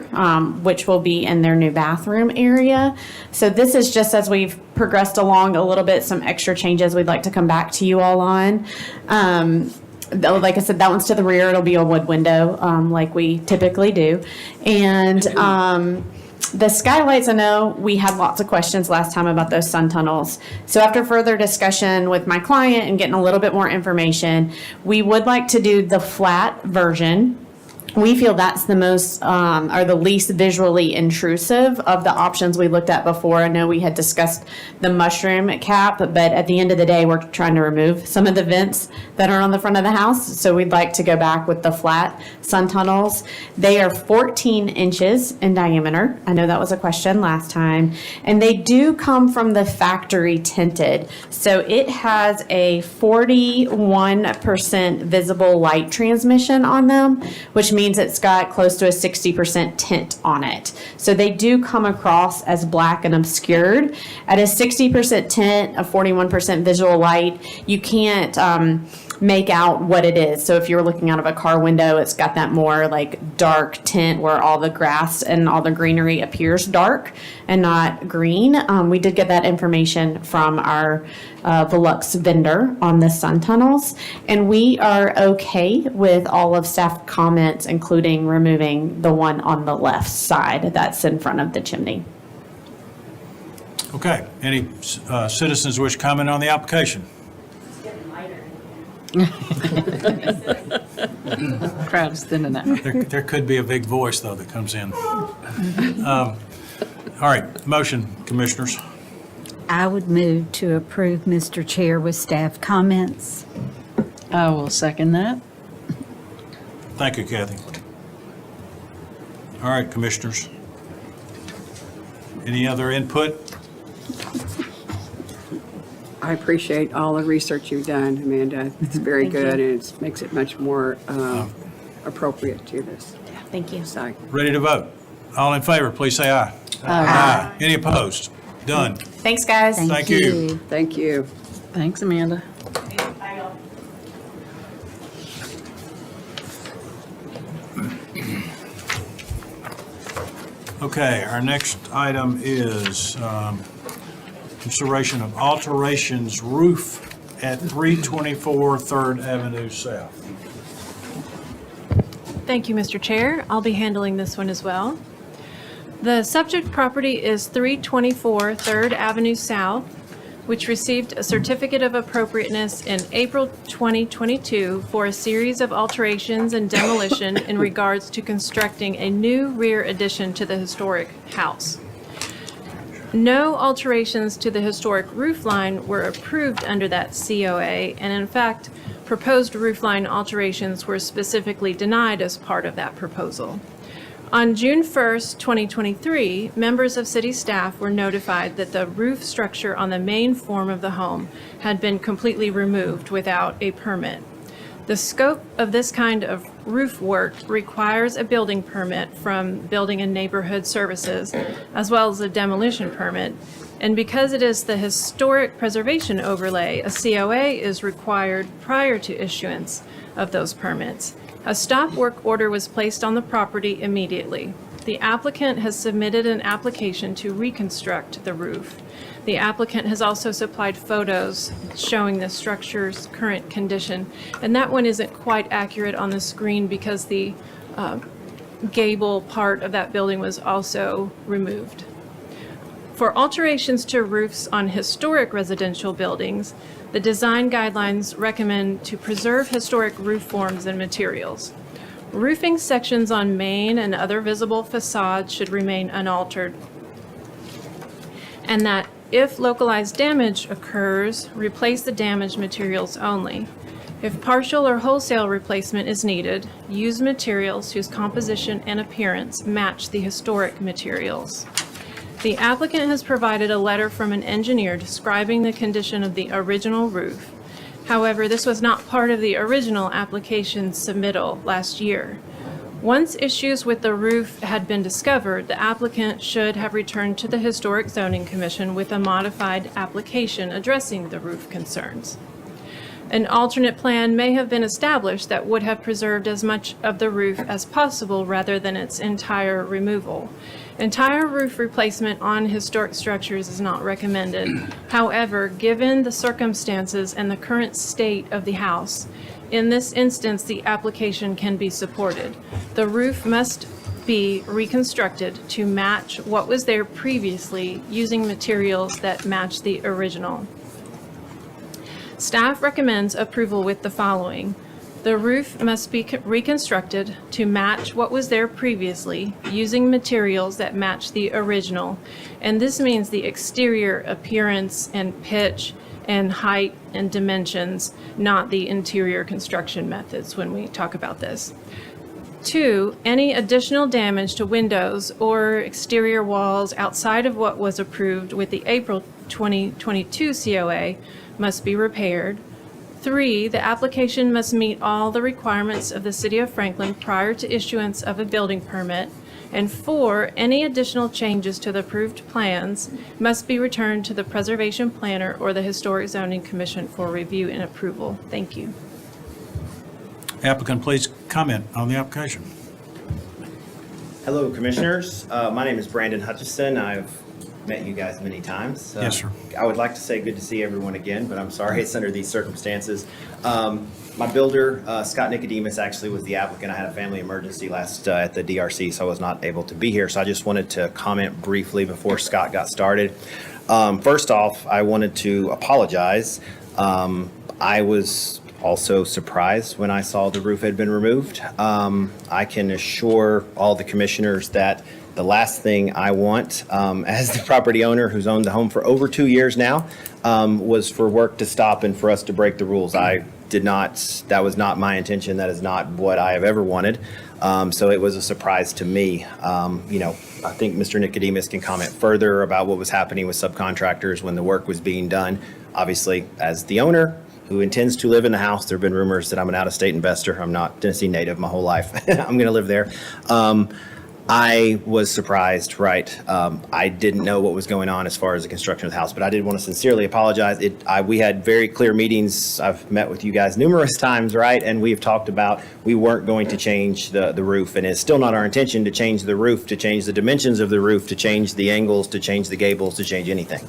which will be in their new bathroom area. So this is just as we've progressed along a little bit, some extra changes we'd like to come back to you all on. Like I said, that one's to the rear. It'll be a wood window like we typically do. And the skylights, I know we had lots of questions last time about those sun tunnels. So after further discussion with my client and getting a little bit more information, we would like to do the flat version. We feel that's the most, or the least visually intrusive of the options we looked at before. I know we had discussed the mushroom cap, but at the end of the day, we're trying to remove some of the vents that are on the front of the house. So we'd like to go back with the flat sun tunnels. They are 14 inches in diameter. I know that was a question last time. And they do come from the factory tinted. So it has a 41% visible light transmission on them, which means it's got close to a 60% tint on it. So they do come across as black and obscured. At a 60% tint, a 41% visual light, you can't make out what it is. So if you're looking out of a car window, it's got that more like dark tint where all the grass and all the greenery appears dark and not green. We did get that information from our Velux vendor on the sun tunnels, and we are okay with all of staff comments, including removing the one on the left side that's in front of the chimney. Okay, any citizens wish to comment on the application? Crowd is thinning out. There could be a big voice, though, that comes in. All right, motion, Commissioners. I would move to approve, Mr. Chair, with staff comments. I will second that. Thank you, Kathy. All right, Commissioners. Any other input? I appreciate all the research you've done, Amanda. It's very good, and it makes it much more appropriate to this. Thank you. So, Ready to vote? All in favor, please say aye. Aye. Any opposed? Done. Thanks, guys. Thank you. thank you. Thanks, Amanda. Okay, our next item is consideration of alterations roof at 324 3rd Avenue South. Thank you, Mr. Chair. I'll be handling this one as well. The subject property is 324 3rd Avenue South, which received a certificate of appropriateness in April 2022 for a series of alterations and demolition in regards to constructing a new rear addition to the historic house. No alterations to the historic roof line were approved under that COA, and in fact, proposed roof line alterations were specifically denied as part of that proposal. On June 1st, 2023, members of city staff were notified that the roof structure on the main form of the home had been completely removed without a permit. The scope of this kind of roof work requires a building permit from Building and Neighborhood Services, as well as a demolition permit. And because it is the historic preservation overlay, a COA is required prior to issuance of those permits. A stop work order was placed on the property immediately. The applicant has submitted an application to reconstruct the roof. The applicant has also supplied photos showing the structure's current condition, and that one isn't quite accurate on the screen because the gable part of that building was also removed. For alterations to roofs on historic residential buildings, the design guidelines recommend to preserve historic roof forms and materials. Roofing sections on main and other visible facades should remain unaltered, and that if localized damage occurs, replace the damaged materials only. If partial or wholesale replacement is needed, use materials whose composition and appearance match the historic materials. The applicant has provided a letter from an engineer describing the condition of the original roof. However, this was not part of the original application submittal last year. Once issues with the roof had been discovered, the applicant should have returned to the Historic Zoning Commission with a modified application addressing the roof concerns. An alternate plan may have been established that would have preserved as much of the roof as possible rather than its entire removal. Entire roof replacement on historic structures is not recommended. However, given the circumstances and the current state of the house, in this instance, the application can be supported. The roof must be reconstructed to match what was there previously using materials that match the original. Staff recommends approval with the following. The roof must be reconstructed to match what was there previously using materials that match the original. And this means the exterior appearance and pitch and height and dimensions, not the interior construction methods when we talk about this. 2, any additional damage to windows or exterior walls outside of what was approved with the April 2022 COA must be repaired. 3, the application must meet all the requirements of the City of Franklin prior to issuance of a building permit. And 4, any additional changes to the approved plans must be returned to the Preservation Planner or the Historic Zoning Commission for review and approval. Thank you. Applicant, please comment on the application. Hello, Commissioners. My name is Brandon Hutchison. I've met you guys many times. Yes, sir. I would like to say good to see everyone again, but I'm sorry it's under these circumstances. My builder, Scott Nicodemus, actually was the applicant. I had a family emergency last at the DRC, so I was not able to be here. So I just wanted to comment briefly before Scott got started. First off, I wanted to apologize. I was also surprised when I saw the roof had been removed. I can assure all the commissioners that the last thing I want, as the property owner who's owned the home for over 2 years now, was for work to stop and for us to break the rules. That was not my intention. That is not what I have ever wanted. So it was a surprise to me. I think Mr. Nicodemus can comment further about what was happening with subcontractors when the work was being done. Obviously, as the owner who intends to live in the house, there have been rumors that I'm an out-of-state investor. I'm not Tennessee native my whole life. I'm going to live there. I was surprised, right? I didn't know what was going on as far as the construction of the house, but I did want to sincerely apologize. We had very clear meetings. I've met with you guys numerous times, right? And we've talked about we weren't going to change the roof, and it's still not our intention to change the roof, to change the dimensions of the roof, to change the angles, to change the gables, to change anything.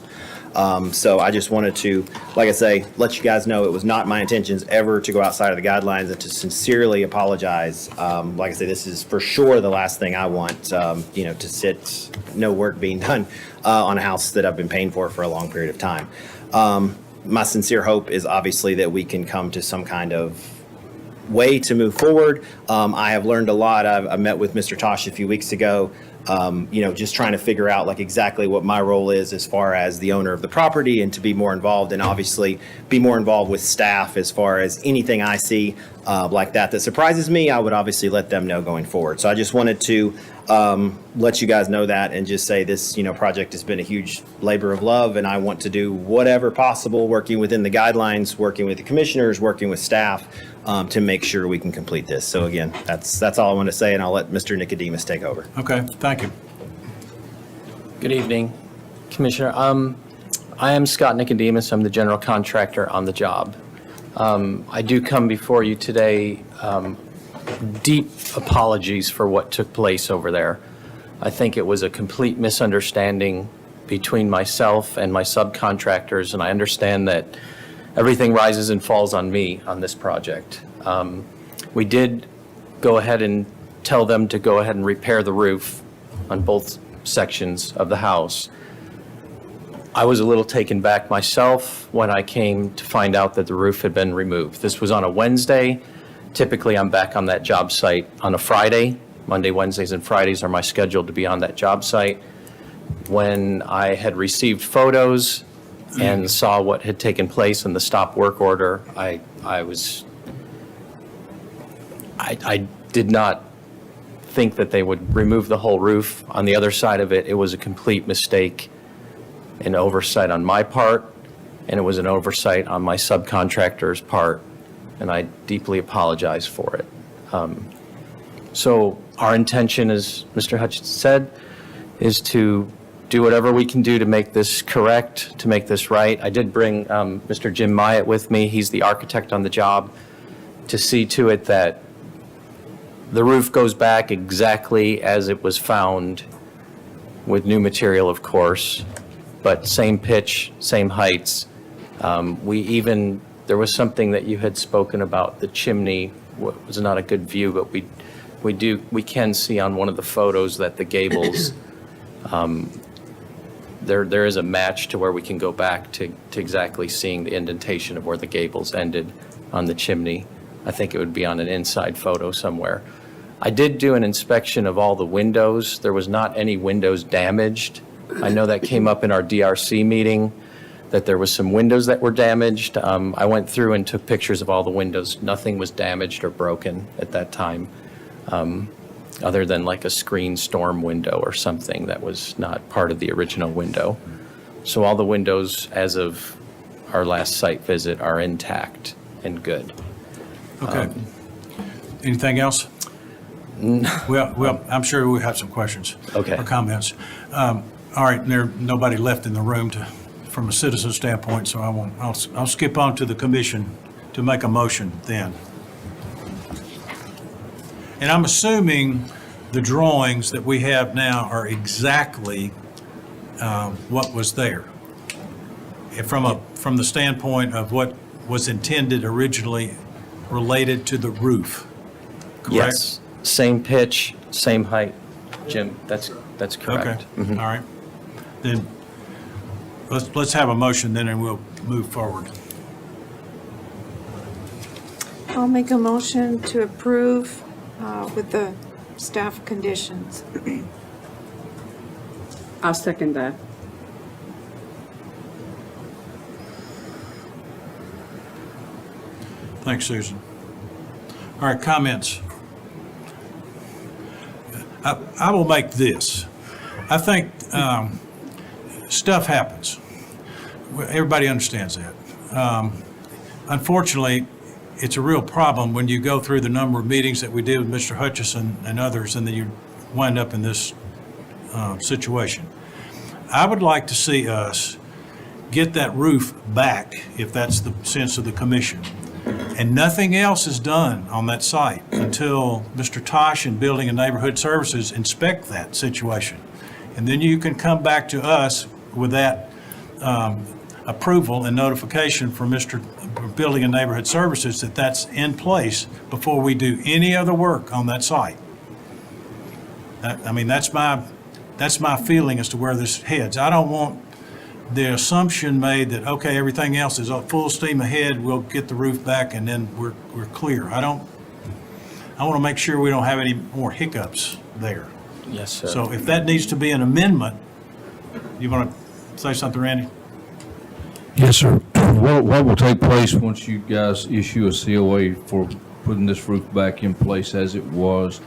So I just wanted to, like I say, let you guys know it was not my intentions ever to go outside of the guidelines and to sincerely apologize. Like I say, this is for sure the last thing I want, to sit, no work being done on a house that I've been paying for a long period of time. My sincere hope is obviously that we can come to some kind of way to move forward. I have learned a lot. I met with Mr. Tosh a few weeks ago. Just trying to figure out like exactly what my role is as far as the owner of the property and to be more involved and obviously be more involved with staff as far as anything I see like that surprises me. I would obviously let them know going forward. So I just wanted to let you guys know that and just say this, project has been a huge labor of love, and I want to do whatever possible, working within the guidelines, working with the commissioners, working with staff to make sure we can complete this. So again, that's all I want to say, and I'll let Mr. Nicodemus take over. Okay, thank you. Good evening, Commissioner. I am Scott Nicodemus. I'm the general contractor on the job. I do come before you today, deep apologies for what took place over there. I think it was a complete misunderstanding between myself and my subcontractors, and I understand that everything rises and falls on me on this project. We did go ahead and tell them to go ahead and repair the roof on both sections of the house. I was a little taken back myself when I came to find out that the roof had been removed. This was on a Wednesday. Typically, I'm back on that job site on a Friday. Monday, Wednesdays, and Fridays are my schedule to be on that job site. When I had received photos and saw what had taken place in the stop work order, I did not think that they would remove the whole roof. On the other side of it, it was a complete mistake, an oversight on my part, and it was an oversight on my subcontractor's part, and I deeply apologize for it. So our intention, as Mr. Hutchins said, is to do whatever we can do to make this correct, to make this right. I did bring Mr. Jim Myatt with me. He's the architect on the job, to see to it that the roof goes back exactly as it was found, with new material, of course, but same pitch, same heights. There was something that you had spoken about, the chimney was not a good view, but we can see on one of the photos that the gables, there is a match to where we can go back to exactly seeing the indentation of where the gables ended on the chimney. I think it would be on an inside photo somewhere. I did do an inspection of all the windows. There was not any windows damaged. I know that came up in our DRC meeting, that there was some windows that were damaged. I went through and took pictures of all the windows. Nothing was damaged or broken at that time, other than like a screen storm window or something that was not part of the original window. So all the windows as of our last site visit are intact and good. Okay. Anything else? Well, I'm sure we have some questions. Okay. Or comments. All right, there's nobody left in the room from a citizen standpoint, so I'll skip on to the commission to make a motion then. And I'm assuming the drawings that we have now are exactly what was there. From the standpoint of what was intended originally related to the roof, correct? Yes, same pitch, same height, Jim, that's correct. Okay, all right. Then, let's have a motion then, and we'll move forward. I'll make a motion to approve with the staff conditions. I'll second that. Thanks, Susan. All right, comments. I will make this. I think stuff happens. Everybody understands that. Unfortunately, it's a real problem when you go through the number of meetings that we did with Mr. Hutchison and others, and then you wind up in this situation. I would like to see us get that roof back, if that's the sense of the commission. And nothing else is done on that site until Mr. Tosh and Building and Neighborhood Services inspect that situation. And then you can come back to us with that approval and notification from Mr. Building and Neighborhood Services that that's in place before we do any other work on that site. I mean, that's my feeling as to where this heads. I don't want the assumption made that, okay, everything else is full steam ahead, we'll get the roof back and then we're clear. I want to make sure we don't have any more hiccups there. Yes, sir. So if that needs to be an amendment, you want to say something, Randy? Yes, sir. What will take place once you guys issue a COA for putting this roof back in place as it was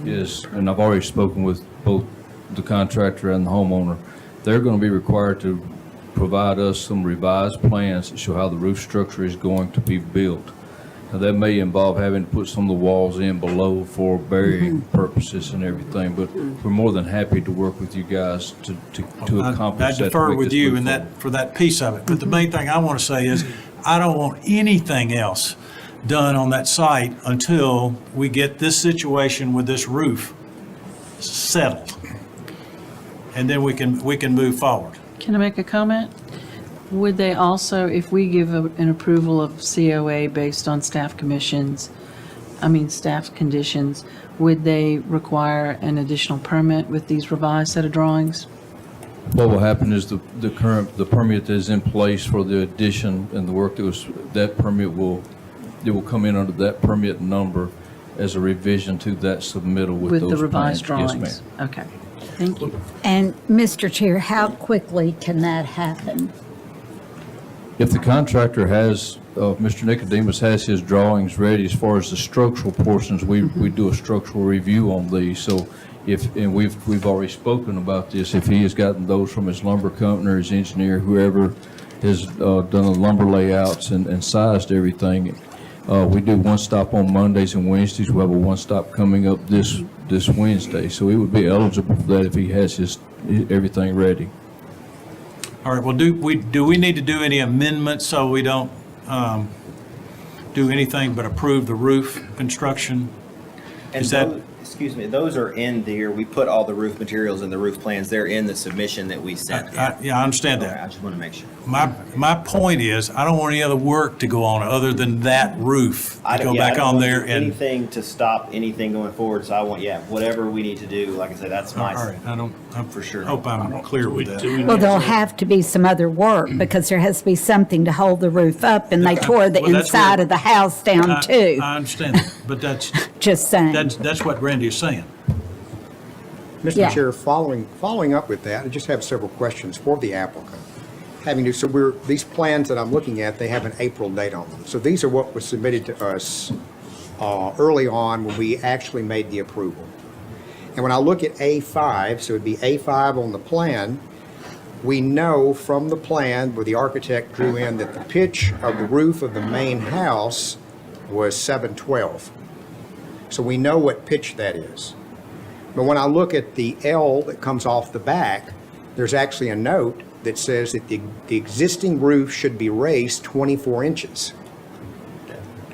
is, and I've already spoken with both the contractor and the homeowner, they're going to be required to provide us some revised plans that show how the roof structure is going to be built. Now, that may involve having to put some of the walls in below for burying purposes and everything, but we're more than happy to work with you guys to accomplish that. I defer with you in that, for that piece of it. But the main thing I want to say is, I don't want anything else done on that site until we get this situation with this roof settled. And then we can move forward. Can I make a comment? Would they also, if we give an approval of COA based on staff conditions, would they require an additional permit with these revised set of drawings? What will happen is the permit that is in place for the addition and the work that permit will come in under that permit number as a revision to that submittal with those the revised plans. drawings? Yes, ma'am. Okay, thank you. And, Mr. Chair, how quickly can that happen? If the contractor has, Mr. Nicodemus has his drawings ready as far as the structural portions, we do a structural review on these. So and we've already spoken about this, if he has gotten those from his lumber company or his engineer, whoever has done the lumber layouts and sized everything, we do one stop on Mondays and Wednesdays. We'll have a one stop coming up this Wednesday. So he would be eligible for that if he has everything ready. All right, well, do we need to do any amendments so we don't do anything but approve the roof construction? And excuse me, those are in there. We put all the roof materials and the roof plans. They're in the submission that we sent. Yeah, I understand that. I just want to make sure. My point is, I don't want any other work to go on other than that roof to go back on there and. Anything to stop anything going forward. So I want, whatever we need to do. Like I said, that's my. All right, I'm for sure. Hope I'm clear with that. Well, there'll have to be some other work because there has to be something to hold the roof up, and they tore the Well, that's inside where- of the house down too. I understand that, but that's. Just saying. That's what Randy is saying. Mr. Yeah. Chair, following up with that, I just have several questions for the applicant. These plans that I'm looking at, they have an April date on them. So these are what was submitted to us early on when we actually made the approval. And when I look at A5, so it'd be A5 on the plan, we know from the plan where the architect drew in that the pitch of the roof of the main house was 712. So we know what pitch that is. But when I look at the L that comes off the back, there's actually a note that says that the existing roof should be raised 24 inches.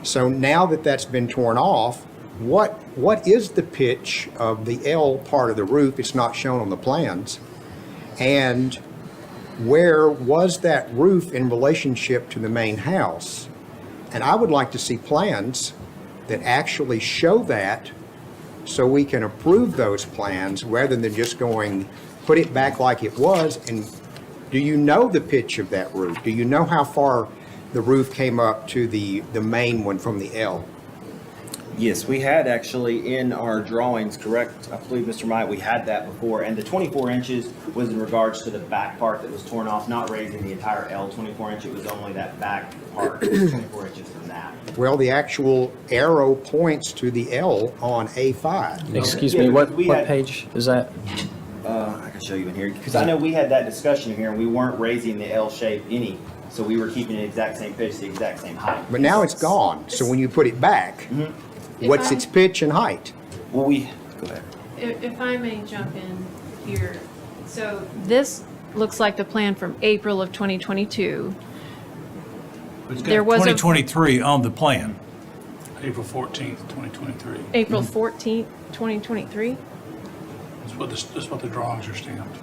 So now that that's been torn off, what is the pitch of the L part of the roof? It's not shown on the plans. And where was that roof in relationship to the main house? And I would like to see plans that actually show that so we can approve those plans rather than just going, put it back like it was. And do you know the pitch of that roof? Do you know how far the roof came up to the main one from the L? Yes, we had actually in our drawings, correct? I believe, Mr. Myatt, we had that before. And the 24 inches was in regards to the back part that was torn off, not raising the entire L 24 inch. It was only that back part, 24 inches from that. Well, the actual arrow points to the L on A5. Excuse Yeah, me, what we had- page is that? I can show you in here, because I know we had that discussion here, and we weren't raising the L shape any, so we were keeping the exact same pitch, the exact same height. But now it's gone, so when you put it back, what's its pitch and height? Well, go ahead. If I may jump in here, so this looks like the plan from April of 2022. It's There got was a- 2023 on the plan. April 14th, 2023. April 14th, 2023? That's what the drawings are stamped.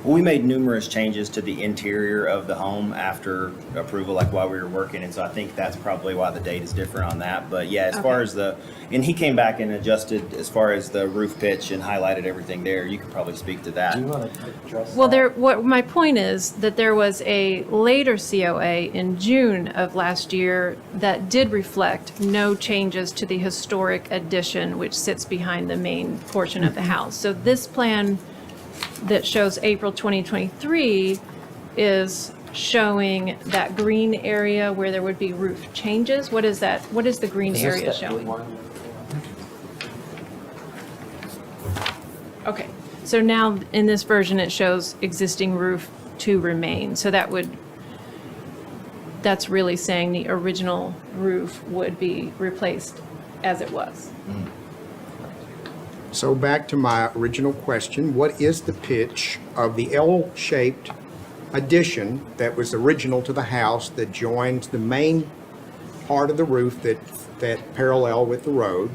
Well, we made numerous changes to the interior of the home after approval, like while we were working, and so I think that's probably why the date is different on that. But yeah, as far as and he came back and adjusted as far as the roof pitch and highlighted everything there. You could probably speak to that. Do you want to address Well, that? what my point is that there was a later COA in June of last year that did reflect no changes to the historic addition, which sits behind the main portion of the house. So this plan that shows April 2023 is showing that green area where there would be roof changes. What is that? What is the green Is this area that showing? one? Okay, so now in this version, it shows existing roof to remain. So that's really saying the original roof would be replaced as it was. So back to my original question, what is the pitch of the L-shaped addition that was original to the house that joins the main part of the roof that parallel with the road?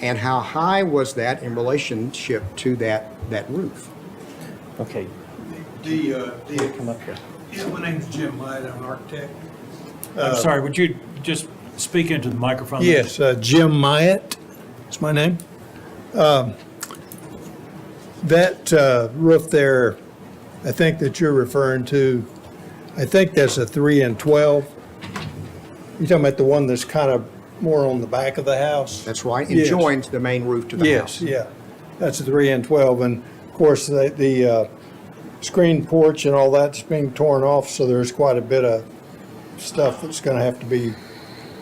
And how high was that in relationship to that roof? Okay, come up here. Yeah, my name's Jim Light, I'm an architect. I'm sorry, would you just speak into the microphone? Yes, Jim Myatt is my name. That roof there, I think that you're referring to, I think that's a 3 and 12. You're talking about the one that's kind of more on the back of the house? That's right, it Yes. joins the main roof to the house. Yes, yeah. That's a 3 and 12. And of course, the screen porch and all that's being torn off, so there's quite a bit of stuff that's going to have to be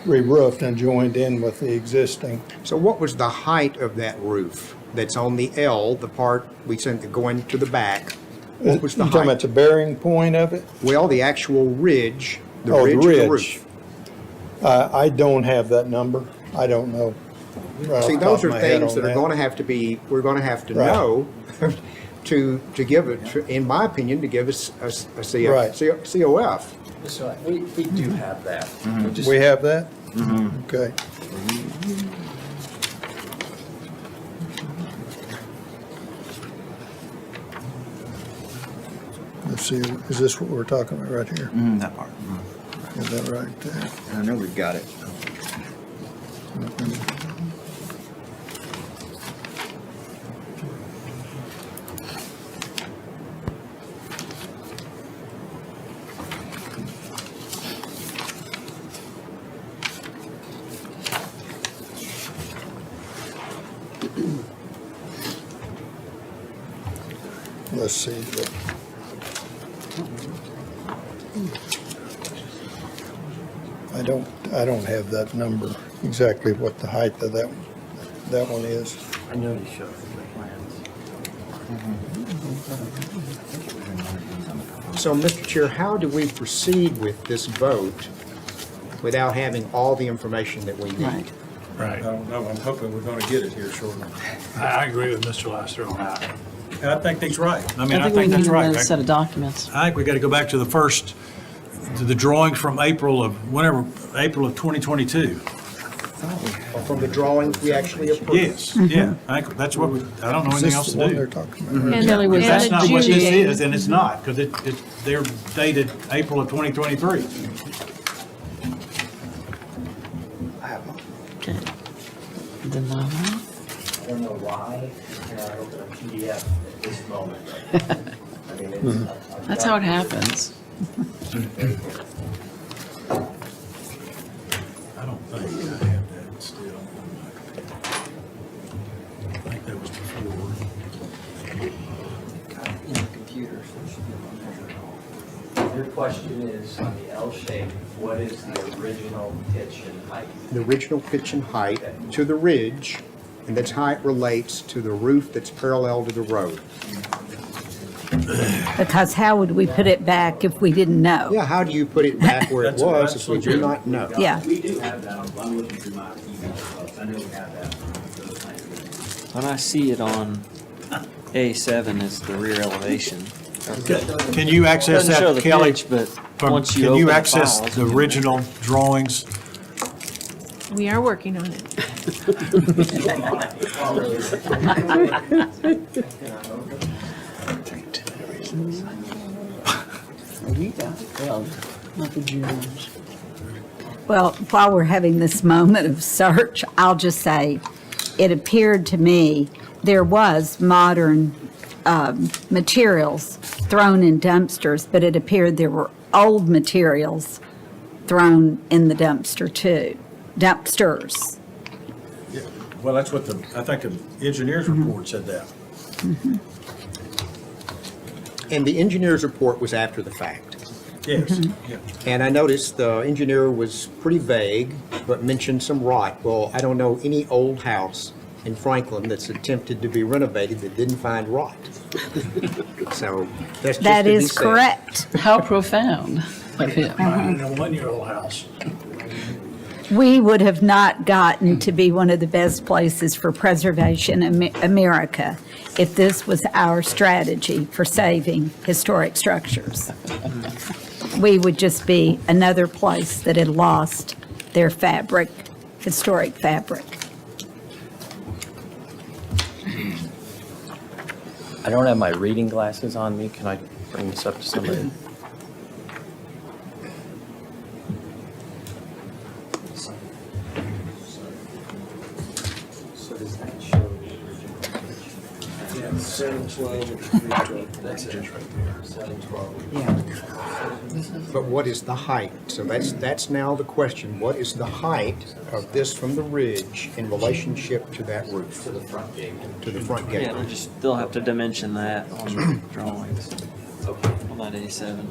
re-roofed and joined in with the existing. So what was the height of that roof that's on the L, the part we sent going to the back? What was the You talking height? about the bearing point of it? Well, the actual ridge, the Oh, ridge the of the ridge. roof. I don't have that number. I don't know. right See, off the those top are of my head things on that are going to have to be, we're going to have to Right. know to give it, in my opinion, to give us a Right. COF. So we do have that. We have that? Okay. Let's see, is this what we're talking about right here? That part. Is that right there? I know we've got it. Let's see. I don't have that number, exactly what the height of that one is. I know you showed the plans. So, Mr. Chair, how do we proceed with this vote without having all the information that we need? Right. I don't know, I'm hoping we're going to get it here shortly. I agree with Mr. Lester on that. I think he's right. I mean, I I think we think need that's right. another set of documents. I think we got to go back to the drawings from April of 2022. From the drawings we actually approved? Yes, yeah, that's what I don't know Is anything this else the to one do. they're talking about? And Kelly, was and That's the not what June this date. is, and it's not, because they're dated April of 2023. Denial. I don't know why, and I open a PDF at this moment. I mean, it's. That's how it happens. I don't think I have that still. I think that was before. In the computer, so it should be on there. Your question is on the L shape, what is the original pitch and height? The original pitch and height to the ridge, and that's how it relates to the roof that's parallel to the road. Because how would we put it back if we didn't know? Yeah, how do you put it back where it That's was if we do true. not know? Yeah. We do have that, I'm looking through my emails, I know we have that. When I see it on A7, it's the rear elevation. Can you access Doesn't show that, the Kelly? pitch, but From- once you Can you open the access files, the original drawings? We are working on it. Well, while we're having this moment of search, I'll just say, it appeared to me there was modern materials thrown in dumpsters, but it appeared there were old materials thrown in the dumpster too, dumpsters. Well, that's what I think the engineer's report said that. And the engineer's report was after the fact. Yes, yeah. And I noticed the engineer was pretty vague, but mentioned some rot. Well, I don't know any old house in Franklin that's attempted to be renovated that didn't find rot. So that's just That to be is said. correct. How profound of him. In a one-year-old house. We would have not gotten to be one of the best places for preservation in America if this was our strategy for saving historic structures. We would just be another place that had lost their fabric, historic fabric. I don't have my reading glasses on me. Can I bring this up to somebody? So does that show the original pitch? Yeah, 712 and 312. That's it. 712. But what is the height? So that's now the question. What is the height of this from the ridge in relationship to that roof? To the front gate. To the front Yeah, gate? they'll have to dimension that on the drawings. Okay. On that A7.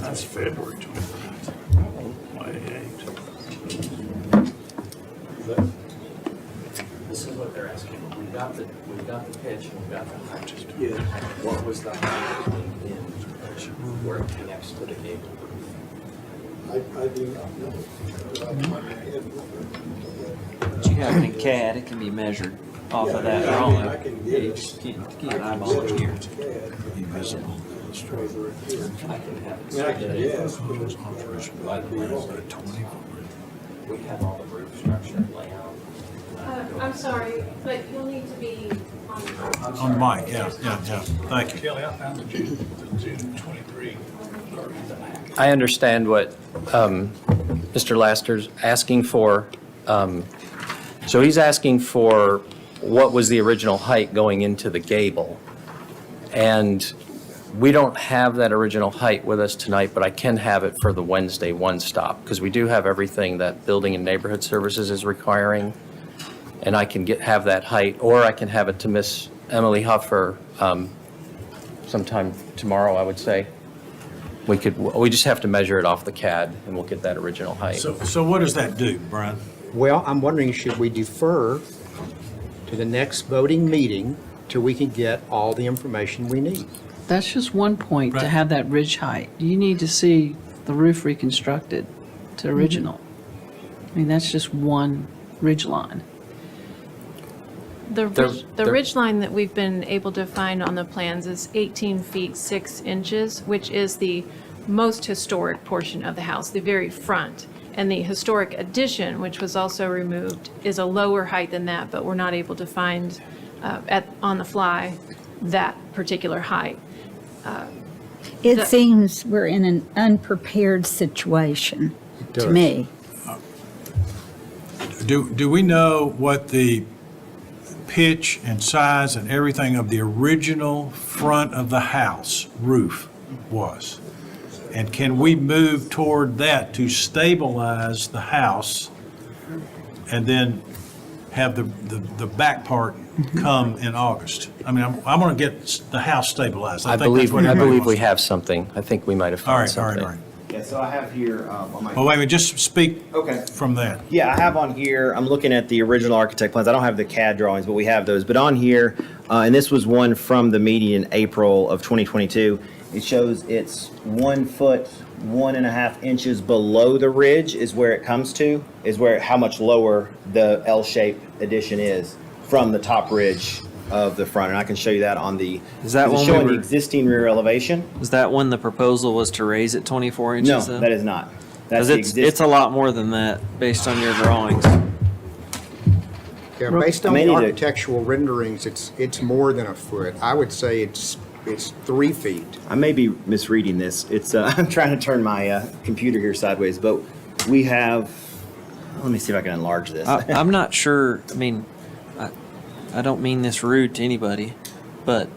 That's February 29th. 28. This is what they're asking. We've got the pitch and we've got the height. Yeah. What was the height in where it connects to the gable? I do not know. But you have it in CAD, it can be measured off of that drawing. Yeah, you just keep an eyeball it here. Invisible. I can have it. We have all the roof structure and layout. I'm sorry, but you'll need to be on. On the mic, yeah. Thank you. Kelly, I found the June 23. I understand what Mr. Laster's asking for. So he's asking for what was the original height going into the gable. And we don't have that original height with us tonight, but I can have it for the Wednesday one stop, because we do have everything that Building and Neighborhood Services is requiring. And I can have that height, or I can have it to Miss Emily Huffer sometime tomorrow, I would say. We just have to measure it off the CAD, and we'll get that original height. So what does that do, Brian? Well, I'm wondering, should we defer to the next voting meeting till we can get all the information we need? That's just one point to Right. have that ridge height. You need to see the roof reconstructed to original. I mean, that's just one ridge line. The They're- ridge line that we've been able to find on the plans is 18 feet 6 inches, which is the most historic portion of the house, the very front. And the historic addition, which was also removed, is a lower height than that, but we're not able to find on the fly that particular height. It seems we're in an unprepared situation, to does. me. Do we know what the pitch and size and everything of the original front of the house roof was? And can we move toward that to stabilize the house and then have the back part come in August? I mean, I'm going to get the house stabilized. I think that's believe what everybody we wants. have something. I think we might have All found right, something. all right. Yeah, so I have here on my. Well, wait a minute, just speak Okay. from that. Yeah, I have on here, I'm looking at the original architect plans. I don't have the CAD drawings, but we have those. But on here, and this was one from the meeting in April of 2022, it shows it's 1 foot, 1.5 inches below the ridge is where it comes to, is where, how much lower the L-shaped addition is from the top ridge of the front. And I can show you that on the, Is that it's one we showing the were- existing rear elevation. Was that when the proposal was to raise it 24 No, inches? though? that is not. 'Cause That's the it's existing. a lot more than that based on your drawings. Yeah, based I on may the need to- architectural renderings, it's more than a foot. I would say it's 3 feet. I may be misreading this. It's I'm trying to turn my computer here sideways, but we have. Let me see if I can enlarge this. I'm not sure. I mean, I don't mean this rude to anybody, but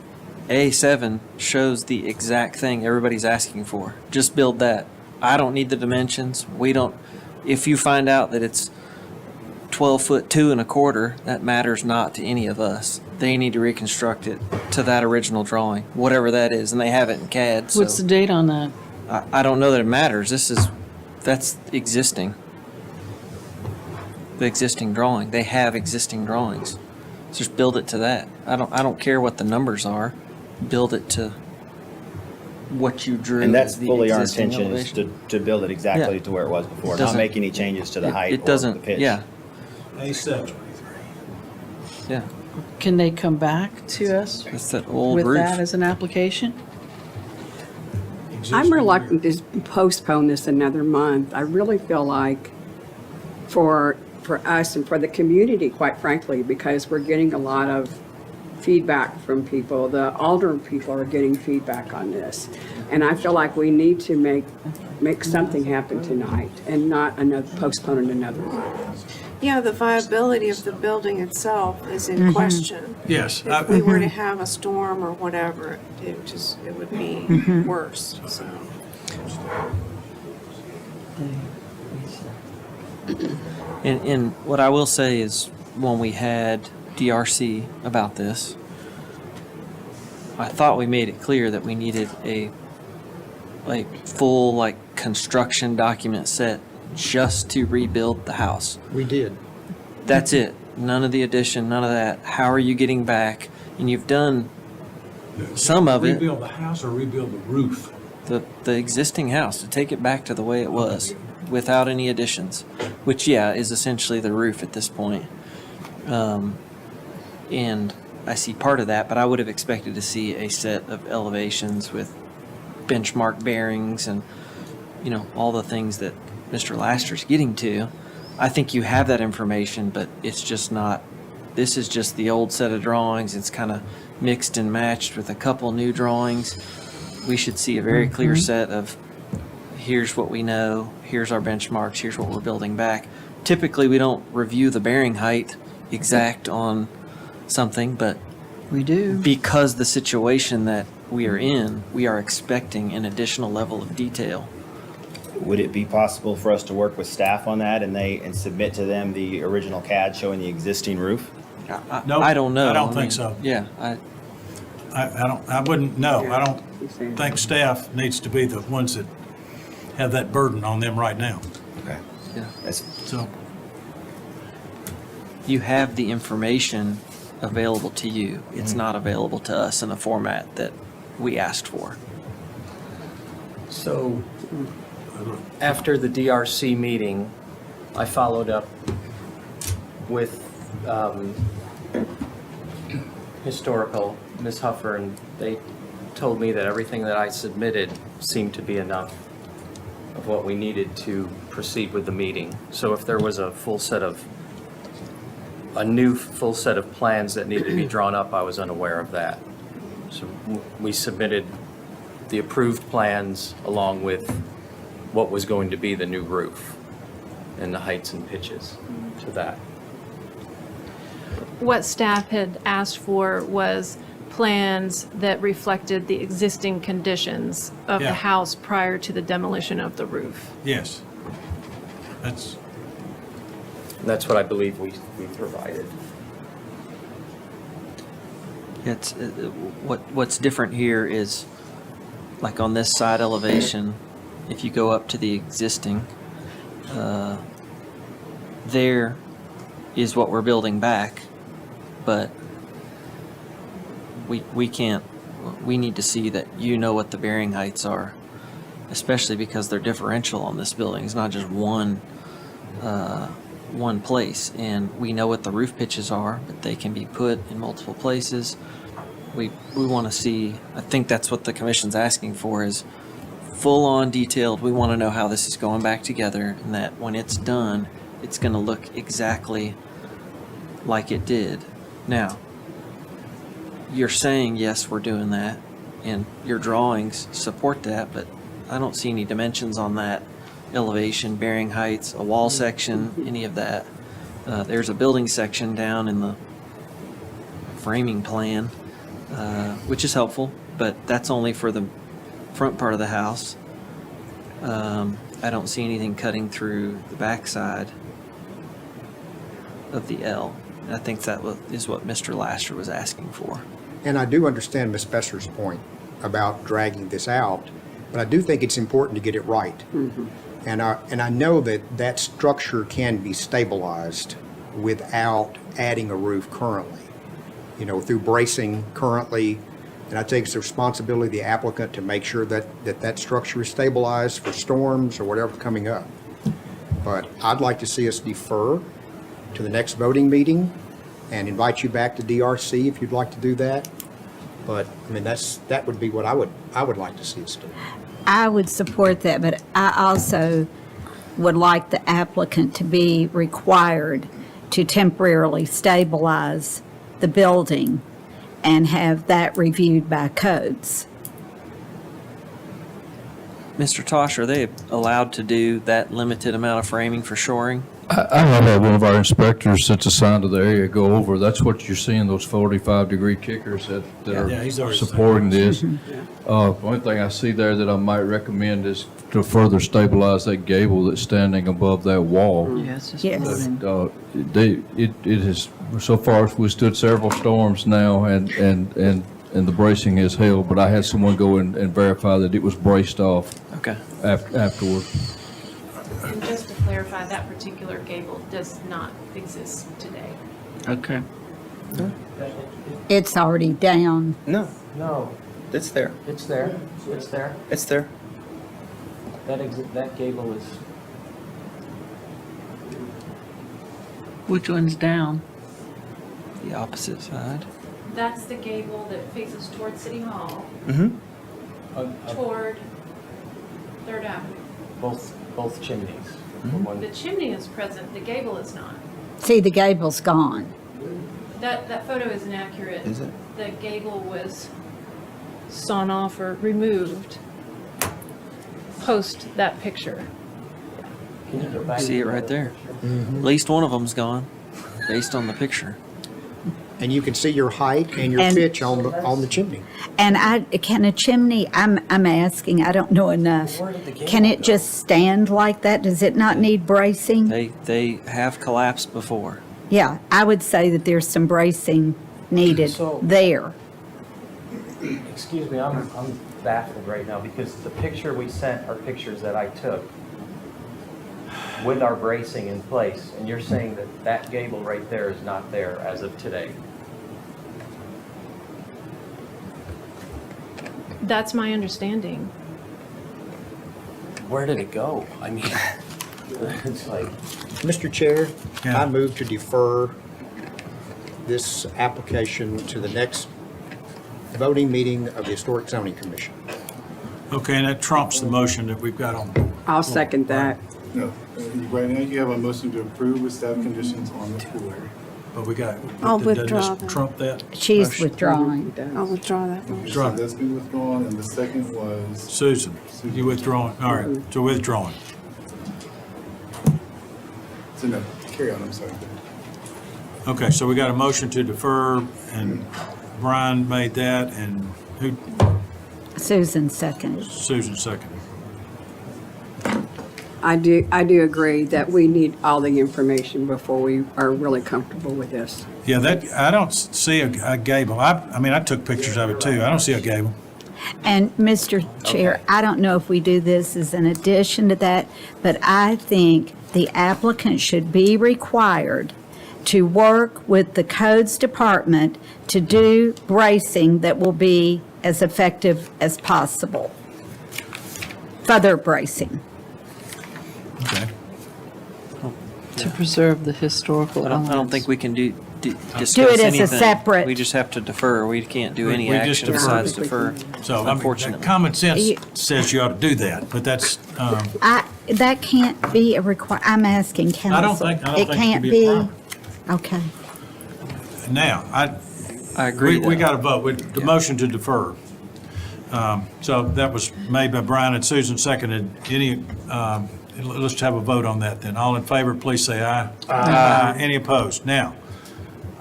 A7 shows the exact thing everybody's asking for. Just build that. I don't need the dimensions. We don't. If you find out that it's 12 foot 2 1/4, that matters not to any of us. They need to reconstruct it to that original drawing, whatever that is, and they have it in CAD. So What's the date on that? I don't know that it matters. That's existing. The existing drawing. They have existing drawings. Just build it to that. I don't care what the numbers are. Build it to what you drew. And that's as the fully our existing intention is elevation. to build it exactly Yeah. to where it was before, It not doesn't- make any changes to the height It or doesn't. the pitch. Yeah. A7. Yeah. Can they come back to us It's that old with roof. that as an application? I'm reluctant to postpone this another month. I really feel like for us and for the community, quite frankly, because we're getting a lot of feedback from people. The alder people are getting feedback on this. And I feel like we need to make something happen tonight and not postpone it another month. Yeah, the viability of the building itself is in Mhm. question. Yes. If we were to have a storm or whatever, it would be Mhm. worse, so. And what I will say is when we had DRC about this, I thought we made it clear that we needed a full construction document set just to rebuild the house. We did. That's it. None of the addition, none of that. How are you getting back? And you've done some of it. Rebuild the house or rebuild the roof? The existing house, to take it back to the way it was without any additions, which, yeah, is essentially the roof at this point. And I see part of that, but I would have expected to see a set of elevations with benchmark bearings and, all the things that Mr. Laster's getting to. I think you have that information, but it's just not, this is just the old set of drawings. It's kind of mixed and matched with a couple new drawings. We should see a very clear set of, here's what we know, here's our benchmarks, here's what we're building back. Typically, we don't review the bearing height exact on something, but we do. Because the situation that we are in, we are expecting an additional level of detail. Would it be possible for us to work with staff on that and submit to them the original CAD showing the existing roof? No, I don't know. I don't I think mean, so. Yeah, I wouldn't, no, I don't think staff needs to be the ones that have that burden on them right now. Okay. Yeah. So, you have the information available to you. It's not available to us in the format that we asked for. So, after the DRC meeting, I followed up with historical, Ms. Huffer, and they told me that everything that I submitted seemed to be enough of what we needed to proceed with the meeting. So if there was a new full set of plans that needed to be drawn up, I was unaware of that. So we submitted the approved plans along with what was going to be the new roof and the heights and pitches to that. What staff had asked for was plans that reflected the existing conditions of Yeah. the house prior to the demolition of the roof. Yes. That's, That's what I believe we provided. It's, what's different here is, like on this side elevation, if you go up to the existing, there is what we're building back, but we can't, we need to see that you know what the bearing heights are, especially because they're differential on this building. It's not just one place, and we know what the roof pitches are, but they can be put in multiple places. We want to see, I think that's what the commission's asking for, is full-on detailed. We want to know how this is going back together, and that when it's done, it's going to look exactly like it did. Now, you're saying, yes, we're doing that, and your drawings support that, but I don't see any dimensions on that elevation, bearing heights, a wall section, any of that. There's a building section down in the framing plan, which is helpful, but that's only for the front part of the house. I don't see anything cutting through the backside of the L. I think that is what Mr. Lasher was asking for. And I do understand Ms. Besser's point about dragging this out, but I do think it's important to get it right. And I know that that structure can be stabilized without adding a roof currently, you know, through bracing currently. And I think it's the responsibility of the applicant to make sure that structure is stabilized for storms or whatever coming up. But I'd like to see us defer to the next voting meeting and invite you back to DRC if you'd like to do that. But, I mean, that would be what I would like to see us do. I would support that, but I also would like the applicant to be required to temporarily stabilize the building and have that reviewed by codes. Mr. Tosh, are they allowed to do that limited amount of framing for shoring? I had one of our inspectors that's assigned to the area go over. That's what you're seeing, those 45-degree kickers that Yeah, he's are already supporting this. One thing I see there that I might recommend is to further stabilize that gable that's standing above that wall. Yes. Yes. It has so far withstood several storms now, and the bracing has held. But I had someone go and verify that it was braced off. Okay. Afterward. And just to clarify, that particular gable does not exist today. Okay. It's already down. No, No, it's there. it's there. It's there. It's there. That gable is, Which one's down? The opposite side. That's the gable that faces toward City Hall, toward Third Avenue. both chimneys. The chimney is present, the gable is not. See, the gable's gone. That photo is inaccurate. Is it? The gable was sawn off or removed post that picture. Can you go back? See it right there. At least one of them's gone, based on the picture. And you can see your height and your And- pitch on the chimney. And can a chimney, I'm asking, I don't know enough. Can it just stand like that? Does it not need bracing? They have collapsed before. Yeah, I would say that there's some bracing needed So- there. Excuse me, I'm baffled right now because the picture we sent are pictures that I took with our bracing in place, and you're saying that that gable right there is not there as of today. That's my understanding. Where did it go? I mean, it's like, Mr. Chair, Yeah. I move to defer this application to the next voting meeting of the Historic Zoning Commission. Okay, and that trumps the motion that we've got on. I'll second that. No, right now you have a motion to approve with staff conditions on the pool area. But we got. I'll doesn't this withdraw that. Trump that? She's motion? withdrawing. I'll withdraw that motion. So that's been withdrawn, and the second was, Susan, you withdrawing? All right, so withdrawing. so no, carry on, I'm sorry. Okay, so we got a motion to defer, and Brian made that, and who, Susan seconded. Susan seconded. I do agree that we need all the information before we are really comfortable with this. Yeah, that, I don't see a gable. I mean, I took pictures of it too. I don't see a gable. And Mr. Chair, I don't know if we do this as an addition to that, but I think the applicant should be required to work with the codes department to do bracing that will be as effective as possible. Further bracing. Okay. To preserve the historical I don't elements. think we can discuss Do it as a anything. separate- We just have to defer. We can't do any We just action defer. besides defer, So, I mean, unfortunately. common sense says you ought to do that, but that's, That can't be a I'm asking council. I don't think it It can can't be a be, problem. okay. now, I agree. we though. got to vote with the motion to defer. So that was made by Brian and Susan, seconded. Let's have a vote on that then. All in favor, please say aye. Aye. Any opposed? Now,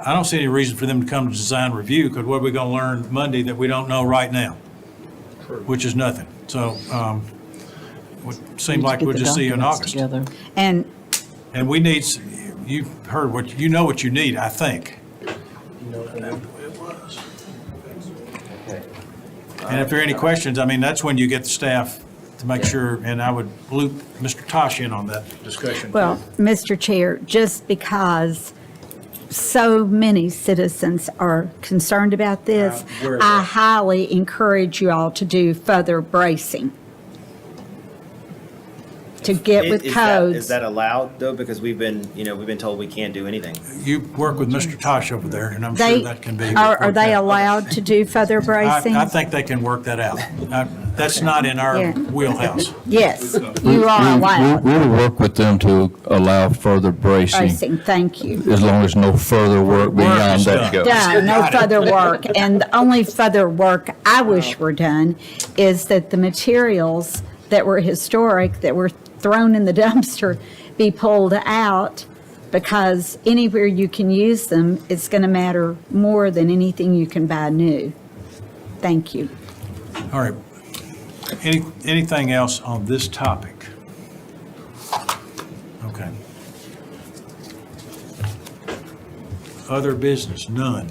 I don't see any reason for them to come to design review, because what are we going to learn Monday that we don't know right now? Which is nothing. So, would seem like we'll just see you in August. Together. And And we need, you've heard you know what you need, I think. And if there are any questions, I mean, that's when you get the staff to make sure, and I would loop Mr. Tosh in on that discussion. Well, Mr. Chair, just because so many citizens are concerned about this, aware of I that. highly encourage you all to do further bracing. To get with Is codes. that allowed, though? Because we've been told we can't do anything. You work with Mr. Tosh over there, and I'm sure They, that can be. are they worked out. allowed to do further bracing? I think they can work that out. That's not in our Yeah. wheelhouse. Yes, you are allowed We'll work with them to allow further bracing, bracing, thank you. as long as no further work beyond that goes. Done, no further work. And the only further work I wish were done is that the materials that were historic, that were thrown in the dumpster, be pulled out, because anywhere you can use them, it's going to matter more than anything you can buy new. Thank you. All right. Anything else on this topic? Okay. Other business? None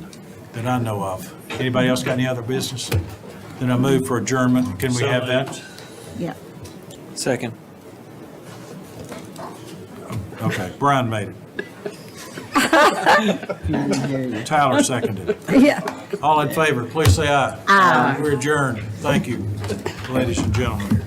that I know of. Anybody else got any other business? Then I move for adjournment. Can we have that? Yeah. Second. Okay, Brian made it. Tyler seconded it. Yeah. All in favor, please say aye. Aye. We're adjourned. Thank you, ladies and gentlemen.